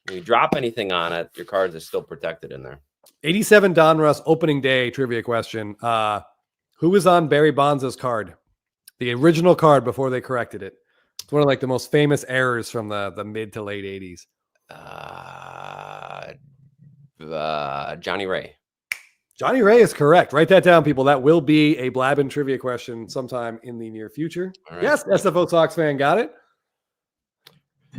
when you drop anything on it, your cards are still protected in there. 87 Donruss opening day trivia question. Who was on Barry Bonds' card? The original card before they corrected it. It's one of like the most famous errors from the mid to late 80s. Johnny Ray. Johnny Ray is correct. Write that down, people. That will be a Blabbin trivia question sometime in the near future. Right. Yes, SFO Sox fan got it.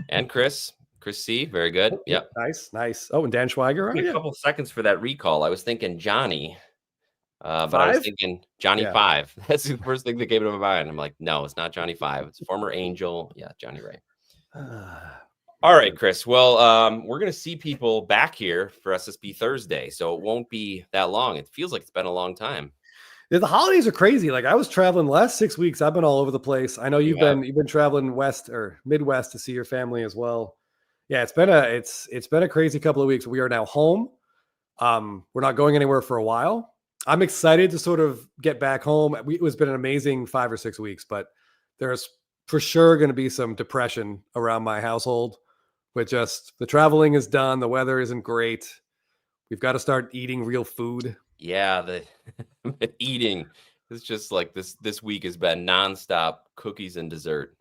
And Chris C, very good. Yep. Nice. Oh, and Dan Schweiger. A couple seconds for that recall. I was thinking Johnny, but I was thinking Johnny 5. That's the first thing that came to my mind. I'm like, no, it's not Johnny 5. It's former Angel. Yeah, Johnny Ray. All right, Chris. Well, we're going to see people back here for SSB Thursday, so it won't be that long. It feels like it's been a long time. Yeah, the holidays are crazy. Like I was traveling the last 6 weeks. I've been all over the place. I know you've been traveling west or Midwest to see your family as well. Yeah, it's been a crazy couple of weeks. We are now home. We're not going anywhere for a while. I'm excited to sort of get back home. It has been an amazing 5 or 6 weeks, but there's for sure going to be some depression around my household. With just the traveling is done, the weather isn't great. We've got to start eating real food. Yeah, the eating is just like this week has been nonstop cookies and dessert.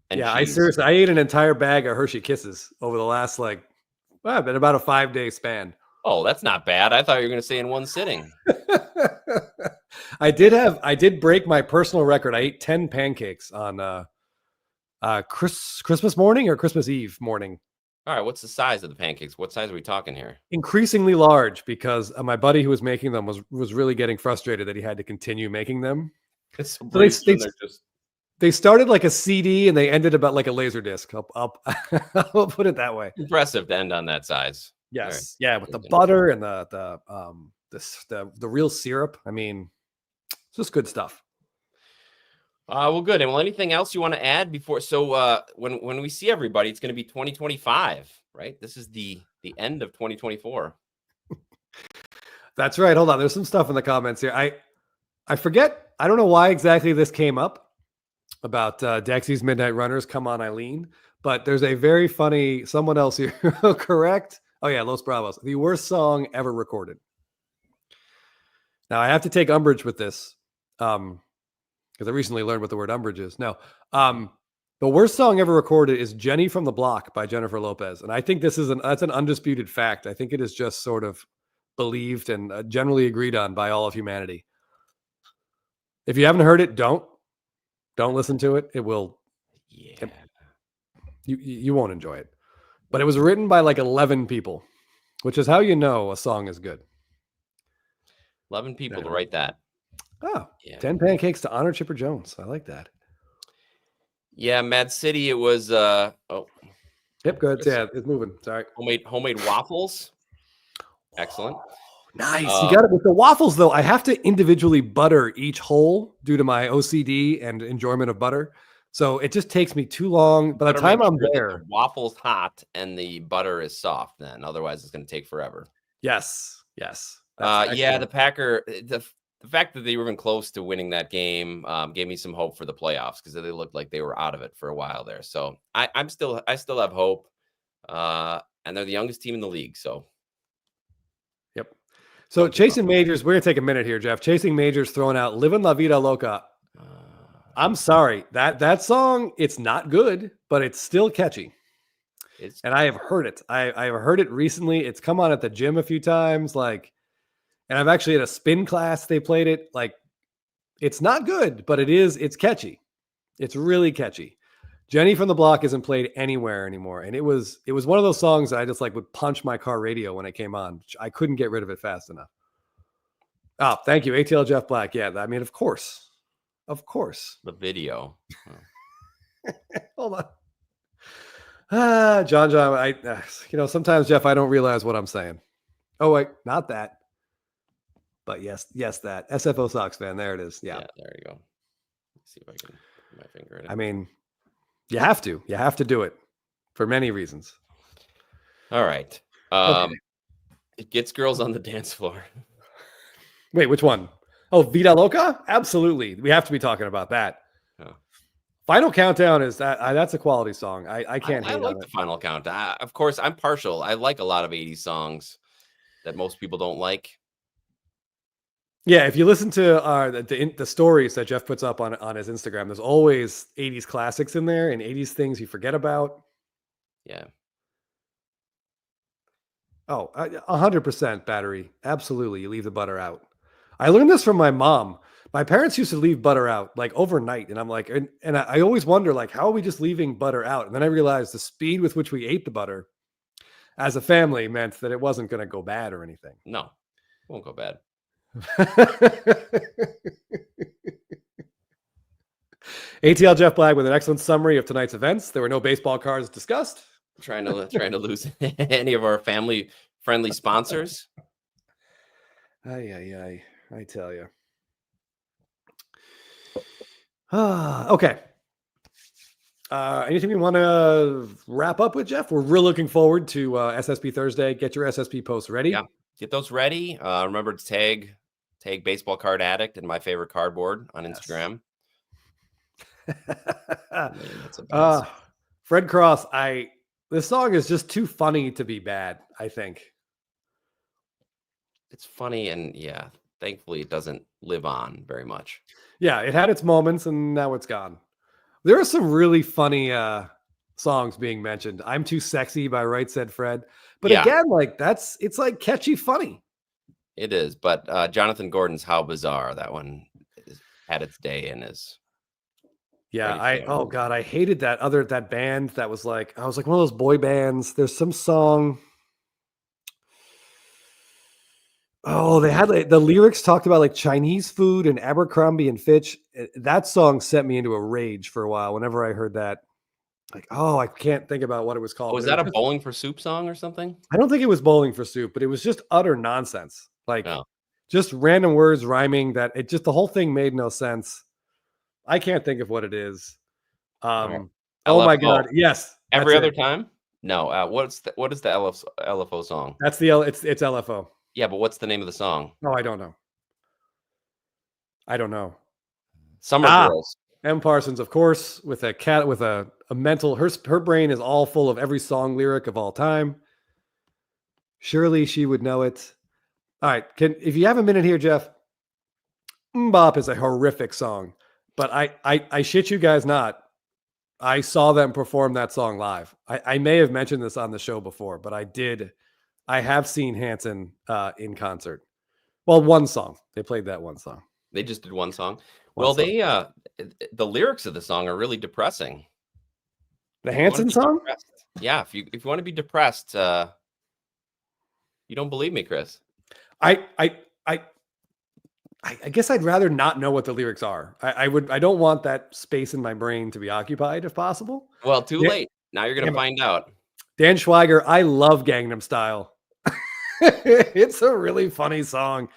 And cheese. I ate an entire bag of Hershey Kisses over the last been about a 5-day span. Oh, that's not bad. I thought you were going to say in one sitting. I did break my personal record. I ate 10 pancakes on Christmas morning or Christmas Eve morning. All right, what's the size of the pancakes? What size are we talking here? Increasingly large, because my buddy who was making them was really getting frustrated that he had to continue making them. So they started like a CD and they ended about like a laser disc. I'll put it that way. Impressive to end on that size. Yes, right. Yeah, with the butter and the real syrup. I mean, it's just good stuff. Well, good. And anything else you want to add before? So when we see everybody, it's going to be 2025, right? This is the end of 2024. That's right. Hold on. There's some stuff in the comments here. I forget. I don't know why exactly this came up about Dexy's Midnight Runners. Come on, Eileen. But there's a very funny someone else here. Correct. Oh yeah. Los Bravos. The worst song ever recorded. Now I have to take umbrage with this. Because I recently learned what the word umbrage is. No, the worst song ever recorded is "Jenny from the Block" by Jennifer Lopez, and I think that's an undisputed fact. I think it is just sort of believed and generally agreed on by all of humanity. If you haven't heard it, don't listen to it. It will, you won't enjoy it. But it was written by like 11 people, which is how you know a song is good. 11 people to write that. Oh, yeah. 10 pancakes to honor Chipper Jones. I like that. Yeah, Mad City. It was. Yep, good. Yeah, it's moving. Sorry. Homemade waffles. Excellent. Nice. You got it with the waffles, though. I have to individually butter each hole due to my OCD and enjoyment of butter. So it just takes me too long. By the time I'm there, the waffle's hot and the butter is soft. Then otherwise, it's going to take forever. Yes. The Packer. The fact that they were even close to winning that game gave me some hope for the playoffs, because they looked like they were out of it for a while there. So I still have hope, and they're the youngest team in the league. So, yep. So Chasing Majors, we're gonna take a minute here, Jeff. Chasing Majors throwing out "Living La Vida Loca." I'm sorry, that song, it's not good, but it's still catchy. And I have heard it. I have heard it recently. It's come on at the gym a few times, and I've actually had a spin class. They played it. It's not good, but it's catchy. It's really catchy. Jenny from the Block isn't played anywhere anymore. And it was one of those songs that I just would punch my car radio when it came on. I couldn't get rid of it fast enough. Oh, thank you. ATL Jeff Black. Yeah. I mean, of course. The video. Hold on. John, sometimes Jeff, I don't realize what I'm saying. Oh wait, not that. But yes, that SFO Sox fan. There it is. Yeah, there you go. Let's see if I can put my finger in it. I mean, you have to do it for many reasons. All right. Okay. It gets girls on the dance floor. Wait, which one? Oh, Vida Loca? Absolutely. We have to be talking about that. Oh. Final Countdown is that's a quality song. I can't hate I like on the it. Final Count. Of course, I'm partial. I like a lot of 80s songs that most people don't like. Yeah, if you listen to the stories that Jeff puts up on his Instagram, there's always 80s classics in there and 80s things you forget about. Yeah. Oh, 100% battery. Absolutely. You leave the butter out. I learned this from my mom. My parents used to leave butter out like overnight. And I'm like, and I always wonder, like, how are we just leaving butter out? And then I realized the speed with which we ate the butter as a family meant that it wasn't going to go bad or anything. No, it won't go bad. ATL Jeff Black with an excellent summary of tonight's events. There were no baseball cards discussed. Trying to lose any of our family friendly sponsors. I tell you. Okay. Anything we want to wrap up with, Jeff? We're really looking forward to SSP Thursday. Get your SSP posts ready. Yeah, get those ready. Remember to tag Baseball Card Addict and My Favorite Cardboard on Instagram. Fred Cross, this song is just too funny to be bad, I think. It's funny, and yeah, thankfully it doesn't live on very much. Yeah, it had its moments, and now it's gone. There are some really funny songs being mentioned. I'm Too Sexy by Right Said Fred. But again, like it's like catchy funny. It is, but Jonathan Gordon's How Bizarre, that one had its day and is. Yeah, I hated that band that was like, I was like one of those boy bands. There's some song. Oh, they had the lyrics talked about like Chinese food and Abercrombie and Fitch. That song sent me into a rage for a while. Whenever I heard that, like, I can't think about what it was called. Was that a Bowling for Soup song or something? I don't think it was Bowling for Soup, but it was just utter nonsense. Like just random words rhyming that the whole thing made no sense. I can't think of what it is. Oh my God. Yes. Every Other Time? No. What is the LFO song? That's it's LFO. Yeah, but what's the name of the song? No, I don't know. Summer Girls. M. Parsons, of course, with a cat with a mental. Her brain is all full of every song lyric of all time. Surely she would know it. All right, if you have a minute here, Jeff. MMBop is a horrific song, but I shit you guys not. I saw them perform that song live. I may have mentioned this on the show before, but I have seen Hanson in concert. Well, one song. They played that one song. They just did one song. The lyrics of the song are really depressing. The Hanson song? Yeah, if you want to be depressed, you don't believe me, Chris. I guess I'd rather not know what the lyrics are. I don't want that space in my brain to be occupied if possible. Well, too late. Now you're going to find out. Dan Schweiger, I love Gangnam Style. It's a really funny song.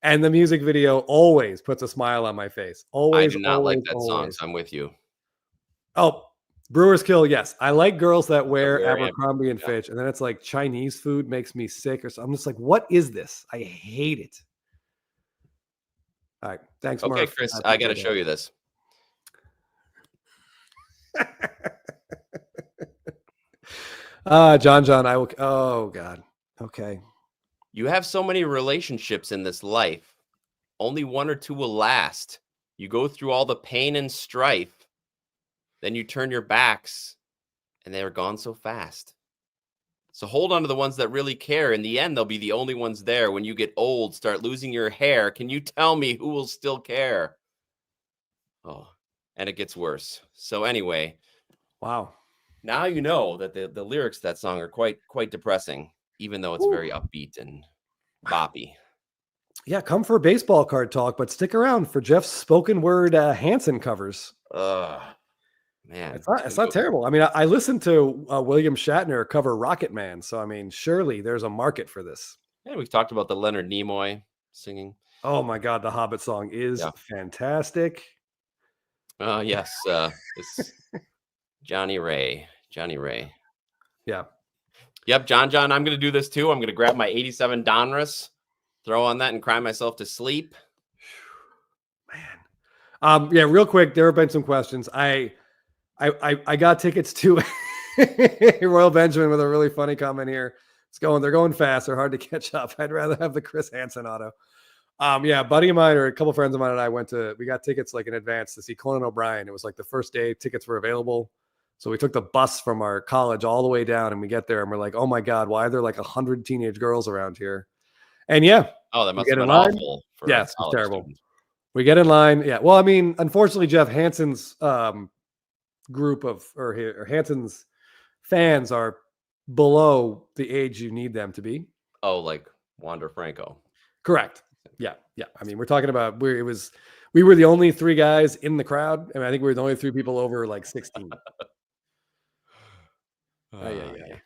And the music video always puts a smile on my face. Always. I do not like that song, so I'm with you. Oh, Brewers Kill. Yes. I like girls that wear Abercrombie and Fitch. And then it's like Chinese food makes me sick or something. I'm just like, what is this? I hate it. All right. Thanks, Okay, Murph. Chris, I got to show you this. John, I will. Oh, God. Okay. You have so many relationships in this life. Only one or two will last. You go through all the pain and strife. Then you turn your backs and they are gone so fast. So hold on to the ones that really care. In the end, they'll be the only ones there. When you get old, start losing your hair. Can you tell me who will still care? Oh, and it gets worse. So anyway. Wow. Now you know that the lyrics of that song are quite depressing, even though it's very upbeat and boppy. Yeah, come for baseball card talk, but stick around for Jeff's spoken word Hanson covers. Man, It's not terrible. I mean, I listened to William Shatner cover Rocket Man, so I mean, surely there's a market for this. Yeah, we've talked about the Leonard Nimoy singing. Oh my God, the Hobbit song is fantastic. Yes, it's Johnny Ray. Yeah. Yep, John, I'm going to do this too. I'm going to grab my 87 Donruss, throw on that, and cry myself to sleep. Man. Yeah, real quick, there have been some questions. I got tickets to Royal Benjamin with a really funny comment here. They're going fast. They're hard to catch up. I'd rather have the Chris Hansen auto. Yeah, a buddy of mine or a couple friends of mine and I we got tickets like in advance to see Conan O'Brien. It was like the first day tickets were available. So we took the bus from our college all the way down and we get there and we're like, oh my God, why are there like 100 teenage girls around here? And yeah. Oh, that must have been awful. Yeah, it's terrible. Students. We get in line. Yeah. Well, I mean, unfortunately, Jeff Hansen's group or Hansen's fans are below the age you need them to be. Oh, like Wander Franco. Correct. Yeah. I mean, we're talking about we were the only 3 guys in the crowd, and I think we were the only 3 people over like 16. Yeah.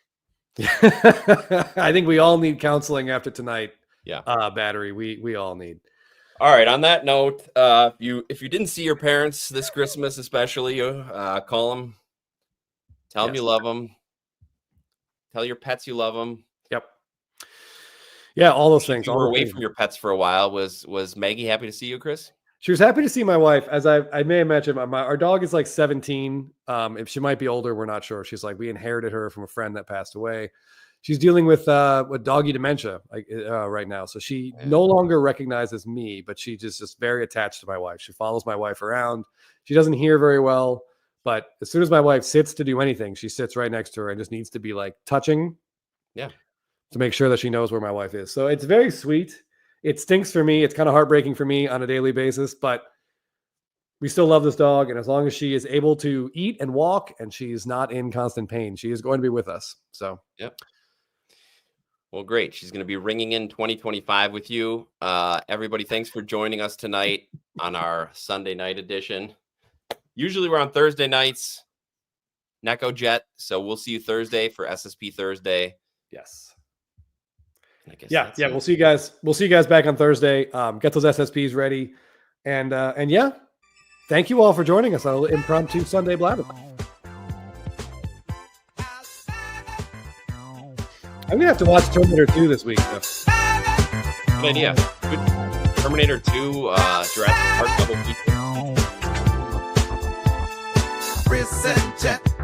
I think we all need counseling after tonight. Yeah. Battery. We all need. All right. On that note, if you didn't see your parents this Christmas, especially, call them, tell them you love them, tell your pets you love them. Yep. Yeah, all those things. You were away from your pets for a while. Was Maggie happy to see you, Chris? She was happy to see my wife. As I may have mentioned, our dog is like 17. If she might be older, we're not sure. She's like, we inherited her from a friend that passed away. She's dealing with doggy dementia right now. So she no longer recognizes me, but she just very attached to my wife. She follows my wife around. She doesn't hear very well, but as soon as my wife sits to do anything, she sits right next to her and just needs to be like touching. Yeah. To make sure that she knows where my wife is. So it's very sweet. It stinks for me. It's kind of heartbreaking for me on a daily basis, but we still love this dog. And as long as she is able to eat and walk and she's not in constant pain, she is going to be with us. So, yep. Well, great. She's going to be ringing in 2025 with you. Everybody, thanks for joining us tonight on our Sunday night edition. Usually we're on Thursday nights, Necco Jet. So we'll see you Thursday for SSP Thursday. Yes. Yeah. We'll see you guys. We'll see you guys back on Thursday. Get those SSPs ready. And yeah, thank you all for joining us on an impromptu Sunday Blabbin. I'm gonna have to watch Terminator 2 this week. Good idea. Good. Terminator 2, Jurassic Park double feature. Chris and Jet.